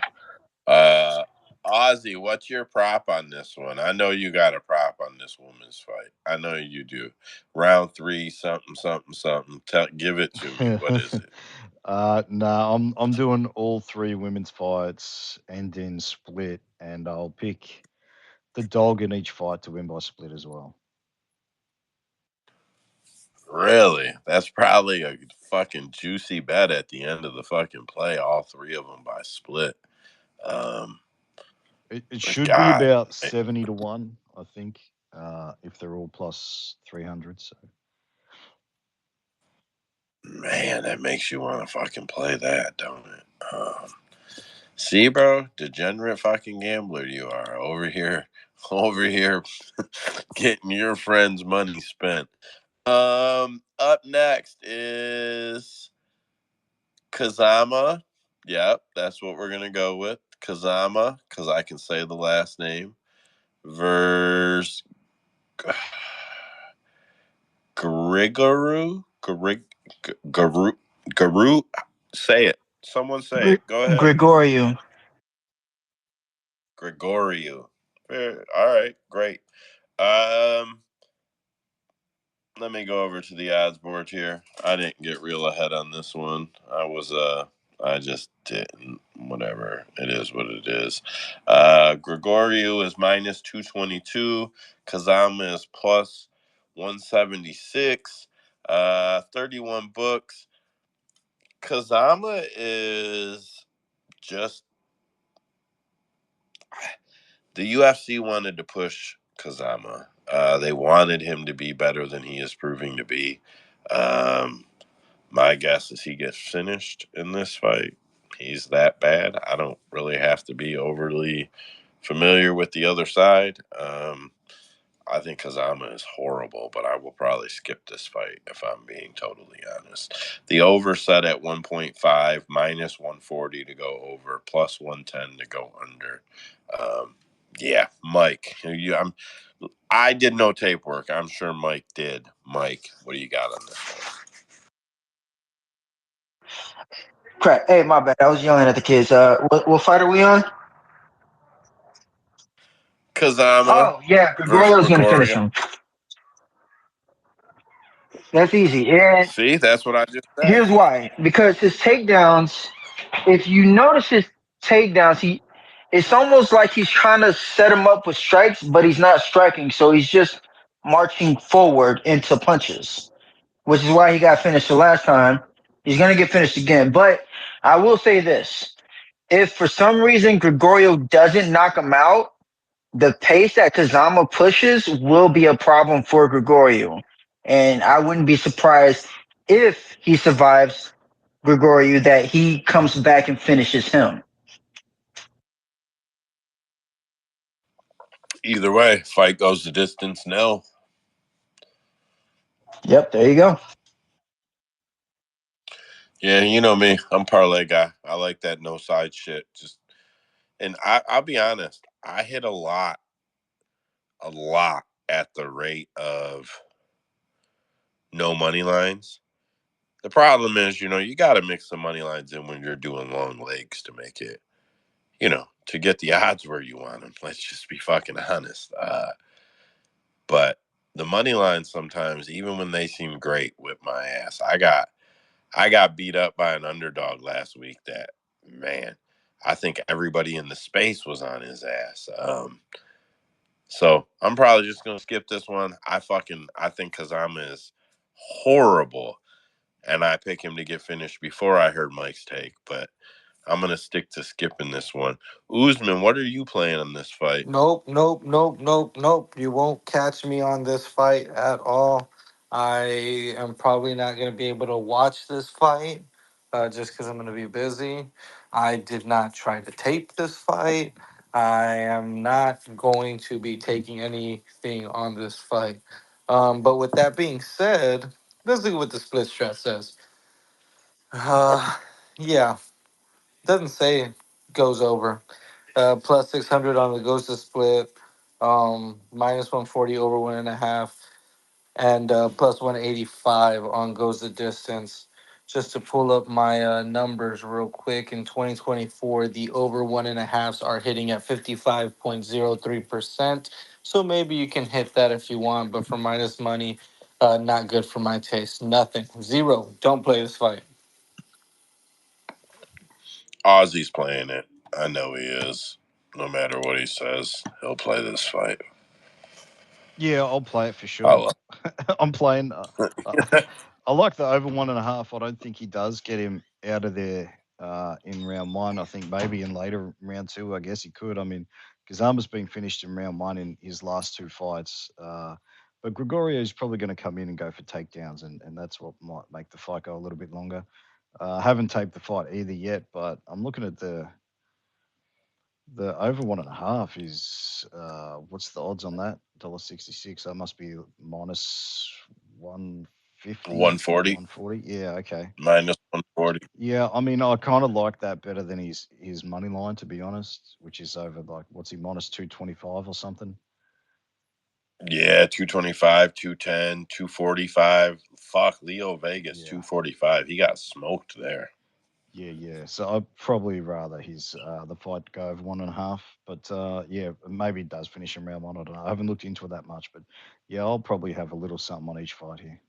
S1: Uh Ozzy, what's your prop on this one? I know you got a prop on this woman's fight. I know you do. Round three, something, something, something. Give it to me. What is it?
S4: No, I'm doing all three women's fights and in split, and I'll pick the dog in each fight to win by split as well.
S1: Really? That's probably a fucking juicy bet at the end of the fucking play. All three of them by split. Um,
S4: It should be
S1: God,
S4: about 70 to 1, I think, if they're all plus 300. So
S1: man, that makes you want to fucking play that, don't it? See, bro, degenerate fucking gambler you are over here, getting your friend's money spent. Up next is Kazama. Yep, that's what we're gonna go with. Kazama, because I can say the last name. Verse Grigoriou. Garu. Say it. Someone say it. Go ahead.
S6: Grigoriou.
S1: Grigoriou. All right, great. Um, Let me go over to the odds board here. I didn't get real ahead on this one. I just didn't. Whatever. It is what it is. Grigoriou is minus 222. Kazama is plus 176. 31 books. Kazama is just the UFC wanted to push Kazama. They wanted him to be better than he is proving to be. Um, my guess is he gets finished in this fight. He's that bad. I don't really have to be overly familiar with the other side. I think Kazama is horrible, but I will probably skip this fight if I'm being totally honest. The over set at 1.5, minus 140 to go over, plus 110 to go under. Um, yeah, Mike, I did no tape work. I'm sure Mike did. Mike, what do you got on this one?
S6: Crap. Hey, my bad. I was yelling at the kids. What fight are we on?
S1: Kazama
S6: Oh yeah,
S1: versus
S6: Grigoriou's gonna finish
S1: Gregorio.
S6: him. That's easy. And
S1: See, that's what I just said.
S6: here's why. Because his takedowns, if you notice his takedowns, it's almost like he's trying to set him up with strikes, but he's not striking, so he's just marching forward into punches, which is why he got finished the last time. He's gonna get finished again. But I will say this. If for some reason Gregorio doesn't knock him out, the pace that Kazama pushes will be a problem for Grigoriou. And I wouldn't be surprised if he survives Grigoriou that he comes back and finishes him.
S1: Either way, fight goes the distance. No.
S6: Yep, there you go.
S1: Yeah, you know me. I'm parlay guy. I like that no side shit. I'll be honest. I hit a lot at the rate of no money lines. The problem is, you got to mix the money lines in when you're doing long legs to make it, to get the odds where you want them. Let's just be fucking honest. But the money lines sometimes, even when they seem great, whip my ass. I got beat up by an underdog last week that, man, I think everybody in the space was on his ass. So I'm probably just gonna skip this one. I think Kazama is horrible, and I pick him to get finished before I heard Mike's take. But I'm gonna stick to skipping this one. Usman, what are you playing on this fight?
S2: Nope, nope, nope, nope, nope. You won't catch me on this fight at all. I am probably not going to be able to watch this fight just because I'm going to be busy. I did not try to tape this fight. I am not going to be taking anything on this fight. But with that being said, let's look at what the split strat says. Uh, yeah, doesn't say goes over. Plus 600 on the Ghost split, minus 140 over 1.5, and plus 185 on Goes the Distance. Just to pull up my numbers real quick, in 2024, the over 1.5s are hitting at 55.03%. So maybe you can hit that if you want, but for minus money, not good for my taste. Nothing. Zero. Don't play this fight.
S1: Ozzy's playing it. I know he is. No matter what he says, he'll play this fight.
S4: Yeah, I'll play it for
S1: I
S4: sure.
S1: love.
S4: I'm playing. I like the over 1.5. I don't think he does get him out of there in round one. I think maybe in later round two. I guess he could. I mean, Kazama's been finished in round one in his last two fights. But Gregorio is probably going to come in and go for takedowns, and that's what might make the fight go a little bit longer. I haven't taped the fight either yet, but I'm looking at the over 1.5 is what's the odds on that? $1.66. That must be minus 150,
S1: 140
S4: 140. Yeah, okay.
S1: minus 140.
S4: Yeah, I mean, I kind of like that better than his money line, to be honest, which is over like what's he minus 225 or something.
S1: Yeah, 225, 210, 245. Fuck, Leo Vegas,
S4: Yeah,
S1: 245. He got smoked there.
S4: yeah. So I'd probably rather his the fight go over 1.5, but yeah, maybe it does finish in round one. I don't know. I haven't looked into it that much, but yeah, I'll probably have a little something on each fight here.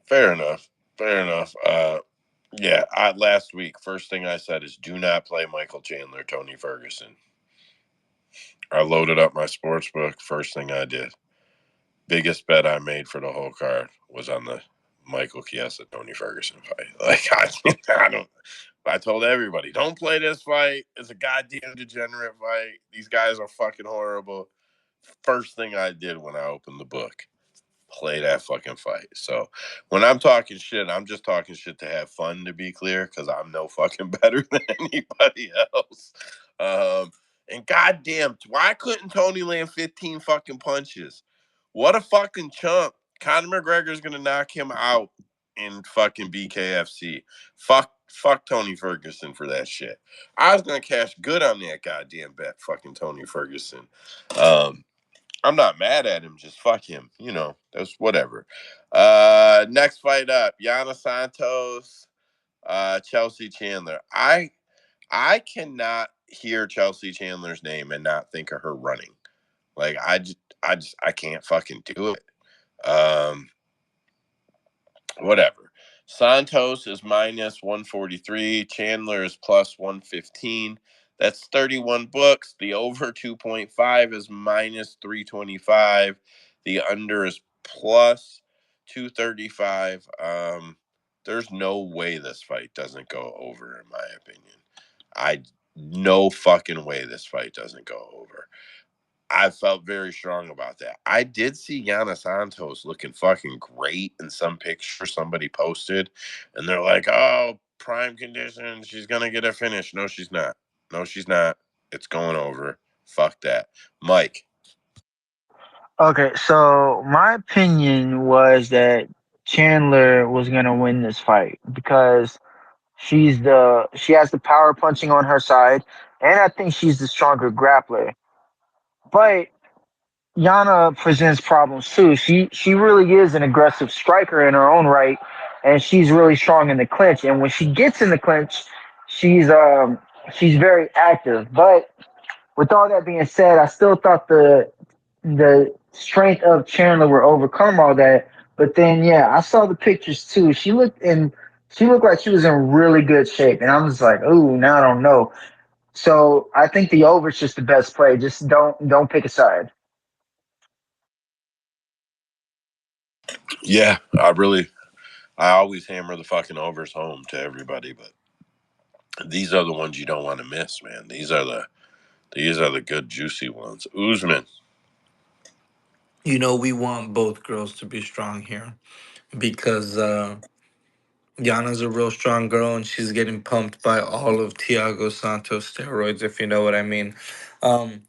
S1: Fair enough. Fair enough. Yeah, last week, first thing I said is do not play Michael Chandler, Tony Ferguson. I loaded up my sports book. First thing I did. Biggest bet I made for the whole card was on the Michael Chiesa, Tony Ferguson fight. Like, I don't. I told everybody, don't play this fight. It's a goddamn degenerate fight. These guys are fucking horrible. First thing I did when I opened the book, play that fucking fight. So when I'm talking shit, I'm just talking shit to have fun, to be clear, because I'm no fucking better than anybody else. And goddamn, why couldn't Tony land 15 fucking punches? What a fucking chump. Conor McGregor's gonna knock him out in fucking BKFC. Fuck Tony Ferguson for that shit. I was gonna cash good on that goddamn bet, fucking Tony Ferguson. Um, I'm not mad at him. Just fuck him. That's whatever. Next fight up, Yana Santos Chelsea Chandler. I cannot hear Chelsea Chandler's name and not think of her running. Like I can't fucking do it. Whatever. Santos is minus 143. Chandler is plus 115. That's 31 books. The over 2.5 is minus 325. The under is plus 235. There's no way this fight doesn't go over, in my opinion. I no fucking way this fight doesn't go over. I felt very strong about that. I did see Yana Santos looking fucking great in some picture somebody posted, and they're like, "Oh, prime condition, she's gonna get a finish." No, she's not. No, she's not. It's going over. Fuck that, Mike.
S6: Okay, so my opinion was that Chandler was gonna win this fight because she has the power punching on her side, and I think she's the stronger grappler. But Yana presents problems too. She really is an aggressive striker in her own right, and she's really strong in the clinch. And when she gets in the clinch, she's um she's very active. But with all that being said, I still thought the strength of Chandler would overcome all that. But then, yeah, I saw the pictures too. She looked like she was in really good shape, and I'm just like, ooh, now I don't know. So I think the over is just the best play. Just don't pick a side.
S1: Yeah, I always hammer the fucking overs home to everybody, but these are the ones you don't want to miss, man. These are the good juicy ones. Usman.
S2: We want both girls to be strong here because Yana's a real strong girl and she's getting pumped by all of Tiago Santos steroids, if you know what I mean. Um,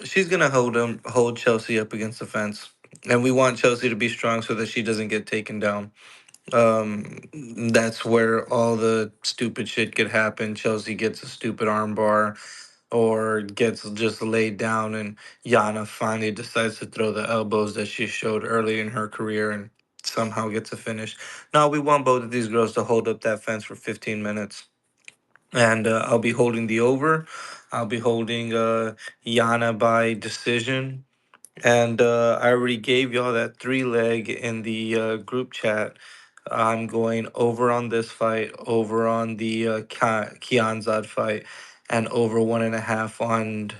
S2: she's gonna hold Chelsea up against the fence, and we want Chelsea to be strong so that she doesn't get taken down. That's where all the stupid shit could happen. Chelsea gets a stupid armbar or gets just laid down, and Yana finally decides to throw the elbows that she showed early in her career and somehow gets a finish. No, we want both of these girls to hold up that fence for 15 minutes. And I'll be holding the over. I'll be holding Yana by decision. And I already gave y'all that three leg in the group chat. I'm going over on this fight, over on the Kianzad fight, and over 1.5 on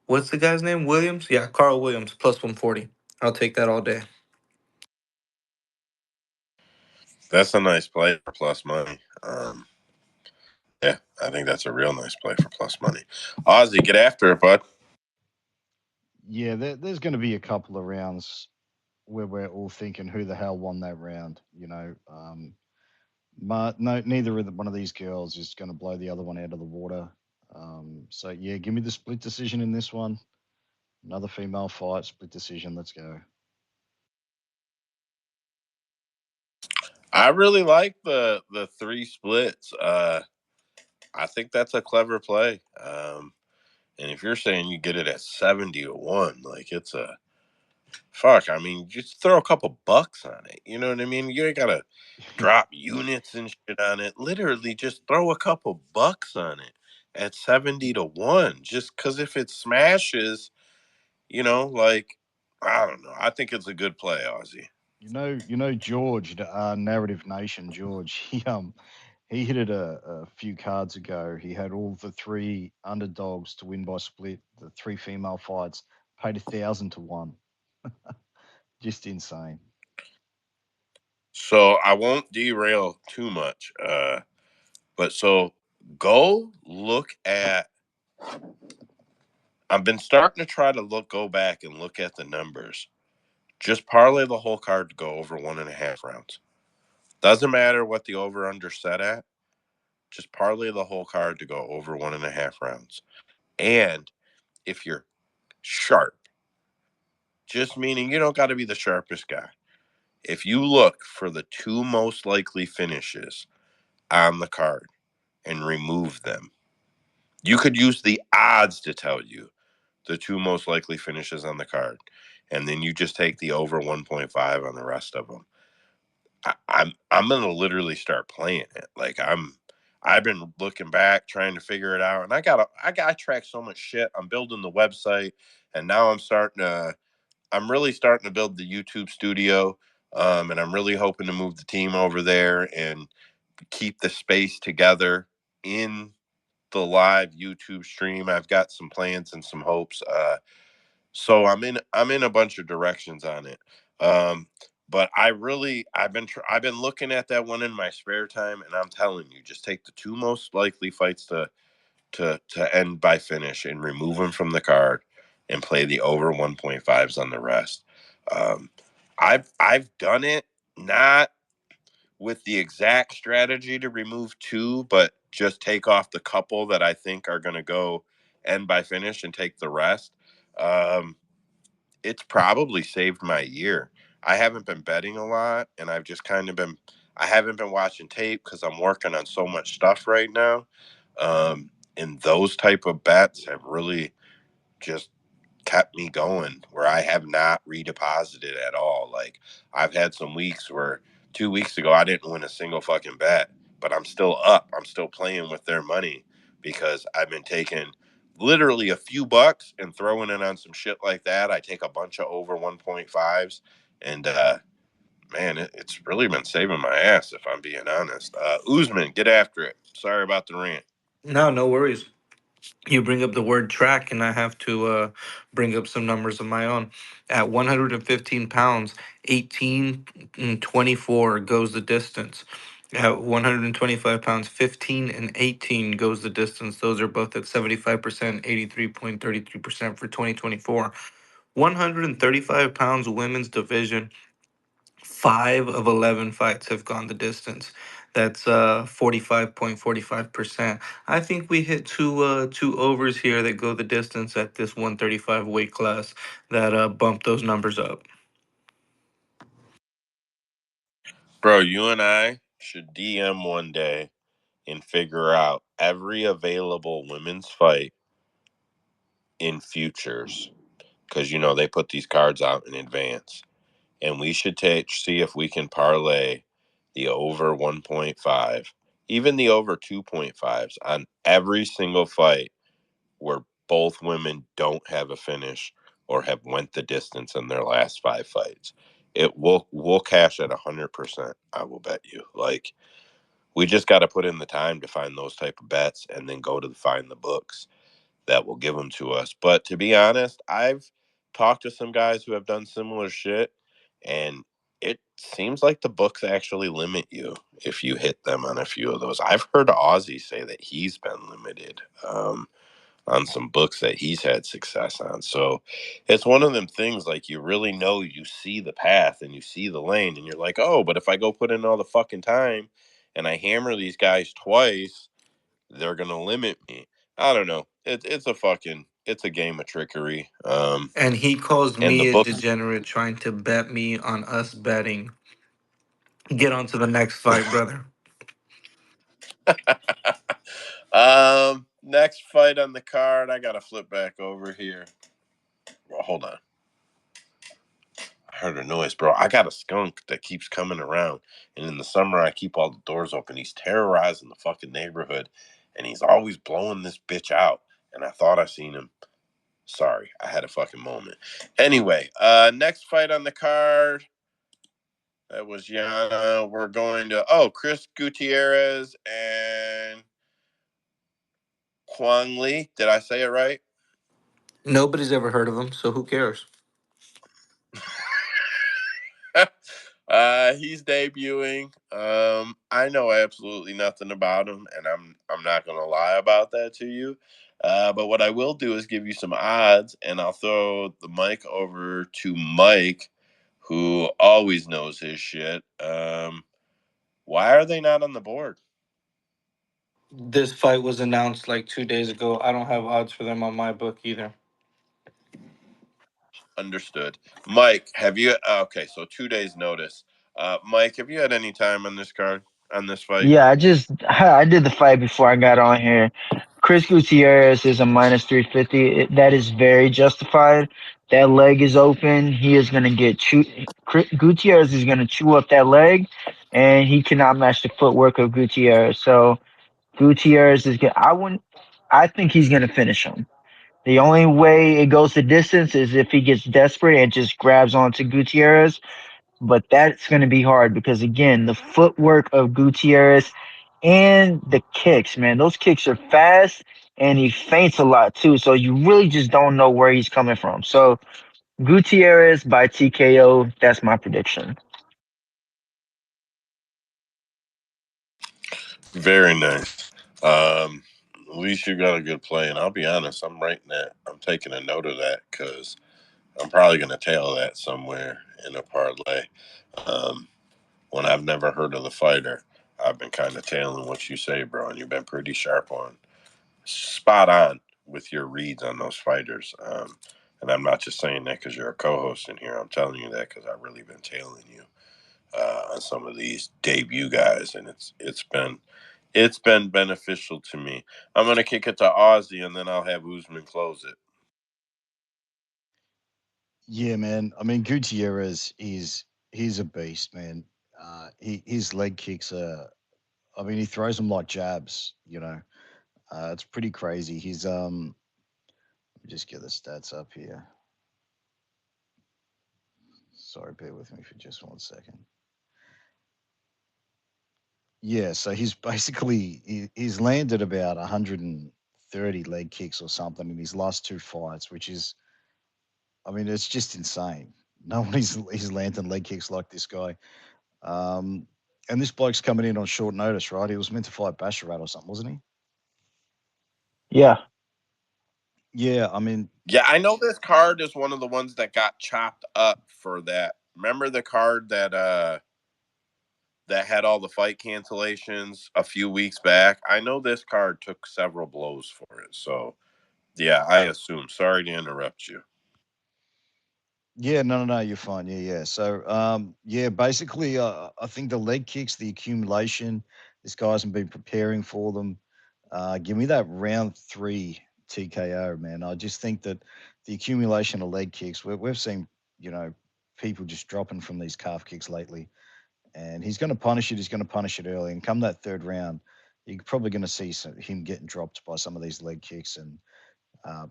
S2: what's the guy's name? Williams? Yeah, Karl Williams plus 140. I'll take that all day.
S1: That's a nice play for plus money. Yeah, I think that's a real nice play for plus money. Ozzy, get after it, bud.
S4: Yeah, there's going to be a couple of rounds where we're all thinking, who the hell won that round? But no, neither of one of these girls is going to blow the other one out of the water. So yeah, give me the split decision in this one. Another female fight, split decision. Let's go.
S1: I really like the three splits. I think that's a clever play. And if you're saying you get it at 70-1, like it's a fuck. I mean, just throw a couple bucks on it. You know what I mean? You ain't gotta drop units and shit on it. Literally, just throw a couple bucks on it at 70-1. Just because if it smashes, like I don't know. I think it's a good play, Ozzy.
S4: George, Narrative Nation, George. He hit it a few cards ago. He had all the three underdogs to win by split, the three female fights, paid 1,000 to 1. Just insane.
S1: So I won't derail too much. But so go look at. I've been starting to try to go back and look at the numbers. Just parlay the whole card to go over 1.5 rounds. Doesn't matter what the over under set at. Just parlay the whole card to go over 1.5 rounds. And if you're sharp, just meaning you don't got to be the sharpest guy. If you look for the two most likely finishes on the card and remove them, you could use the odds to tell you the two most likely finishes on the card. And then you just take the over 1.5 on the rest of them. I'm gonna literally start playing it. I've been looking back, trying to figure it out, and I track so much shit. I'm building the website, and now I'm really starting to build the YouTube studio, and I'm really hoping to move the team over there and keep the space together in the live YouTube stream. I've got some plans and some hopes. So I'm in a bunch of directions on it. Um, but I've been looking at that one in my spare time, and I'm telling you, just take the two most likely fights to end by finish and remove them from the card, and play the over 1.5s on the rest. Um, I've done it, not with the exact strategy to remove two, but just take off the couple that I think are going to go end by finish and take the rest. Um, it's probably saved my year. I haven't been betting a lot, and I've just kind of been. I haven't been watching tape because I'm working on so much stuff right now. And those type of bets have really just kept me going, where I have not redeposited at all. Like, I've had some weeks where 2 weeks ago I didn't win a single fucking bet, but I'm still up. I'm still playing with their money because I've been taking literally a few bucks and throwing it on some shit like that. I take a bunch of over 1.5s, and man, it's really been saving my ass, if I'm being honest. Usman, get after it. Sorry about the rant.
S2: No, no worries. You bring up the word track, and I have to bring up some numbers of my own. At 115 pounds, 18 and 24 goes the distance. At 125 pounds, 15 and 18 goes the distance. Those are both at 75%, 83.33% for 2024. 135 pounds women's division, 5 of 11 fights have gone the distance. That's 45.45%. I think we hit two overs here that go the distance at this 135 weight class that bump those numbers up.
S1: Bro, you and I should DM one day and figure out every available women's fight in futures, because they put these cards out in advance, and we should see if we can parlay the over 1.5, even the over 2.5s on every single fight where both women don't have a finish or have went the distance in their last 5 fights. It will we'll cash at 100%. I will bet you. Like, we just got to put in the time to find those type of bets, and then go to find the books that will give them to us. But to be honest, I've talked to some guys who have done similar shit, and it seems like the books actually limit you if you hit them on a few of those. I've heard Ozzy say that he's been limited on some books that he's had success on. So it's one of them things, like, you really know, you see the path and you see the lane, and you're like, oh, but if I go put in all the fucking time and I hammer these guys twice, they're gonna limit me. I don't know. It's a game of trickery.
S2: And he calls
S1: And the
S2: me a
S1: books.
S2: degenerate trying to bet me on us betting. Get on to the next fight, brother.
S1: Next fight on the card, I gotta flip back over here. Well, hold on. I heard a noise, bro. I got a skunk that keeps coming around, and in the summer I keep all the doors open. He's terrorizing the fucking neighborhood, and he's always blowing this bitch out. And I thought I seen him. Sorry, I had a fucking moment. Anyway, next fight on the card. That was Yana. We're going to Chris Gutierrez and Quang Lee. Did I say it right?
S2: Nobody's ever heard of him, so who cares?
S1: He's debuting. I know absolutely nothing about him, and I'm not gonna lie about that to you. But what I will do is give you some odds, and I'll throw the mic over to Mike, who always knows his shit. Why are they not on the board?
S2: This fight was announced like 2 days ago. I don't have odds for them on my book either.
S1: Understood. Mike, have you? Okay, so 2 days notice. Mike, have you had any time on this card, on this fight?
S6: Yeah, I did the fight before I got on here. Chris Gutierrez is a minus 350. That is very justified. That leg is open. He is going to get chew. Gutierrez is going to chew up that leg. and he cannot match the footwork of Gutierrez. So Gutierrez is good. I wouldn't. I think he's gonna finish him. The only way it goes the distance is if he gets desperate and just grabs onto Gutierrez, but that's going to be hard because again, the footwork of Gutierrez and the kicks, man, those kicks are fast and he feints a lot too. So you really just don't know where he's coming from. So Gutierrez by TKO, that's my prediction.
S1: Very nice. At least you got a good play, and I'll be honest, I'm writing that. I'm taking a note of that because I'm probably going to tail that somewhere in a parlay. Um, when I've never heard of the fighter, I've been kind of tailing what you say, bro, and you've been pretty sharp on, spot on with your reads on those fighters. And I'm not just saying that because you're a co-host in here. I'm telling you that because I've really been tailing you on some of these debut guys, and it's been beneficial to me. I'm gonna kick it to Ozzy, and then I'll have Usman close it.
S4: Yeah, man. I mean, Gutierrez is he's a beast, man. His leg kicks are. I mean, he throws them like jabs. It's pretty crazy. Let me just get the stats up here. Sorry, bear with me for just 1 second. Yeah, so he's basically he's landed about 130 leg kicks or something in his last two fights, which is, I mean, it's just insane. No one is landing leg kicks like this guy. Um, and this bloke's coming in on short notice, right? He was meant to fight Basharat or something, wasn't he?
S6: Yeah.
S4: Yeah, I mean,
S1: Yeah, I know this card is one of the ones that got chopped up for that. Remember the card that had all the fight cancellations a few weeks back? I know this card took several blows for it. So yeah, I assume. Sorry to interrupt you.
S4: yeah, no, no, no, you're fine. Yeah, yeah. So, yeah, basically, I think the leg kicks, the accumulation, this guy hasn't been preparing for them. Give me that round three TKO, man. I just think that the accumulation of leg kicks, we've seen, you know, people just dropping from these calf kicks lately, and he's going to punish it. He's going to punish it early, and come that third round, you're probably going to see him getting dropped by some of these leg kicks, and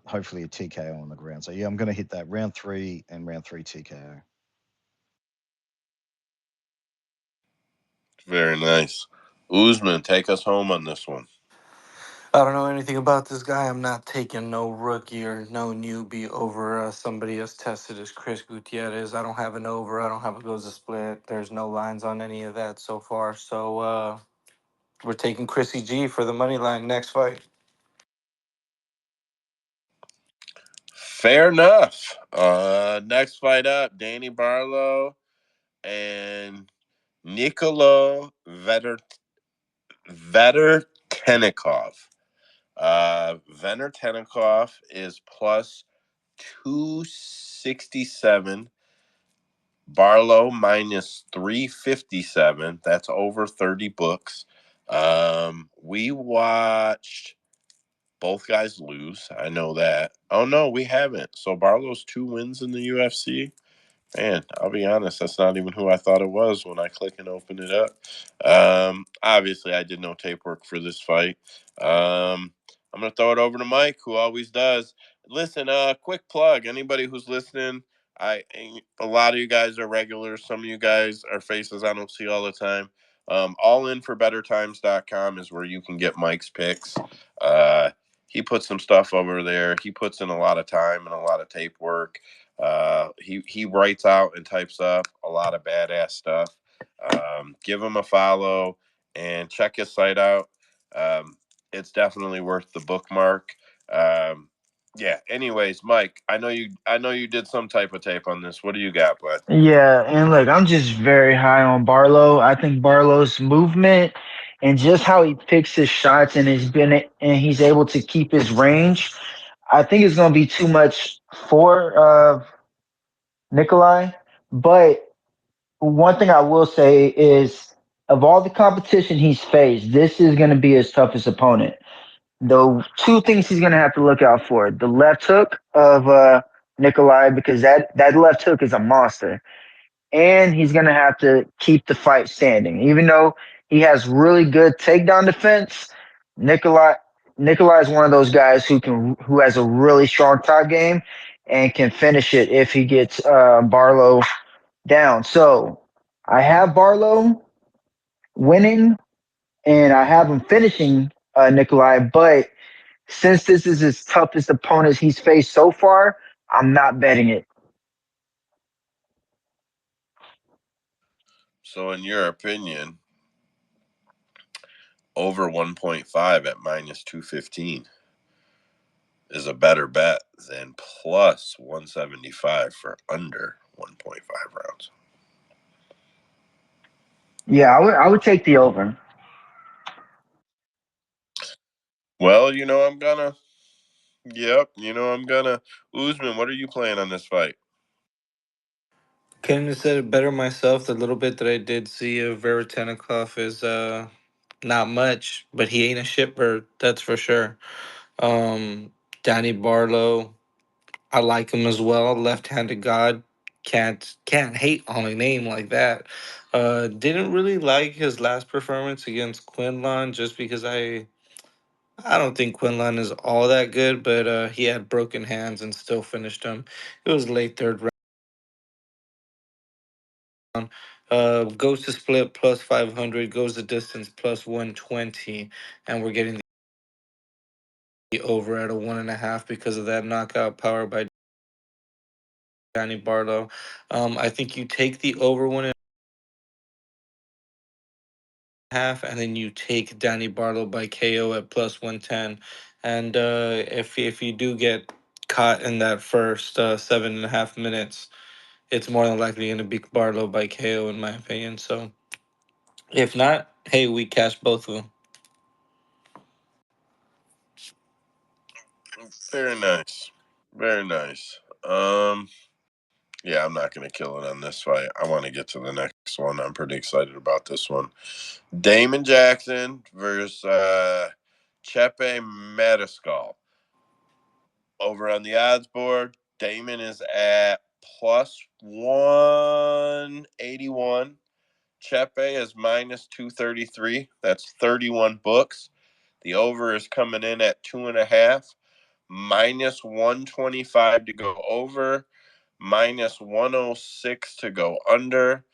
S4: hopefully a TKO on the ground. So yeah, I'm going to hit that round three and round three TKO.
S1: Very nice. Usman, take us home on this one.
S2: I don't know anything about this guy. I'm not taking no rookie or no newbie over somebody as tested as Chris Gutierrez. I don't have an over. I don't have a goes to split. There's no lines on any of that so far. So we're taking Chrissy G for the money line next fight.
S1: Fair enough. Next fight up, Danny Barlow and Nikolay Veretennikov. Veretennikov is plus 267. Barlow minus 357. That's over 30 books. We watched both guys lose. I know that. Oh, no, we haven't. So Barlow's 2 wins in the UFC. Man, I'll be honest, that's not even who I thought it was when I click and open it up. Obviously, I did no tape work for this fight. I'm going to throw it over to Mike, who always does. Listen, quick plug. Anybody who's listening, a lot of you guys are regulars. Some of you guys are faces I don't see all the time. Allinforbettertimes.com is where you can get Mike's picks. He puts some stuff over there. He puts in a lot of time and a lot of tape work. He writes out and types up a lot of badass stuff. Give him a follow and check his site out. It's definitely worth the bookmark. Um, yeah. Anyways, Mike, I know you did some type of tape on this. What do you got, bud?
S6: Yeah, and look, I'm just very high on Barlow. I think Barlow's movement and just how he picks his shots and he's able to keep his range. I think it's going to be too much for Nikolay. But one thing I will say is, of all the competition he's faced, this is going to be his toughest opponent. The two things he's going to have to look out for: the left hook of Nikolay, because that left hook is a monster, and he's gonna have to keep the fight standing. Even though he has really good takedown defense, Nikolay Nikolay is one of those guys who has a really strong top game and can finish it if he gets Barlow down. So I have Barlow winning, and I have him finishing Nikolay. But since this is his toughest opponent he's faced so far, I'm not betting it.
S1: So, in your opinion, over 1.5 at minus 215 is a better bet than plus 175 for under 1.5 rounds.
S6: Yeah, I would take the over.
S1: Well, I'm gonna. Yep, I'm gonna. Usman, what are you playing on this fight?
S2: Couldn't have said it better myself. The little bit that I did see of Veretennikov is not much, but he ain't a shitbird, that's for sure. Um, Danny Barlow, I like him as well. Left-handed god, can't hate on a name like that. Didn't really like his last performance against Quinlan just because I don't think Quinlan is all that good, but he had broken hands and still finished him. It was late third round. Goes to split plus 500, goes the distance plus 120, and we're getting the over at a 1.5 because of that knockout power by Danny Barlow. I think you take the over 1.5, and then you take Danny Barlow by KO at plus 110. And if you do get caught in that first 7.5 minutes, it's more than likely going to be Barlow by KO, in my opinion. So if not, hey, we cash both of them.
S1: Very nice. Very nice. Yeah, I'm not going to kill it on this fight. I want to get to the next one. I'm pretty excited about this one. Damon Jackson versus Chepe Mariscal. Over on the odds board, Damon is at plus 181. Chepe is minus 233. That's 31 books. The over is coming in at 2.5. Minus 125 to go over, minus 106 to go under.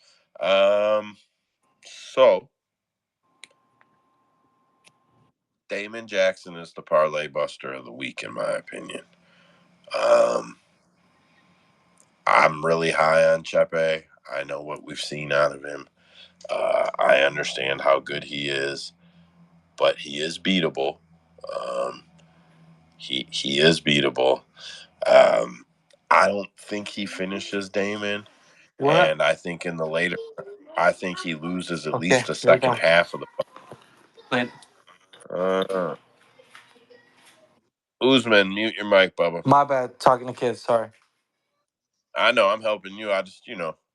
S1: So Damon Jackson is the parlay buster of the week, in my opinion. Um, I'm really high on Chepe. I know what we've seen out of him. I understand how good he is, but he is beatable. Um, he is beatable. Um, I don't think he finishes Damon,
S2: What?
S1: and I think he loses at
S2: Okay,
S1: least the
S2: you're
S1: second
S2: done.
S1: half of the.
S2: Wait.
S1: Usman, mute your mic, Bubba.
S2: My bad. Talking to kids. Sorry.
S1: I know I'm helping you. I just,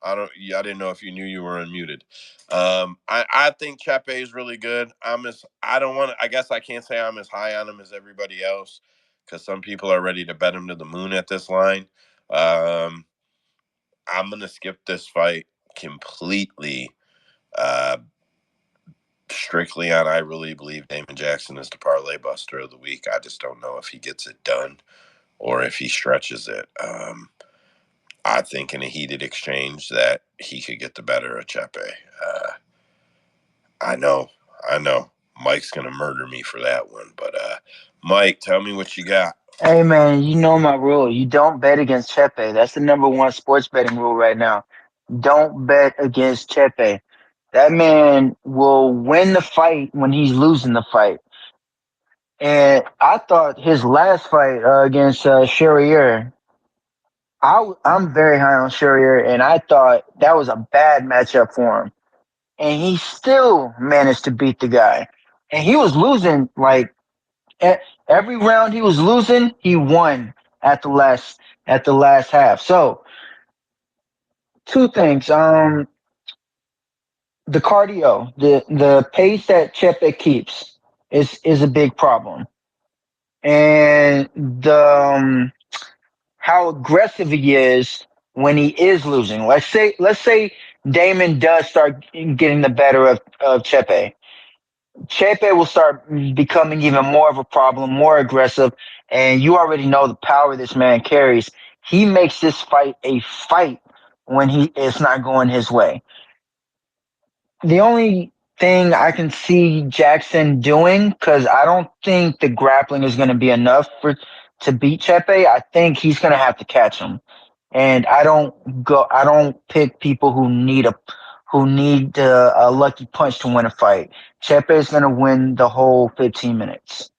S1: I don't. I didn't know if you knew you were unmuted. I think Chepe is really good. I don't want to. I guess I can't say I'm as high on him as everybody else because some people are ready to bet him to the moon at this line. Um, I'm gonna skip this fight completely. Uh, Strictly on, I really believe Damon Jackson is the parlay buster of the week. I just don't know if he gets it done or if he stretches it. I think in a heated exchange that he could get the better of Chepe. Uh, I know, I know. Mike's gonna murder me for that one, but Mike, tell me what you got.
S6: Hey man, you know my rule. You don't bet against Chepe. That's the number one sports betting rule right now. Don't bet against Chepe. That man will win the fight when he's losing the fight. And I thought his last fight against Sherrier, I'm very high on Sherrier, and I thought that was a bad matchup for him. And he still managed to beat the guy. And he was losing like every round he was losing, he won at the last half. So two things. The cardio, the pace that Chepe keeps is a big problem, and the how aggressive he is when he is losing. Let's say Damon does start getting the better of Chepe. Chepe will start becoming even more of a problem, more aggressive, and you already know the power this man carries. He makes this fight a fight when it's not going his way. The only thing I can see Jackson doing, because I don't think the grappling is going to be enough to beat Chepe. I think he's going to have to catch him, and I don't pick people who need a lucky punch to win a fight. Chepe is going to win the whole 15 minutes.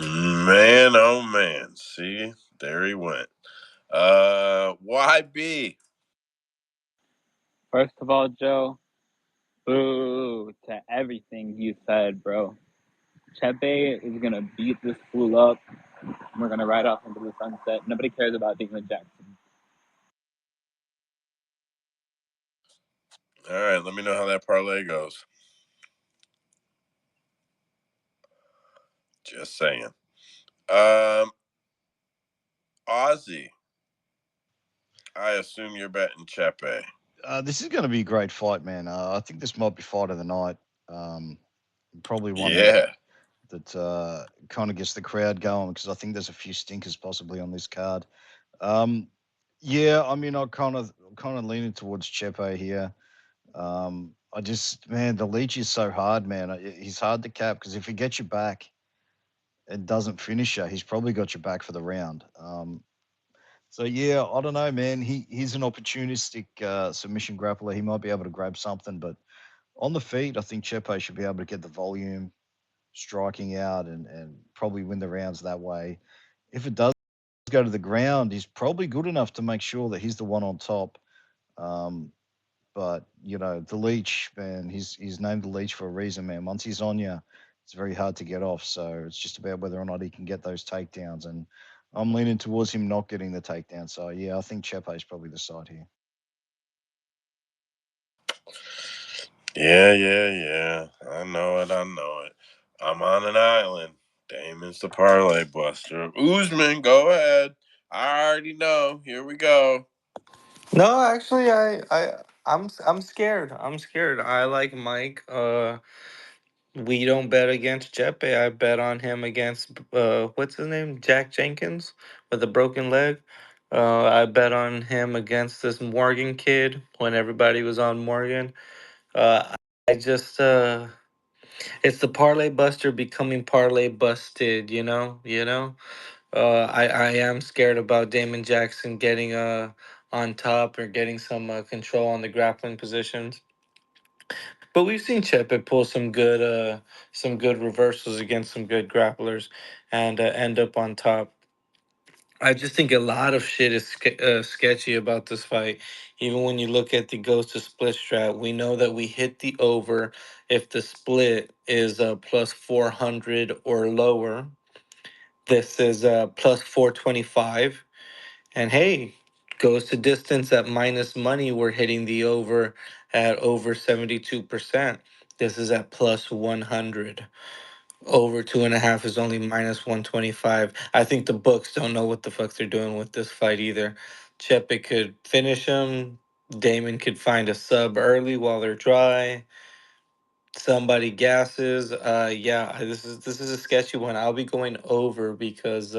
S1: Man, oh man. See, there he went. YB.
S3: First of all, Joe, boo to everything you said, bro. Chepe is gonna beat this fool up. We're gonna ride off into the sunset. Nobody cares about Damon Jackson.
S1: All right, let me know how that parlay goes. Just saying. Ozzy. I assume you're betting Chepe.
S4: This is going to be a great fight, man. I think this might be fight of the night. Um, Probably one
S1: Yeah.
S4: that kind of gets the crowd going because I think there's a few stinkers possibly on this card. Um, yeah, I mean, I kind of leaning towards Chepe here. I just, man, the leech is so hard, man. He's hard to cap because if he gets you back and doesn't finish you, he's probably got you back for the round. So yeah, I don't know, man. He's an opportunistic submission grappler. He might be able to grab something, but on the feet, I think Chepe should be able to get the volume, striking out, and probably win the rounds that way. If it does go to the ground, he's probably good enough to make sure that he's the one on top. Um, but the leech, man, he's named the leech for a reason, man. Once he's on you, it's very hard to get off. So it's just about whether or not he can get those takedowns. And I'm leaning towards him not getting the takedown. So yeah, I think Chepe is probably the side here.
S1: Yeah. I know it. I'm on an island. Damon's the parlay buster. Usman, go ahead. I already know. Here we go.
S2: No, actually, I'm scared. I'm scared. I like Mike. We don't bet against Chepe. I bet on him against what's his name, Jack Jenkins with a broken leg. I bet on him against this Morgan kid when everybody was on Morgan. I just it's the parlay buster becoming parlay busted. I am scared about Damon Jackson getting on top or getting some control on the grappling positions. But we've seen Chepe pull some good reversals against some good grapplers and end up on top. I just think a lot of shit is sketchy about this fight. Even when you look at the goes to split strat, we know that we hit the over if the split is plus 400 or lower. This is plus 425. And hey, goes to distance at minus money. We're hitting the over at over 72%. This is at plus 100. Over 2.5 is only minus 125. I think the books don't know what the fuck they're doing with this fight either. Chepe could finish him. Damon could find a sub early while they're dry. Somebody gasses. Yeah, this is a sketchy one. I'll be going over because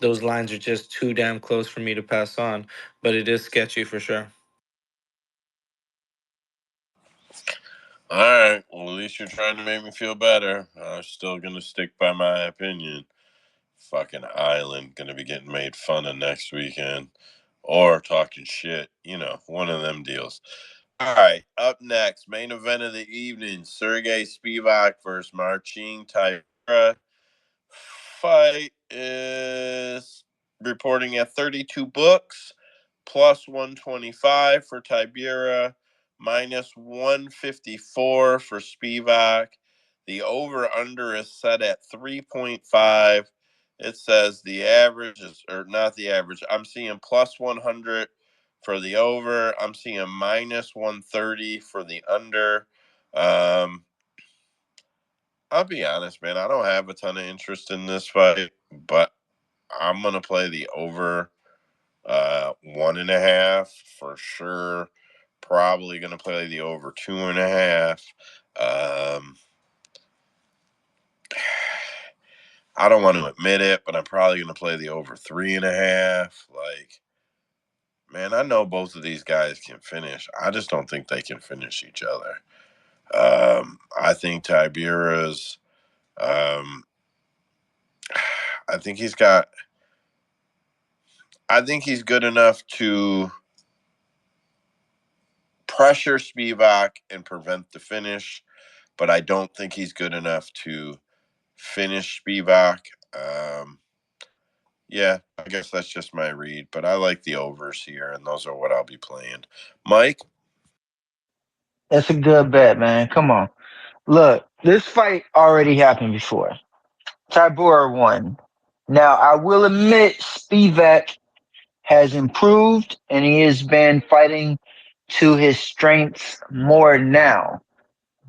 S2: those lines are just too damn close for me to pass on. But it is sketchy for sure.
S1: All right. Well, at least you're trying to make me feel better. I'm still going to stick by my opinion. Fucking island going to be getting made fun of next weekend. Or talking shit. One of them deals. All right. Up next, main event of the evening Sergey Spivac versus Marcin Tybura. Fight is reporting at 32 books, plus 125 for Tybura, minus 154 for Spivac. The over under is set at 3.5. It says the average is, or not the average, I'm seeing plus 100 for the over. I'm seeing minus 130 for the under. I'll be honest, man. I don't have a ton of interest in this fight, but I'm gonna play the over 1.5 for sure. Probably gonna play the over 2.5. I don't want to admit it, but I'm probably gonna play the over 3.5. Like, man, I know both of these guys can finish. I just don't think they can finish each other. I think Tybura's. Um, I think he's got. I think he's good enough to pressure Spivac and prevent the finish, but I don't think he's good enough to finish Spivac. Yeah, I guess that's just my read, but I like the overs here, and those are what I'll be playing. Mike?
S6: That's a good bet, man. Come on. Look, this fight already happened before. Tybura won. Now, I will admit Spivak has improved and he has been fighting to his strengths more now.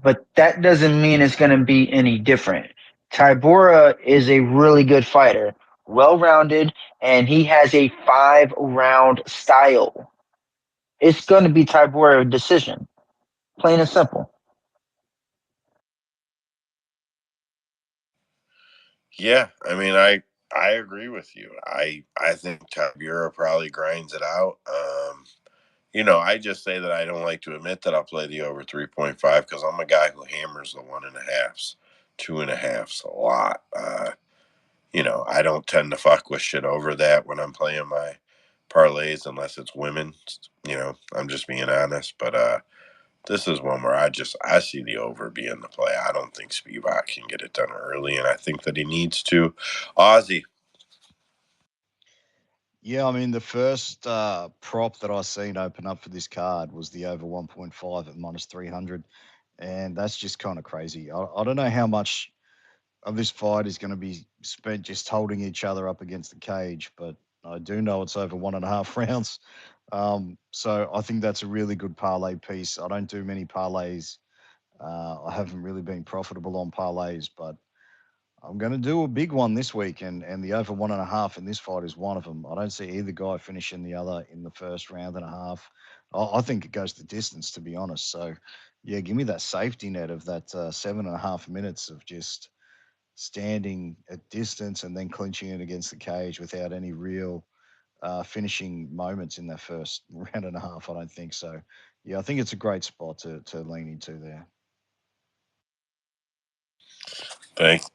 S6: But that doesn't mean it's going to be any different. Tybura is a really good fighter, well rounded, and he has a 5 round style. It's going to be Tybura decision, plain and simple.
S1: Yeah, I mean, I agree with you. I think Tybura probably grinds it out. I just say that I don't like to admit that I'll play the over 3.5 because I'm a guy who hammers the 1.5s, 2.5s a lot. I don't tend to fuck with shit over that when I'm playing my parlays unless it's women. I'm just being honest. But this is one where I see the over being the play. I don't think Spivak can get it done early, and I think that he needs to. Ozzy.
S4: Yeah, I mean, the first prop that I seen open up for this card was the over 1.5 at minus 300. And that's just kind of crazy. I don't know how much of this fight is going to be spent just holding each other up against the cage, but I do know it's over 1.5 rounds. So I think that's a really good parlay piece. I don't do many parlays. I haven't really been profitable on parlays, but I'm going to do a big one this week, and the over 1.5 in this fight is one of them. I don't see either guy finishing the other in the first round and a half. I think it goes the distance, to be honest. So, yeah, give me that safety net of that 7.5 minutes of just standing at distance and then clinching it against the cage without any real finishing moments in that first round and a half. I don't think so. Yeah, I think it's a great spot to lean into there.
S1: Thanks.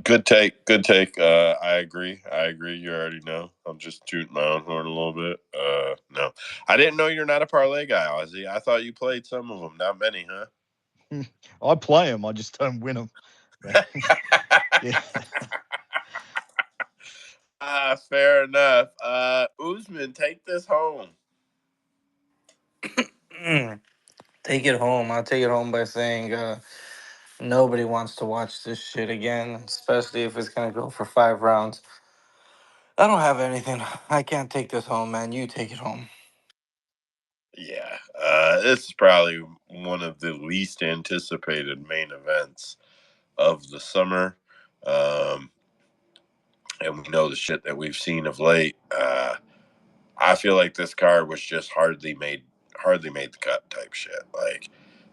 S1: Good take. Good take. I agree. I agree. You already know. I'm just tooting my own horn a little bit. No, I didn't know you're not a parlay guy, Ozzy. I thought you played some of them. Not many, huh?
S4: I play them, I just don't win them. Yeah.
S1: Fair enough. Usman, take this home.
S2: Take it home. I'll take it home by saying nobody wants to watch this shit again, especially if it's gonna go for 5 rounds. I don't have anything. I can't take this home, man. You take it home.
S1: Yeah, this is probably one of the least anticipated main events of the summer. Um, and we know the shit that we've seen of late. I feel like this card was just hardly made the cut type shit. Like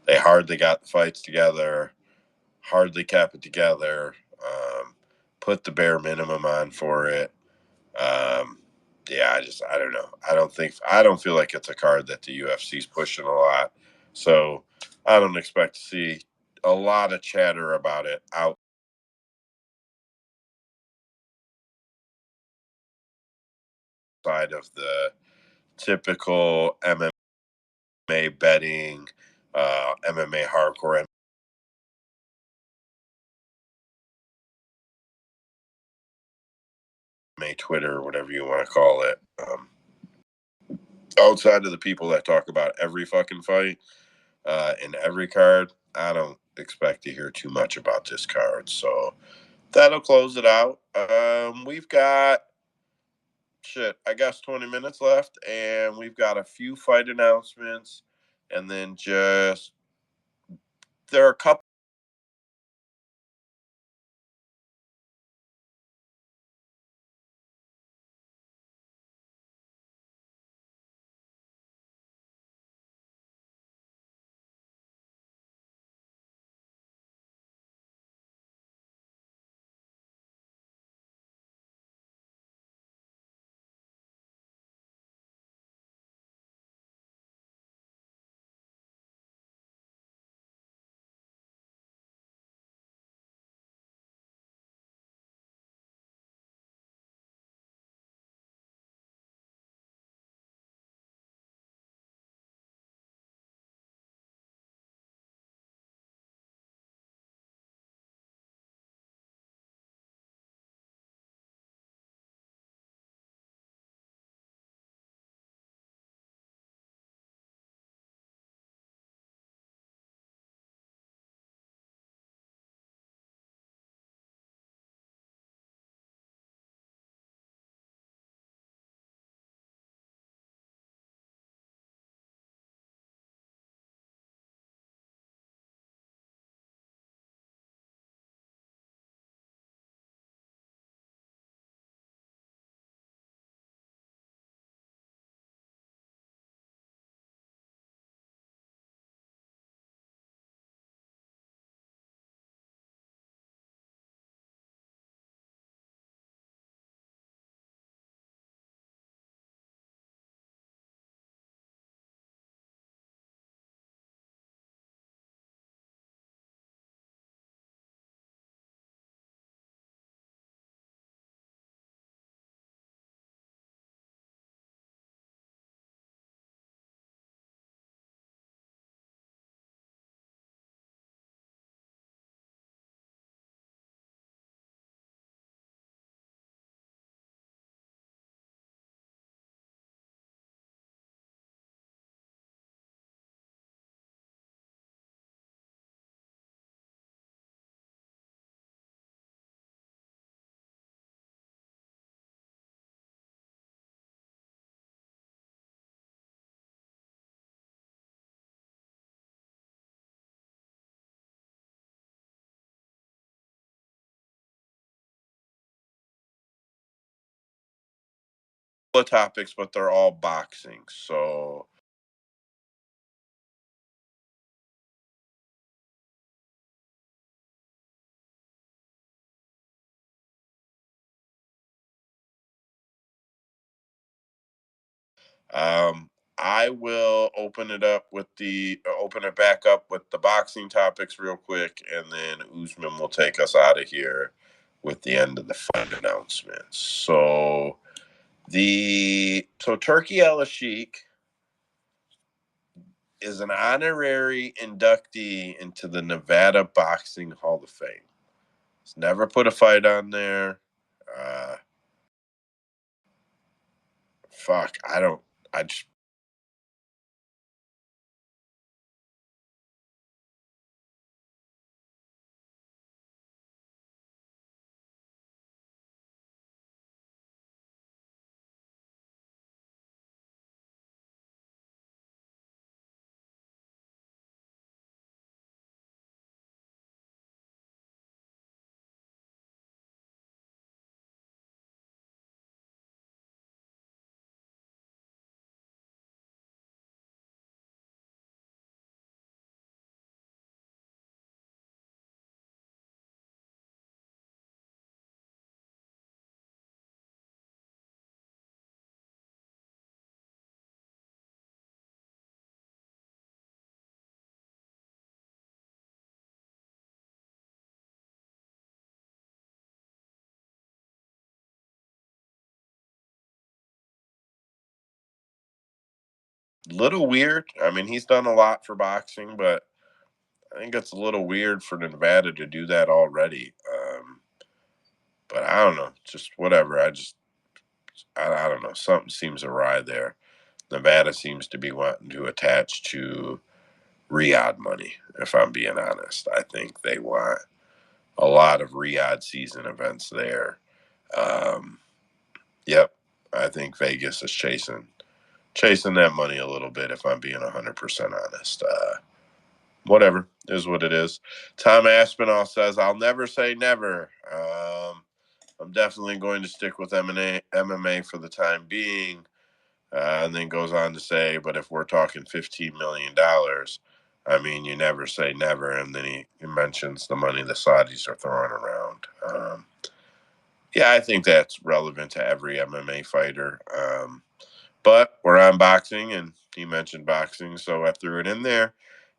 S1: they hardly got the fights together, hardly kept it together, put the bare minimum on for it. Um, yeah, I don't know. I don't feel like it's a card that the UFC's pushing a lot. So I don't expect to see a lot of chatter about it outside of the typical MMA betting, MMA hardcore MMA Twitter, whatever you want to call it. Outside of the people that talk about every fucking fight in every card, I don't expect to hear too much about this card. So that'll close it out. We've got I guess 20 minutes left, and we've got a few fight announcements, and then just there are a couple topics, but they're all boxing. So I will open it back up with the boxing topics real quick, and then Usman will take us out of here with the end of the fight announcements. So Turkey El Sheikh is an honorary inductee into the Nevada Boxing Hall of Fame. He's never put a fight on there. Fuck, I just little weird. I mean, he's done a lot for boxing, but I think it's a little weird for Nevada to do that already. But I don't know, just whatever. I don't know. Something seems awry there. Nevada seems to be wanting to attach to Riyadh money. If I'm being honest, I think they want a lot of Riyadh season events there. Um, yep, I think Vegas is chasing that money a little bit. If I'm being 100% honest. Whatever is what it is. Tom Aspinall says, "I'll never say never. I'm definitely going to stick with MMA for the time being." And then goes on to say, "But if we're talking $15 million, I mean, you never say never." And then he mentions the money the Saudis are throwing around. Yeah, I think that's relevant to every MMA fighter. But we're on boxing, and he mentioned boxing, so I threw it in there.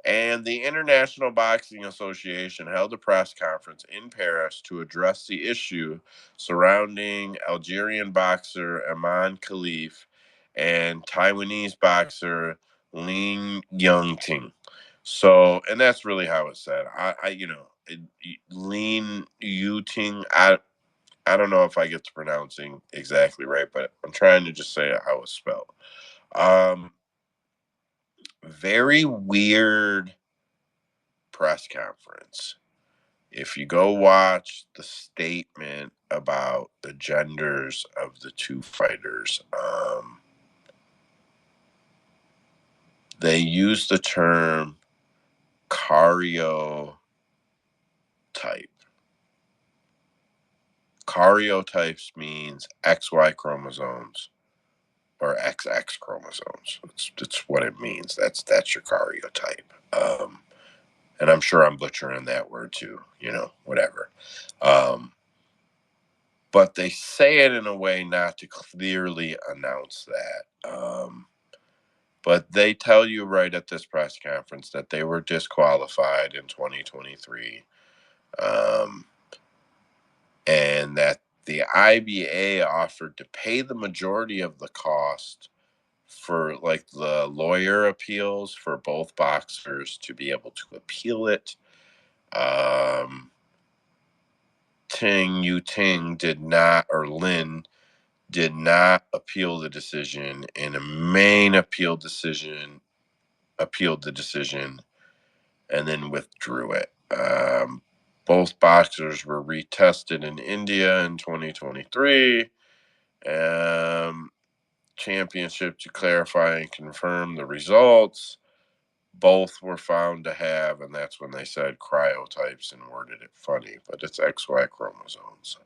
S1: And the International Boxing Association held a press conference in Paris to address the issue surrounding Algerian boxer Iman Khalif and Taiwanese boxer Lin Yangting. So, and that's really how it's said. Lin Yuting. I don't know if I get the pronouncing exactly right, but I'm trying to just say how it's spelled. Um, Very weird press conference. If you go watch the statement about the genders of the two fighters, they use the term karyotype. Karyotypes means XY chromosomes or XX chromosomes. It's what it means. That's your karyotype. And I'm sure I'm butchering that word too. Whatever. But they say it in a way not to clearly announce that. But they tell you right at this press conference that they were disqualified in 2023, and that the IBA offered to pay the majority of the cost for like the lawyer appeals for both boxers to be able to appeal it. Ting Yu Ting did not, or Lin did not appeal the decision, and a main appealed the decision and then withdrew it. Both boxers were retested in India in 2023. Championship to clarify and confirm the results. Both were found to have, and that's when they said cryotypes and worded it funny, but it's XY chromosomes.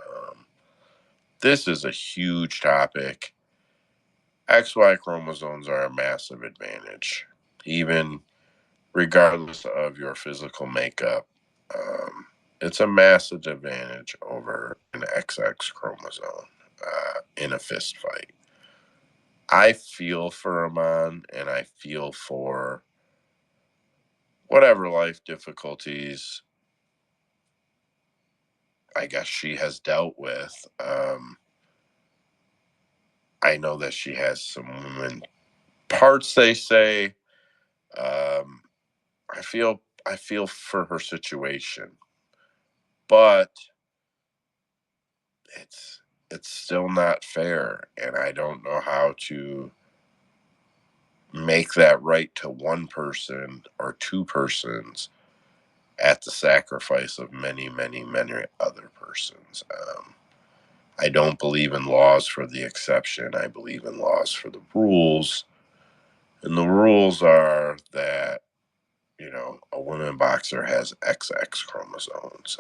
S1: This is a huge topic. XY chromosomes are a massive advantage, even regardless of your physical makeup. It's a massive advantage over an XX chromosome in a fist fight. I feel for Amon, and I feel for whatever life difficulties I guess she has dealt with. I know that she has some women parts, they say. Um, I feel for her situation, but it's it's still not fair, and I don't know how to make that right to one person or two persons at the sacrifice of many, many, many other persons. I don't believe in laws for the exception. I believe in laws for the rules. And the rules are that, a women boxer has XX chromosomes.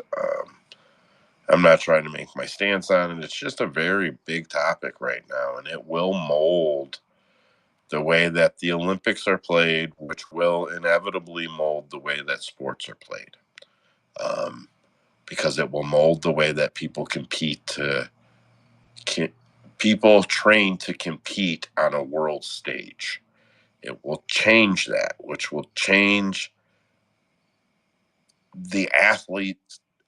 S1: I'm not trying to make my stance on it. It's just a very big topic right now, and it will mold the way that the Olympics are played, which will inevitably mold the way that sports are played. Um, because it will mold the way that people people train to compete on a world stage. It will change that, which will change the athlete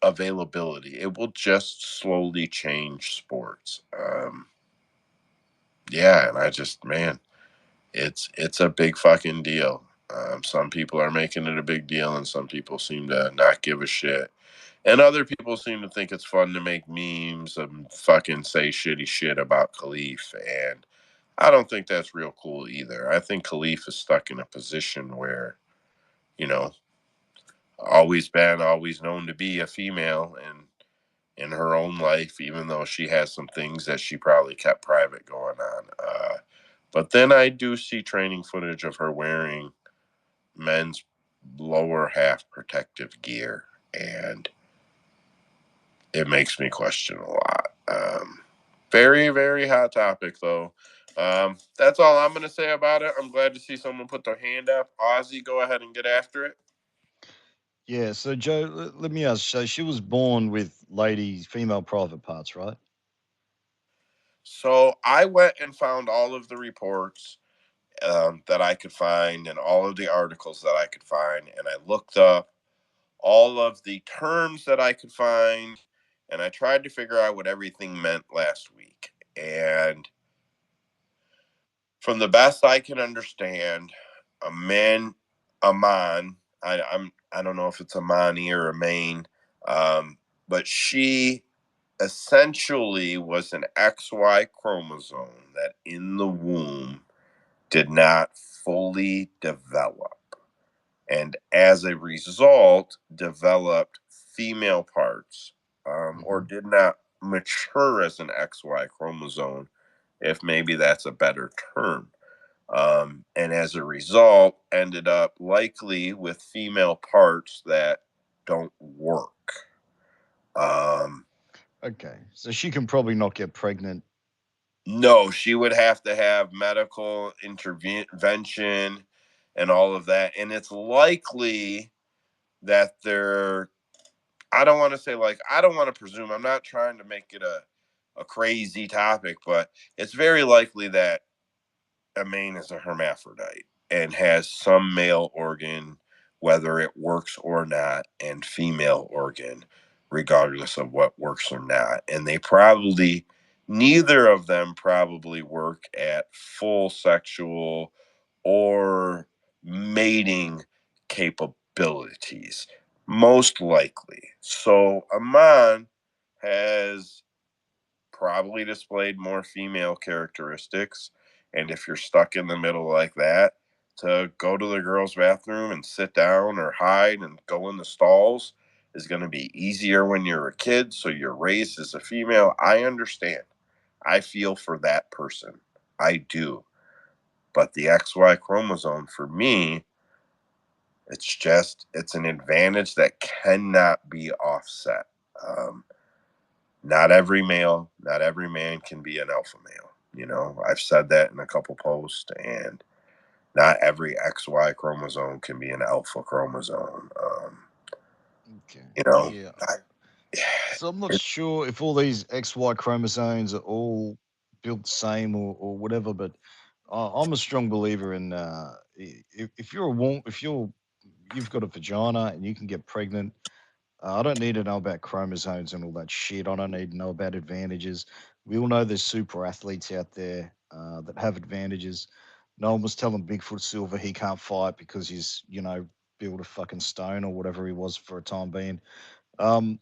S1: availability. It will just slowly change sports. Yeah, and it's a big fucking deal. Some people are making it a big deal, and some people seem to not give a shit. And other people seem to think it's fun to make memes and fucking say shitty shit about Khalif. And I don't think that's real cool either. I think Khalif is stuck in a position where, you know, always known to be a female and in her own life, even though she has some things that she probably kept private going on. But then I do see training footage of her wearing men's lower half protective gear, and it makes me question a lot. Very, very hot topic, though. That's all I'm going to say about it. I'm glad to see someone put their hand up. Ozzy, go ahead and get after it.
S4: Yeah. So Joe, let me ask. So she was born with ladies' female private parts, right?
S1: So I went and found all of the reports that I could find and all of the articles that I could find, and I looked up all of the terms that I could find, and I tried to figure out what everything meant last week. And from the best I can understand, a man, I don't know if it's a mani or a main, but she essentially was an XY chromosome that in the womb did not fully develop, and as a result developed female parts, or
S4: Hmm.
S1: did not mature as an XY chromosome, if maybe that's a better term. And as a result ended up likely with female parts that don't work. um,
S4: Okay. So she can probably not get pregnant.
S1: no, she would have to have medical intervention and all of that, and it's likely that they're I don't want to say, like, I don't want to presume. I'm not trying to make it a crazy topic, but it's very likely that a mane is a hermaphrodite and has some male organ, whether it works or not, and female organ, regardless of what works or not. And neither of them probably work at full sexual or mating capabilities, most likely. So Aman has probably displayed more female characteristics. And if you're stuck in the middle like that, to go to the girls' bathroom and sit down or hide and go in the stalls is going to be easier when you're a kid. So you're raised as a female. I understand. I feel for that person. I do. But the XY chromosome for me, it's an advantage that cannot be offset. Um, Not every male, not every man can be an alpha male. I've said that in a couple posts, and not every XY chromosome can be an alpha chromosome.
S4: Okay.
S1: You know,
S4: Yeah.
S1: I,
S4: So I'm not
S1: it,
S4: sure if all these XY chromosomes are all built the same or whatever, but I'm a strong believer in if you're a woman, if you've got a vagina and you can get pregnant. I don't need to know about chromosomes and all that shit. I don't need to know about advantages. We all know there's super athletes out there that have advantages. No one was telling Bigfoot Silver he can't fight because he's, built a fucking stone or whatever he was for a time being. Um,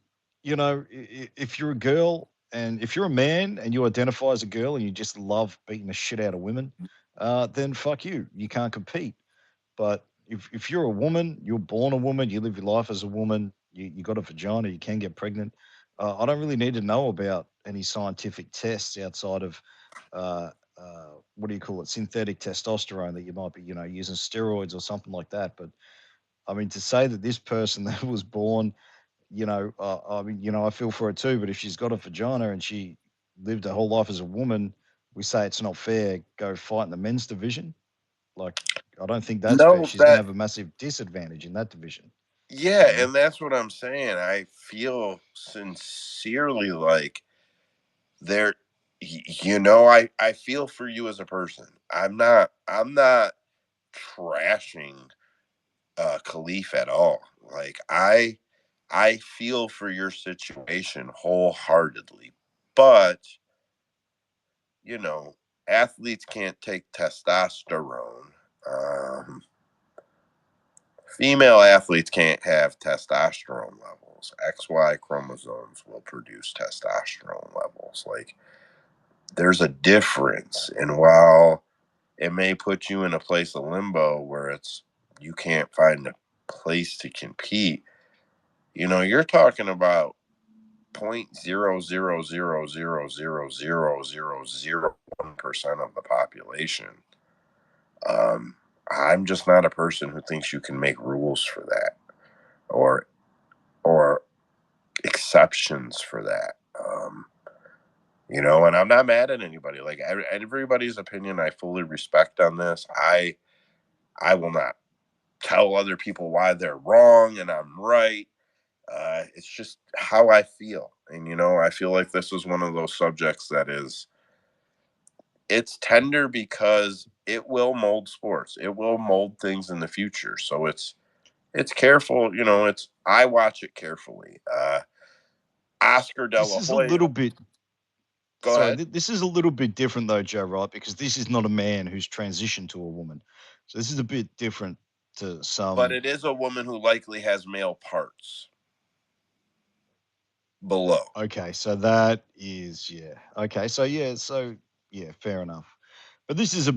S4: if you're a girl and if you're a man and you identify as a girl and you just love beating the shit out of women, then fuck you. You can't compete. But if you're a woman, you're born a woman, you live your life as a woman, you got a vagina, you can get pregnant. I don't really need to know about any scientific tests outside of uh, what do you call it, synthetic testosterone that you might be, using steroids or something like that. But I mean, to say that this person that was born, I mean, I feel for her too. But if she's got a vagina and she lived her whole life as a woman, we say it's not fair. Go fight in the men's division. Like, I don't think that's fair.
S1: no,
S4: She's going to
S1: that
S4: have a massive disadvantage in that division.
S1: yeah,
S4: You know,
S1: and that's what I'm saying. I feel sincerely like there, I feel for you as a person. I'm not trashing Khalif at all. Like I feel for your situation wholeheartedly. But, you know, athletes can't take testosterone. Um, Female athletes can't have testosterone levels. XY chromosomes will produce testosterone levels. Like, there's a difference. And while it may put you in a place of limbo where you can't find a place to compete, you're talking about 0.000000001% of the population. I'm just not a person who thinks you can make rules for that or or exceptions for that. And I'm not mad at anybody. Like, everybody's opinion, I fully respect on this. I will not tell other people why they're wrong and I'm right. It's just how I feel, and I feel like this is one of those subjects that it's tender because it will mold sports. It will mold things in the future. So it's careful. It's I watch it carefully. Oscar De
S4: this
S1: La
S4: is a
S1: Hoya.
S4: little bit.
S1: Go
S4: Sorry,
S1: ahead.
S4: this is a little bit different though, Joe. Right? Because this is not a man who's transitioned to a woman, so this is a bit different to
S1: But
S4: some.
S1: it is a woman who likely has male parts below.
S4: Okay, so that is yeah. Okay, so fair enough. But this is a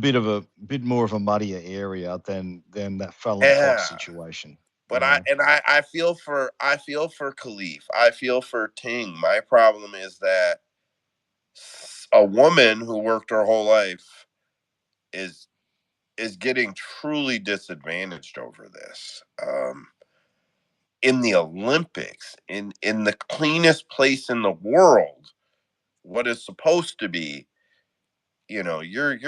S4: bit more of a muddier area than that Fallon Fox
S1: Yeah.
S4: situation.
S1: But I feel for Khalif. I feel for Ting. My problem is that a woman who worked her whole life is is getting truly disadvantaged over this. In the Olympics, in the cleanest place in the world, what is supposed to be, you're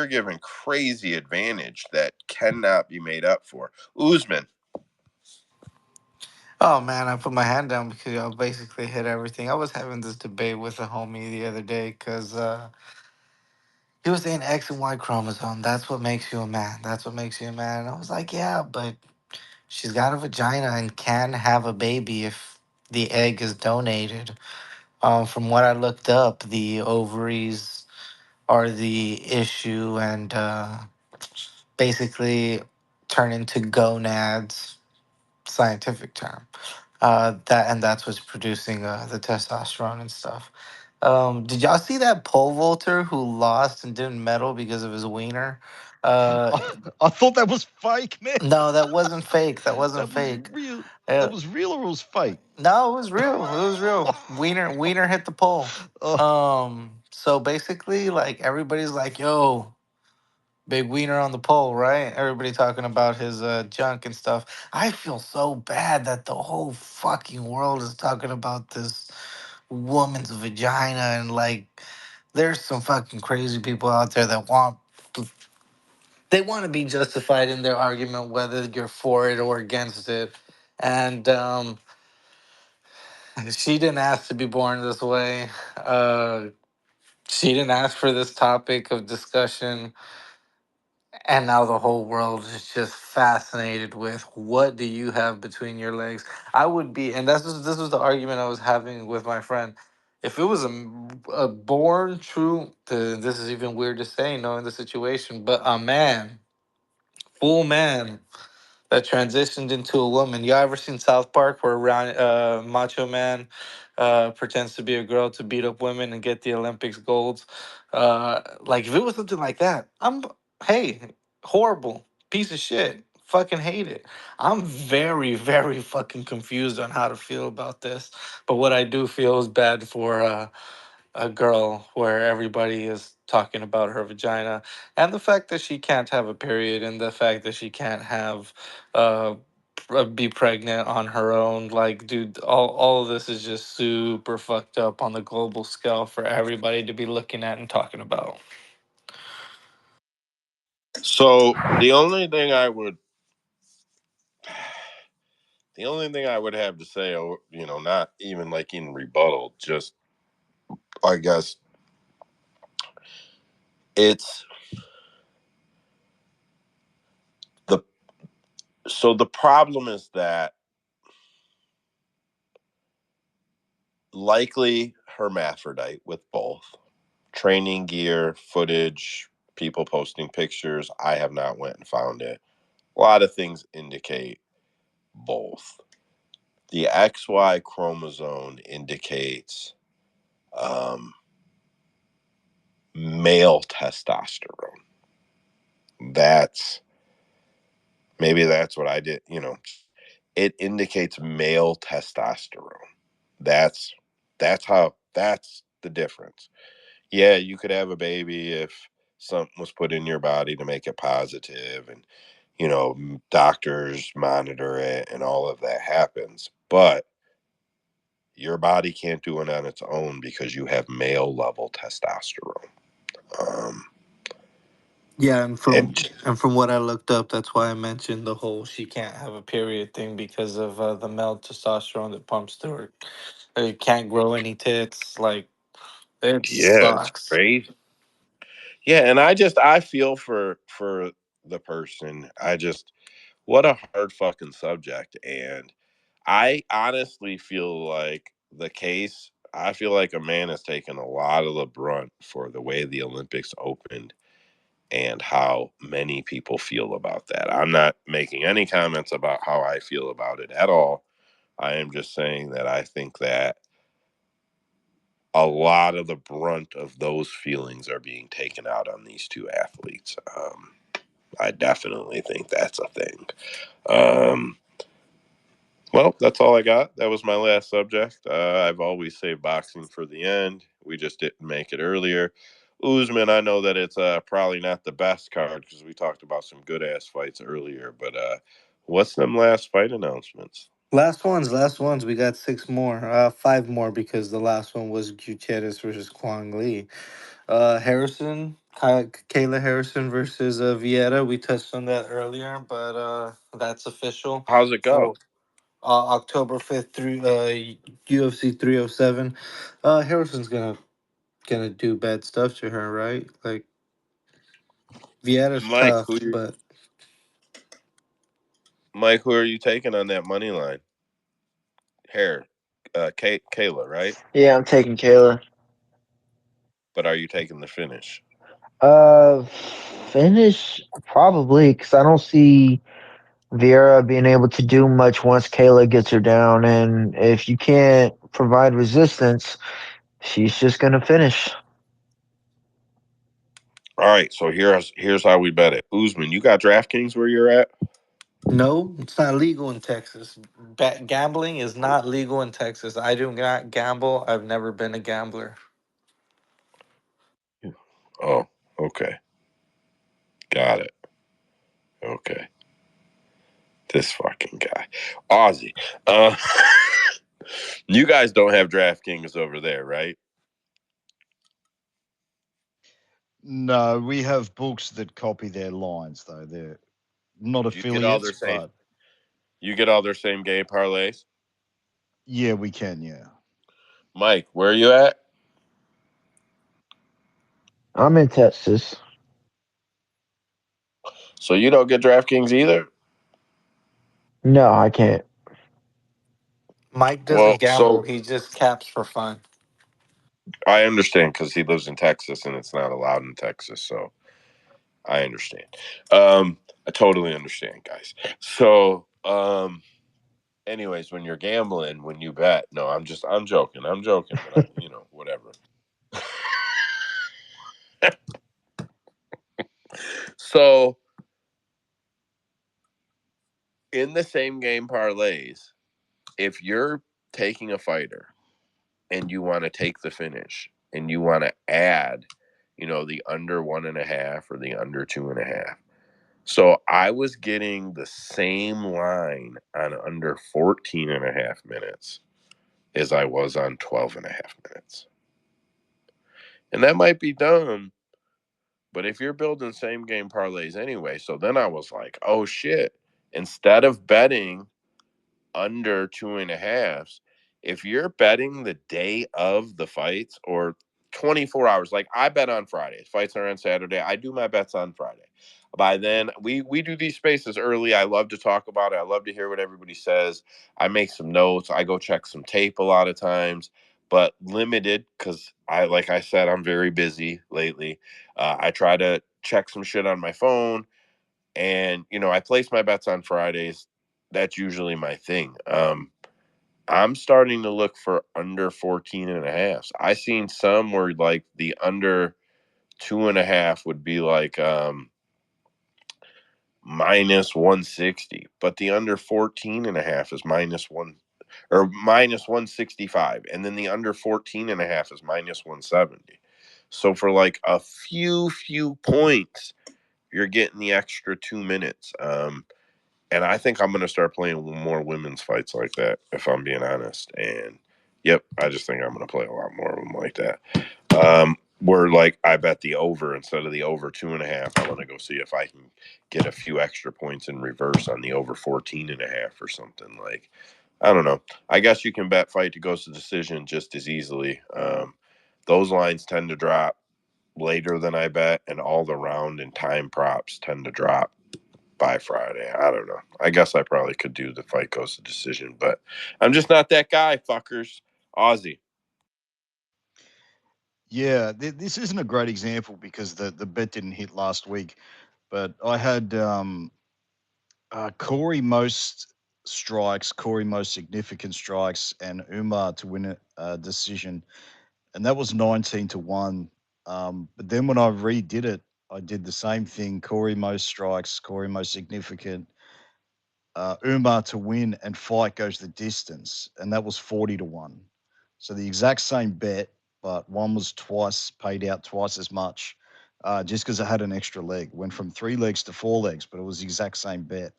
S1: given crazy advantage that cannot be made up for. Usman,
S2: Oh man, I put my hand down because y'all basically hit everything. I was having this debate with a homie the other day because he was saying X and Y chromosome. That's what makes you a man. That's what makes you a man. And I was like, yeah, but she's got a vagina and can have a baby if the egg is donated. From what I looked up, the ovaries are the issue and basically turn into gonads, scientific term. That's what's producing the testosterone and stuff. Did y'all see that pole vaulter who lost and didn't medal because of his wiener? Uh,
S4: I thought that was fake, man.
S2: no, that wasn't fake. That wasn't
S4: That was
S2: fake.
S4: real. That
S2: Uh,
S4: was real or it was fake?
S2: no, it was real. It was real. Wiener hit the pole.
S4: Oh,
S2: So basically, like everybody's like, "Yo, big wiener on the pole," right? Everybody talking about his junk and stuff. I feel so bad that the whole fucking world is talking about this woman's vagina and like There's some fucking crazy people out there that want to be justified in their argument, whether you're for it or against it. And she didn't ask to be born this way. She didn't ask for this topic of discussion. And now the whole world is just fascinated with what do you have between your legs. I would be, and this was the argument I was having with my friend. If it was a born true, this is even weird to say, knowing the situation, but a man, full man, that transitioned into a woman. You ever seen South Park where Macho Man pretends to be a girl to beat up women and get the Olympics golds? Like if it was something like that, hey, horrible piece of shit. Fucking hate it. I'm very, very fucking confused on how to feel about this. But what I do feel is bad for a girl where everybody is talking about her vagina and the fact that she can't have a period and the fact that she can't have uh be pregnant on her own. Like, dude, all of this is just super fucked up on the global scale for everybody to be looking at and talking about.
S1: So the only thing I would have to say, not even like in rebuttal, just I guess it's the the problem is that likely hermaphrodite with both training gear, footage, people posting pictures. I have not went and found it. A lot of things indicate both. The XY chromosome indicates um, male testosterone. That's maybe that's what I did. It indicates male testosterone. That's that's the difference. Yeah, you could have a baby if something was put in your body to make it positive, and doctors monitor it and all of that happens, but your body can't do it on its own because you have male level testosterone. um
S2: Yeah,
S1: and
S2: and from what I looked up, that's why I mentioned the whole she can't have a period thing because of the male testosterone that pumps through her. You can't grow any tits. Like, it
S1: yeah, it's
S2: sucks.
S1: crazy. Yeah, and I feel for the person. What a hard fucking subject. And I honestly feel like I feel like a man has taken a lot of the brunt for the way the Olympics opened and how many people feel about that. I'm not making any comments about how I feel about it at all. I am just saying that I think that a lot of the brunt of those feelings are being taken out on these two athletes. I definitely think that's a thing. Um, Well, that's all I got. That was my last subject. I've always saved boxing for the end. We just didn't make it earlier. Usman, I know that it's probably not the best card because we talked about some good ass fights earlier. But what's them last fight announcements?
S2: Last ones. We got six more, five more because the last one was Gutierrez versus Quang Lee. Kayla Harrison versus Vieira. We touched on that earlier, but that's official
S1: How's it
S2: for
S1: go?
S2: October 5th through UFC 307. Harrison's gonna do bad stuff to her, right? Like, Vieira's
S1: Mike,
S2: tough, but
S1: who are you taking on that money line? Hair, Kayla, right?
S6: Yeah, I'm taking Kayla.
S1: But are you taking the finish?
S6: Uh, finish probably because I don't see Vieira being able to do much once Kayla gets her down, and if you can't provide resistance, she's just gonna finish.
S1: All right, so here's how we bet it. Usman, you got DraftKings where you're at?
S2: no, it's not legal in Texas. Gambling is not legal in Texas. I do not gamble. I've never been a gambler.
S1: Oh, okay, got it. Okay. This fucking guy. Aussie. Uh, you guys don't have DraftKings over there, right?
S4: No, we have books that copy their lines though. They're not
S1: Do you get all
S4: affiliates,
S1: their same?
S4: but
S1: You get all their same game parlays?
S4: yeah, we can. Yeah.
S1: Mike, where are you at?
S6: I'm in Texas.
S1: So you don't get DraftKings either?
S6: No, I can't.
S2: Mike
S1: Well,
S2: doesn't gamble.
S1: so
S2: He just caps for fun.
S1: I understand because he lives in Texas and it's not allowed in Texas. So I understand. I totally understand, guys. So, anyways, when you're gambling, when you bet, no, I'm joking. I'm joking, but whatever. So, in the same game parlays, if you're taking a fighter and you want to take the finish and you want to add, the under 1.5 or the under 2.5. So I was getting the same line on under 14.5 minutes as I was on 12.5 minutes. And that might be dumb, but if you're building same game parlays anyway, so then I was like, oh shit. Instead of betting under 2.5s, if you're betting the day of the fights or 24 hours, like I bet on Fridays, fights are on Saturday. I do my bets on Friday. By then, we do these spaces early. I love to talk about it. I love to hear what everybody says. I make some notes. I go check some tape a lot of times, but limited because like I said, I'm very busy lately. I try to check some shit on my phone, and I place my bets on Fridays. That's usually my thing. I'm starting to look for under 14 and a half. I seen some where like the under 2.5 would be like minus 160, but the under 14.5 is minus one or minus 165, and then the under 14.5 is minus 170. So for like a few points, you're getting the extra 2 minutes. And I think I'm going to start playing more women's fights like that, if I'm being honest. And yep, I just think I'm going to play a lot more of them like that. Where like I bet the over instead of the over 2.5. I want to go see if I can get a few extra points in reverse on the over 14.5 or something. Like, I don't know. I guess you can bet fight to goes to decision just as easily. Those lines tend to drop later than I bet, and all the round and time props tend to drop by Friday. I don't know. I guess I probably could do the fight goes to decision, but I'm just not that guy, fuckers. Aussie.
S4: Yeah, this isn't a great example because the bet didn't hit last week, but I had Corey most strikes, Corey most significant strikes, and Umar to win a decision, and that was 19-1. But then when I redid it, I did the same thing: Corey most strikes, Corey most significant, Umar to win, and fight goes the distance, and that was 40-1. So the exact same bet, but one was twice paid out twice as much, just because it had an extra leg. Went from 3 legs to 4 legs, but it was the exact same bet.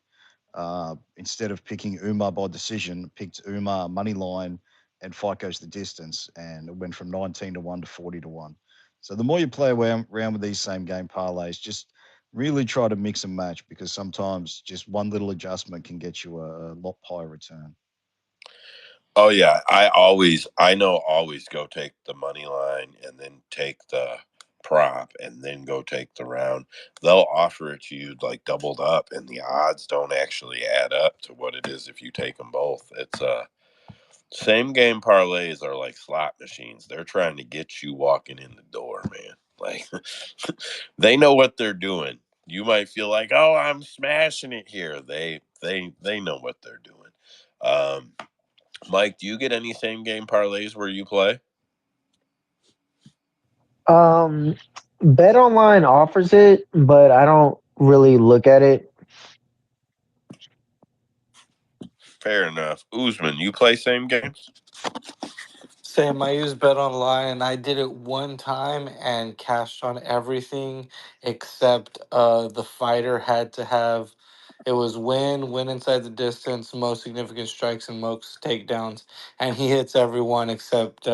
S4: Instead of picking Umar by decision, picked Umar money line and fight goes the distance, and it went from 19-1 to 40-1. So the more you play around with these same game parlays, just really try to mix and match because sometimes just one little adjustment can get you a lot higher return.
S1: Oh yeah, I always go take the money line and then take the prop and then go take the round. They'll offer it to you like doubled up, and the odds don't actually add up to what it is if you take them both. It's same game parlays are like slot machines. They're trying to get you walking in the door, man. Like they know what they're doing. You might feel like, "Oh, I'm smashing it here." They know what they're doing. Um, Mike, do you get any same game parlays where you play?
S6: Um, Bet Online offers it, but I don't really look at it.
S1: Fair enough. Usman, you play same games?
S2: Same, I use Bet Online. I did it one time and cashed on everything except the fighter had to have it was win inside the distance, most significant strikes and most takedowns, and he hits everyone except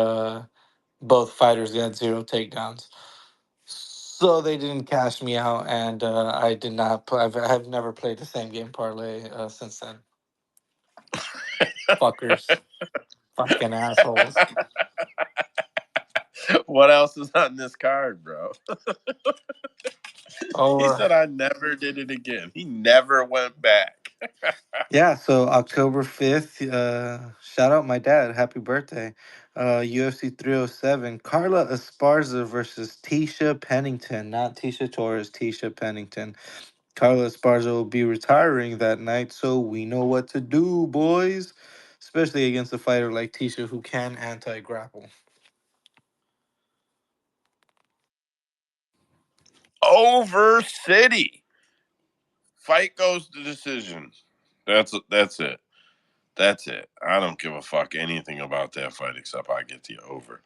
S2: both fighters. He had zero takedowns. So they didn't cash me out, and I did not. I've never played the same game parlay since then. Fuckers, fucking assholes.
S1: What else is on this card, bro? He
S2: Oh,
S1: said I never did it again. He never went back.
S2: yeah, so October 5th, shout out my dad, happy birthday. UFC 307, Carla Esparza versus Tisha Pennington, not Tisha Torres, Tisha Pennington. Carla Esparza will be retiring that night, so we know what to do, boys. Especially against a fighter like Tisha who can anti grapple.
S1: Over City. Fight goes to decision. That's it. That's it. I don't give a fuck anything about that fight except I get the over.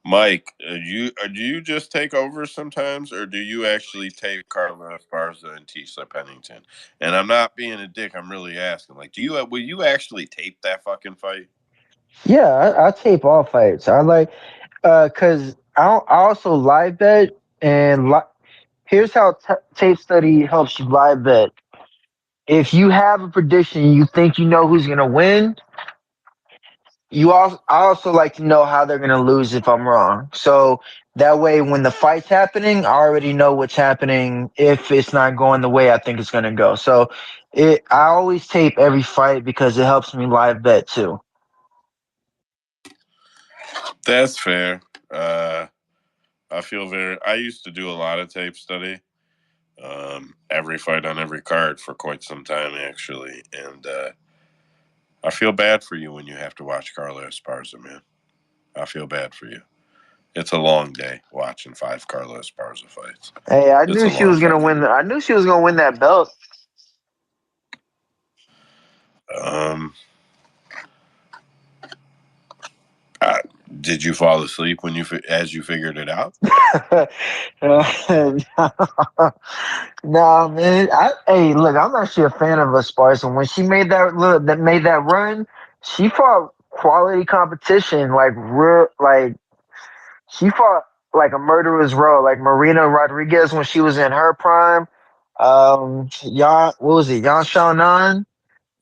S1: Mike, do you just take over sometimes, or do you actually take Carla Esparza and Tisha Pennington? And I'm not being a dick. I'm really asking. Like, will you actually tape that fucking fight?
S6: Yeah, I tape all fights. I like cause I also live bet and here's how tape study helps you live bet. If you have a prediction, you think you know who's gonna win. I also like to know how they're gonna lose if I'm wrong. So that way, when the fight's happening, I already know what's happening if it's not going the way I think it's gonna go. So I always tape every fight because it helps me live bet too.
S1: That's fair. Uh, I feel very. I used to do a lot of tape study. Every fight on every card for quite some time, actually, and I feel bad for you when you have to watch Carla Esparza, man. I feel bad for you. It's a long day watching five Carla Esparza fights.
S6: Hey, I
S1: It's
S6: knew
S1: a
S6: she
S1: long
S6: was gonna
S1: fucking.
S6: win. I knew she was gonna win that belt.
S1: Um, I, did you fall asleep when as you figured it out?
S6: Nah, man. Hey, look, I'm actually a fan of Esparza. When she made that run, she fought quality competition, like real, like she fought like a murderer's row, like Marina Rodriguez when she was in her prime. What was it, Yan Xiaonan?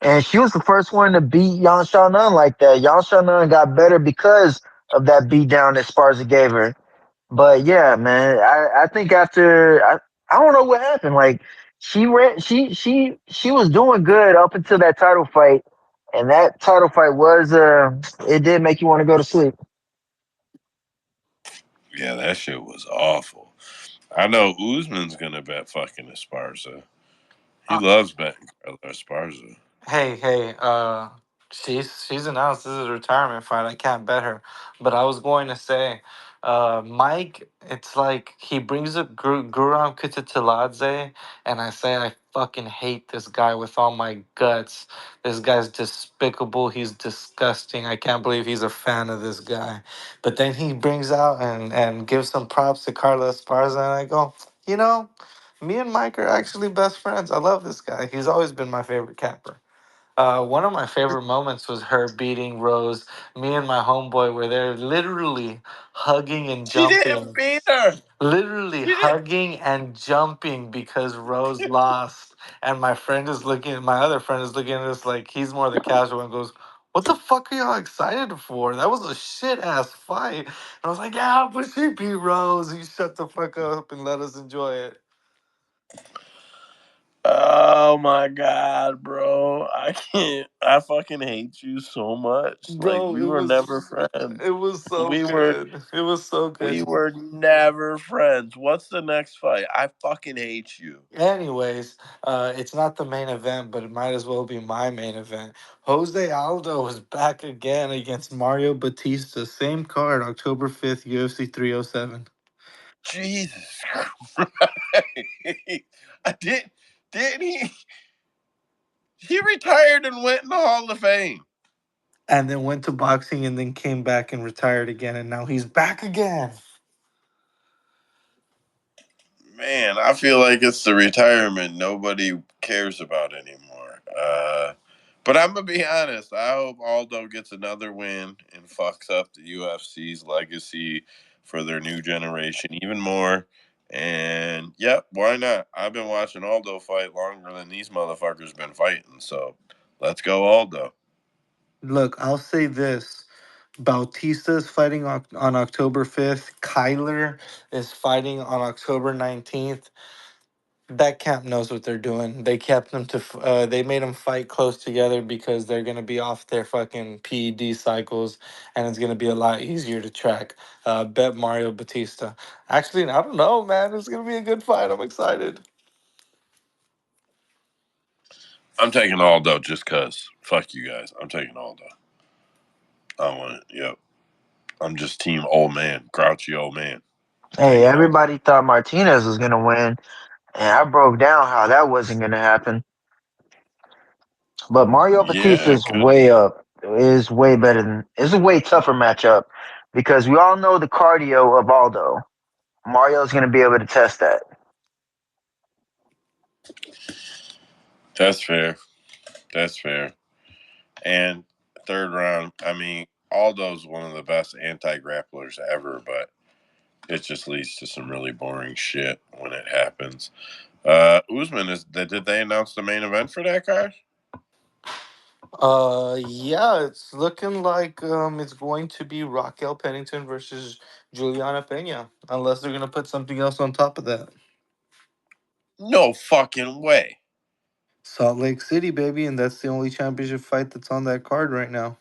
S6: And she was the first one to beat Yan Xiaonan like that. Yan Xiaonan got better because of that beatdown that Sparza gave her. But yeah, man, I think after I don't know what happened. Like she was doing good up until that title fight, and that title fight was it did make you want to go to sleep.
S1: Yeah, that shit was awful. I know Usman's gonna bet fucking Esparza. He loves betting Esparza.
S2: Hey, she's announced this is a retirement fight. I can't bet her, but I was going to say, Mike. It's like he brings up Guram Kutateladze, and I say I fucking hate this guy with all my guts. This guy's despicable. He's disgusting. I can't believe he's a fan of this guy. But then he brings out and gives some props to Carlos Esparza, and I go, you know. Me and Mike are actually best friends. I love this guy. He's always been my favorite camper. One of my favorite moments was her beating Rose. Me and my homeboy were there literally hugging and
S1: She didn't
S2: jumping.
S1: beat her.
S2: Literally
S1: She did.
S2: hugging and jumping because Rose lost. And my other friend is looking at us like he's more the casual and goes, "What the fuck are y'all excited for? That was a shit ass fight." And I was like, "Yeah, but she beat Rose. You shut the fuck up and let us enjoy it."
S1: Oh my god, bro! I can't. I fucking hate you so much. Like
S2: Bro,
S1: we were never friends.
S2: it was so
S1: We were
S2: good. It was so
S1: we
S2: good.
S1: were never friends. What's the next fight? I fucking hate you.
S2: Anyways, it's not the main event, but it might as well be my main event. Jose Aldo is back again against Mario Batista. Same card, October 5th, UFC 307.
S1: Jesus Christ! I didn't he? He retired and went in the Hall of Fame.
S2: And then went to boxing and then came back and retired again. And now he's back again.
S1: Man, I feel like it's the retirement nobody cares about anymore. But I'm gonna be honest. I hope Aldo gets another win and fucks up the UFC's legacy for their new generation even more And yep, why not? I've been watching Aldo fight longer than these motherfuckers been fighting. So let's go Aldo.
S2: Look, I'll say this. Bautista is fighting on October 5th. Kyler is fighting on October 19th. That camp knows what they're doing. They kept them they made them fight close together because they're going to be off their fucking PED cycles and it's going to be a lot easier to track. Bet Mario Batista. Actually, I don't know, man. It's going to be a good fight. I'm excited.
S1: I'm taking Aldo just cause. Fuck you guys. I'm taking Aldo. I want it. Yep. I'm just team old man, grouchy old man.
S6: Hey,
S1: Taking Aldo.
S6: everybody thought Martinez was gonna win, and I broke down how that wasn't gonna happen. But Mario Batista
S1: Yeah, it
S6: is
S1: could.
S6: way up. Is way better than. It's a way tougher matchup because we all know the cardio of Aldo. Mario's gonna be able to test that.
S1: That's fair. That's fair. And third round, I mean, Aldo's one of the best anti grapplers ever, but it just leads to some really boring shit when it happens. Usman did they announce the main event for that card?
S2: Yeah, it's looking like it's going to be Raquel Pennington versus Juliana Pena, unless they're gonna put something else on top of that.
S1: No fucking way.
S2: Salt Lake City, baby, and that's the only championship fight that's on that card right now.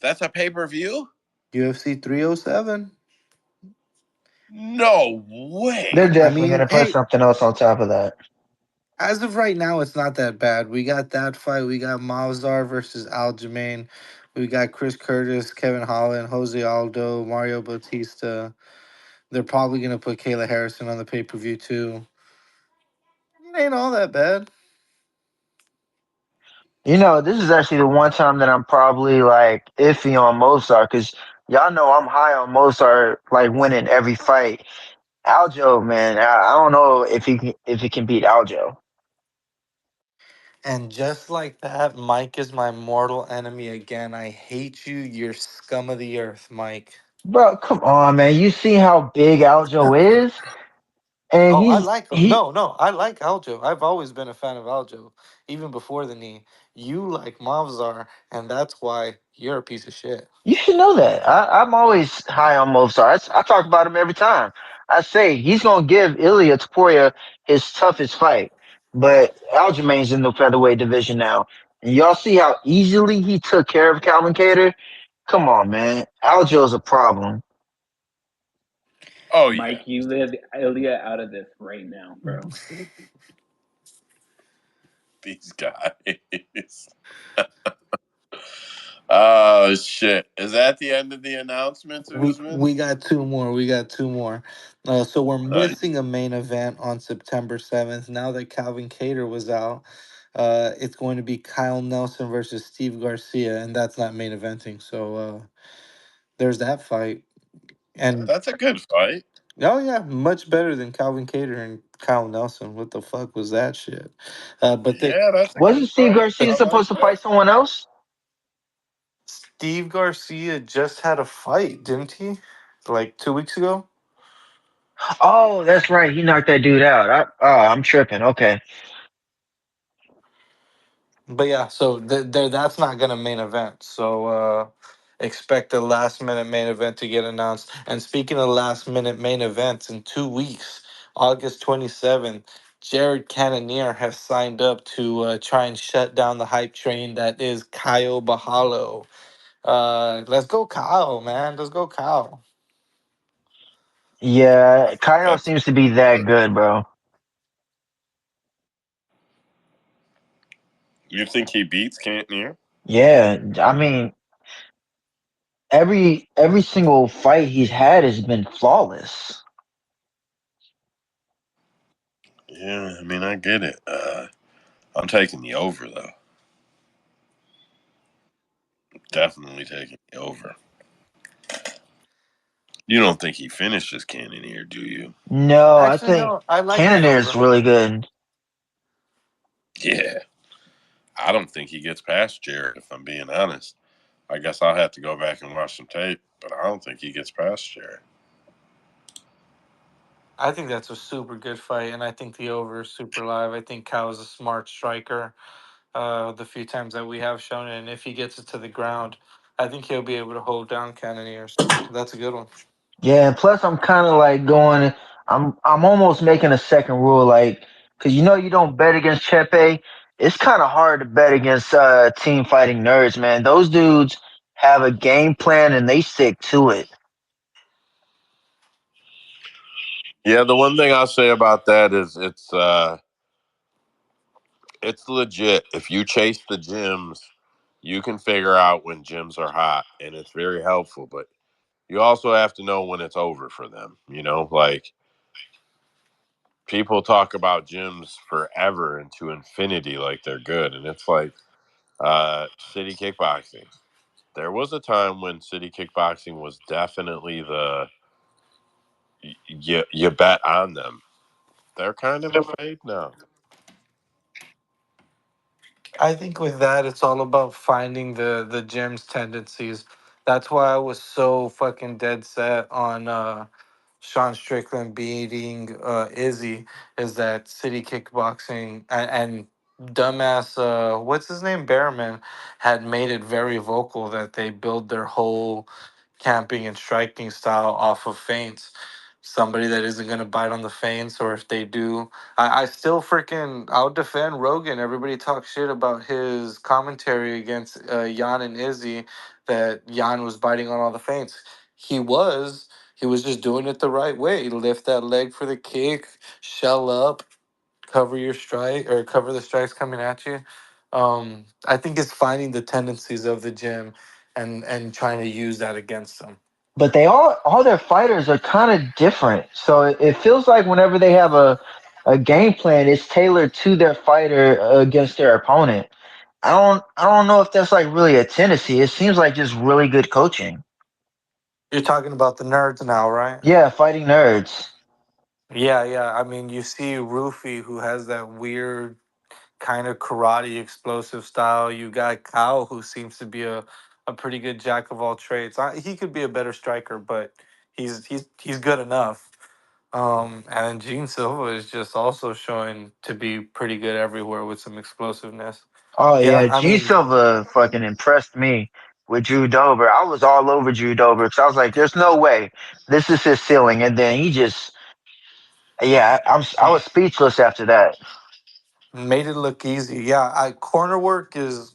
S1: That's a pay per view?
S2: UFC 307.
S1: No
S6: They're
S1: way.
S2: I
S6: definitely
S2: mean,
S6: gonna put
S2: hey,
S6: something else on top of that.
S2: as of right now, it's not that bad. We got that fight. We got Mavzar versus Aljamain. We got Chris Curtis, Kevin Holland, Jose Aldo, Mario Bautista. They're probably gonna put Kayla Harrison on the pay per view too. It ain't all that bad.
S6: You know, this is actually the one time that I'm probably like iffy on Mozart because y'all know I'm high on Mozart, like winning every fight. Aljo, man, I don't know if he can beat Aljo.
S2: And just like that, Mike is my mortal enemy again. I hate you. You're scum of the earth, Mike.
S6: Bro, come on, man. You see how big Aljo is, and
S2: Oh, I
S6: he's
S2: like him.
S6: he.
S2: No, I like Aljo. I've always been a fan of Aljo, even before the knee. You like Mavzar, and that's why you're a piece of shit.
S6: You should know that. I'm always high on Mozart. I talk about him every time. I say he's gonna give Ilya Taporia his toughest fight, but Aljamain's in the featherweight division now, and y'all see how easily he took care of Calvin Cater. Come on, man. Aljo's a problem.
S1: Oh yeah.
S3: Mike, you live Ilya out of this right now, bro.
S1: These guys. Oh shit. Is that the end of the announcements, Usman?
S2: We got two more. We got two more. So we're
S1: Nice.
S2: missing a main event on September 7th. Now that Calvin Cater was out, it's going to be Kyle Nelson versus Steve Garcia, and that's not main eventing. So there's that fight. And
S1: That's a good fight.
S2: oh yeah, much better than Calvin Cater and Kyle Nelson. What the fuck was that shit? But they
S1: Yeah, that's a good
S6: Wasn't Steve
S1: fight.
S6: Garcia
S1: I like
S6: supposed to
S1: that.
S6: fight someone else?
S2: Steve Garcia just had a fight, didn't he? Like 2 weeks ago.
S6: Oh, that's right. He knocked that dude out. I'm tripping. Okay.
S2: But yeah, so that's not gonna main event. So expect the last minute main event to get announced. And speaking of last minute main events, in 2 weeks, August 27th, Jared Cannonier has signed up to try and shut down the hype train that is Kyle Bahalo. Let's go, Kyle, man. Let's go, Kyle.
S6: Yeah, Kyle
S1: That's
S6: seems to be that good, bro.
S1: you think he beats Cantonier?
S6: Yeah, I mean, every single fight he's had has been flawless.
S1: Yeah, I mean I get it. I'm taking the over though. Definitely taking the over. You don't think he finishes Cannonier, do you?
S6: No, I
S2: Actually,
S6: think
S2: no, I like the
S6: Cannoneer is
S2: over.
S6: really good.
S1: Yeah. I don't think he gets past Jared, if I'm being honest. I guess I'll have to go back and watch some tape, but I don't think he gets past Jared.
S2: I think that's a super good fight, and I think the over is super live. I think Cal is a smart striker. The few times that we have shown it, and if he gets it to the ground, I think he'll be able to hold down Cannonier. So that's a good one.
S6: Yeah, and plus I'm kind of like going. I'm almost making a second rule, like, because you don't bet against Chepe. It's kind of hard to bet against team fighting nerds, man. Those dudes have a game plan and they stick to it.
S1: Yeah, the one thing I'll say about that is it's legit. If you chase the gyms, you can figure out when gyms are hot, and it's very helpful. But you also have to know when it's over for them. Like people talk about gyms forever and to infinity, like they're good, and it's like city kickboxing. There was a time when city kickboxing was definitely you bet on them. They're kind of a fade now.
S2: I think with that, it's all about finding the gym's tendencies. That's why I was so fucking dead set on Sean Strickland beating Izzy. Is that city kickboxing and dumbass what's his name Behrman had made it very vocal that they build their whole camping and striking style off of feints. Somebody that isn't gonna bite on the feints, or if they do, I still freaking I'll defend Rogan. Everybody talks shit about his commentary against Jan and Izzy that Jan was biting on all the feints. He was just doing it the right way. Lift that leg for the kick, shell up, cover your strike or cover the strikes coming at you. I think it's finding the tendencies of the gym and trying to use that against them.
S6: But they all their fighters are kind of different, so it feels like whenever they have a game plan, it's tailored to their fighter against their opponent. I don't know if that's like really a tendency. It seems like just really good coaching.
S2: You're talking about the nerds now, right?
S6: Yeah, fighting nerds.
S2: Yeah, yeah. I mean, you see Rufy, who has that weird kind of karate explosive style. You got Kyle, who seems to be a pretty good jack of all trades. He could be a better striker, but he's good enough. And then Gene Silva is just also showing to be pretty good everywhere with some explosiveness.
S6: Oh
S2: Yeah,
S6: yeah,
S2: I
S6: G
S2: mean,
S6: Silva fucking impressed me with Drew Dober. I was all over Drew Dober because I was like, "There's no way this is his ceiling," and then he just, yeah, I was speechless after that.
S2: made it look easy. Yeah, corner work is.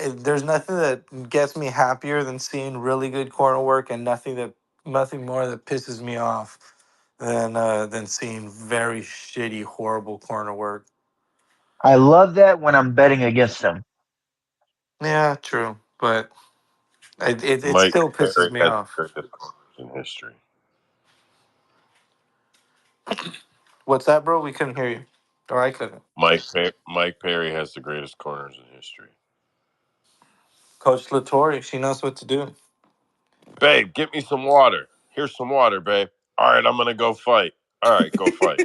S2: There's nothing that gets me happier than seeing really good corner work, and nothing more that pisses me off than seeing very shitty, horrible corner work.
S6: I love that when I'm betting against him.
S2: Yeah, true, but it
S1: Mike
S2: still pisses
S1: Perry
S2: me
S1: has the
S2: off.
S1: greatest corners in history.
S2: What's that, bro? We couldn't hear you, or I couldn't.
S1: Mike Perry has the greatest corners in history.
S2: Coach Latori, she knows what to do.
S1: Babe, get me some water. Here's some water, babe. All right, I'm gonna go fight. All right, go fight.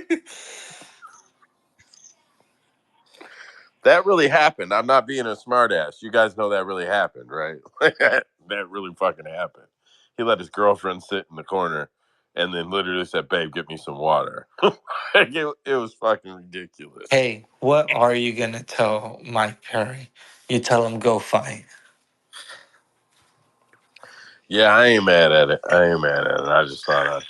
S1: That really happened. I'm not being a smartass. You guys know that really happened, right? That really fucking happened. He let his girlfriend sit in the corner and then literally said, "Babe, get me some water." It was fucking ridiculous.
S2: Hey, what are you gonna tell Mike Perry? You tell him go fight.
S1: Yeah, I ain't mad at it. I ain't mad at it. I just thought I'd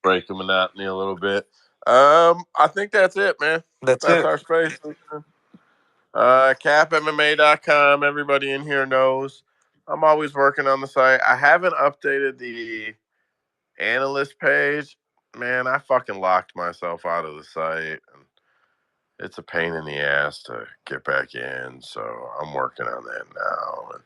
S1: break the monotony a little bit. I think that's it, man.
S2: That's
S1: That's
S2: it.
S1: our space. CapMMA.com. Everybody in here knows I'm always working on the site. I haven't updated the analyst page. Man, I fucking locked myself out of the site, and it's a pain in the ass to get back in. So I'm working on that now, and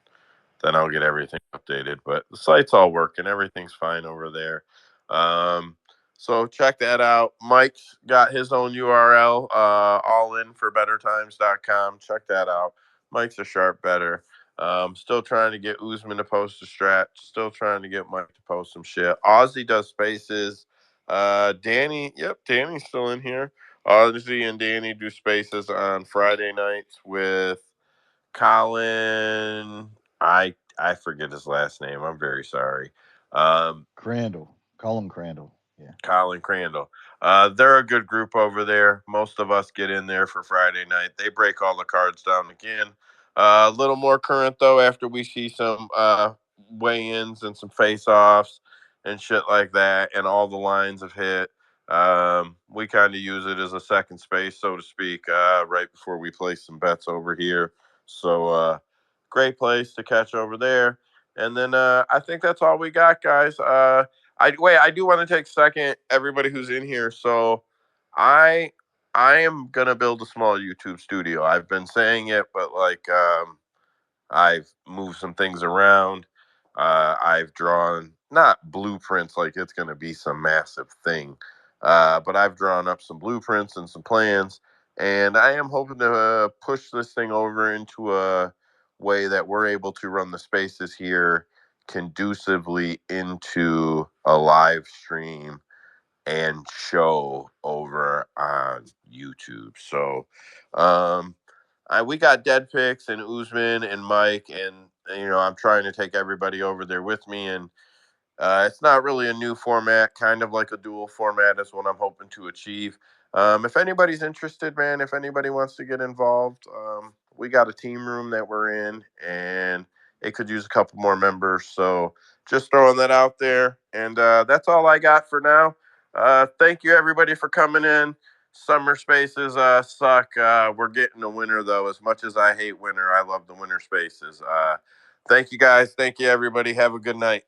S1: then I'll get everything updated. But the site's all working. Everything's fine over there. Um, so check that out. Mike's got his own URL, allinforbettertimes.com. Check that out. Mike's a sharp better. Still trying to get Usman to post a strat. Still trying to get Mike to post some shit. Ozzy does spaces. Danny's still in here. Ozzy and Danny do spaces on Friday nights with Colin. I forget his last name. I'm very sorry. Um,
S4: Crandall, Colin Crandall. Yeah.
S1: Kyle and Crandall. They're a good group over there. Most of us get in there for Friday night. They break all the cards down again. A little more current though after we see some weigh-ins and some face-offs and shit like that, and all the lines have hit. We kind of use it as a second space, so to speak, right before we place some bets over here. So great place to catch over there. And then I think that's all we got, guys. I do want to take a second, everybody who's in here. So I I am gonna build a small YouTube studio. I've been saying it, but like I've moved some things around. I've drawn not blueprints like it's going to be some massive thing, but I've drawn up some blueprints and some plans, and I am hoping to push this thing over into a way that we're able to run the spaces here conducively into a live stream and show over on YouTube. So, we got Dead Picks and Usman and Mike, and I'm trying to take everybody over there with me, and it's not really a new format, kind of like a dual format is what I'm hoping to achieve. If anybody's interested, man, if anybody wants to get involved, we got a team room that we're in, and it could use a couple more members. So just throwing that out there. And that's all I got for now. Thank you, everybody, for coming in. Summer spaces suck. We're getting a winter, though. As much as I hate winter, I love the winter spaces. Thank you, guys. Thank you, everybody. Have a good night.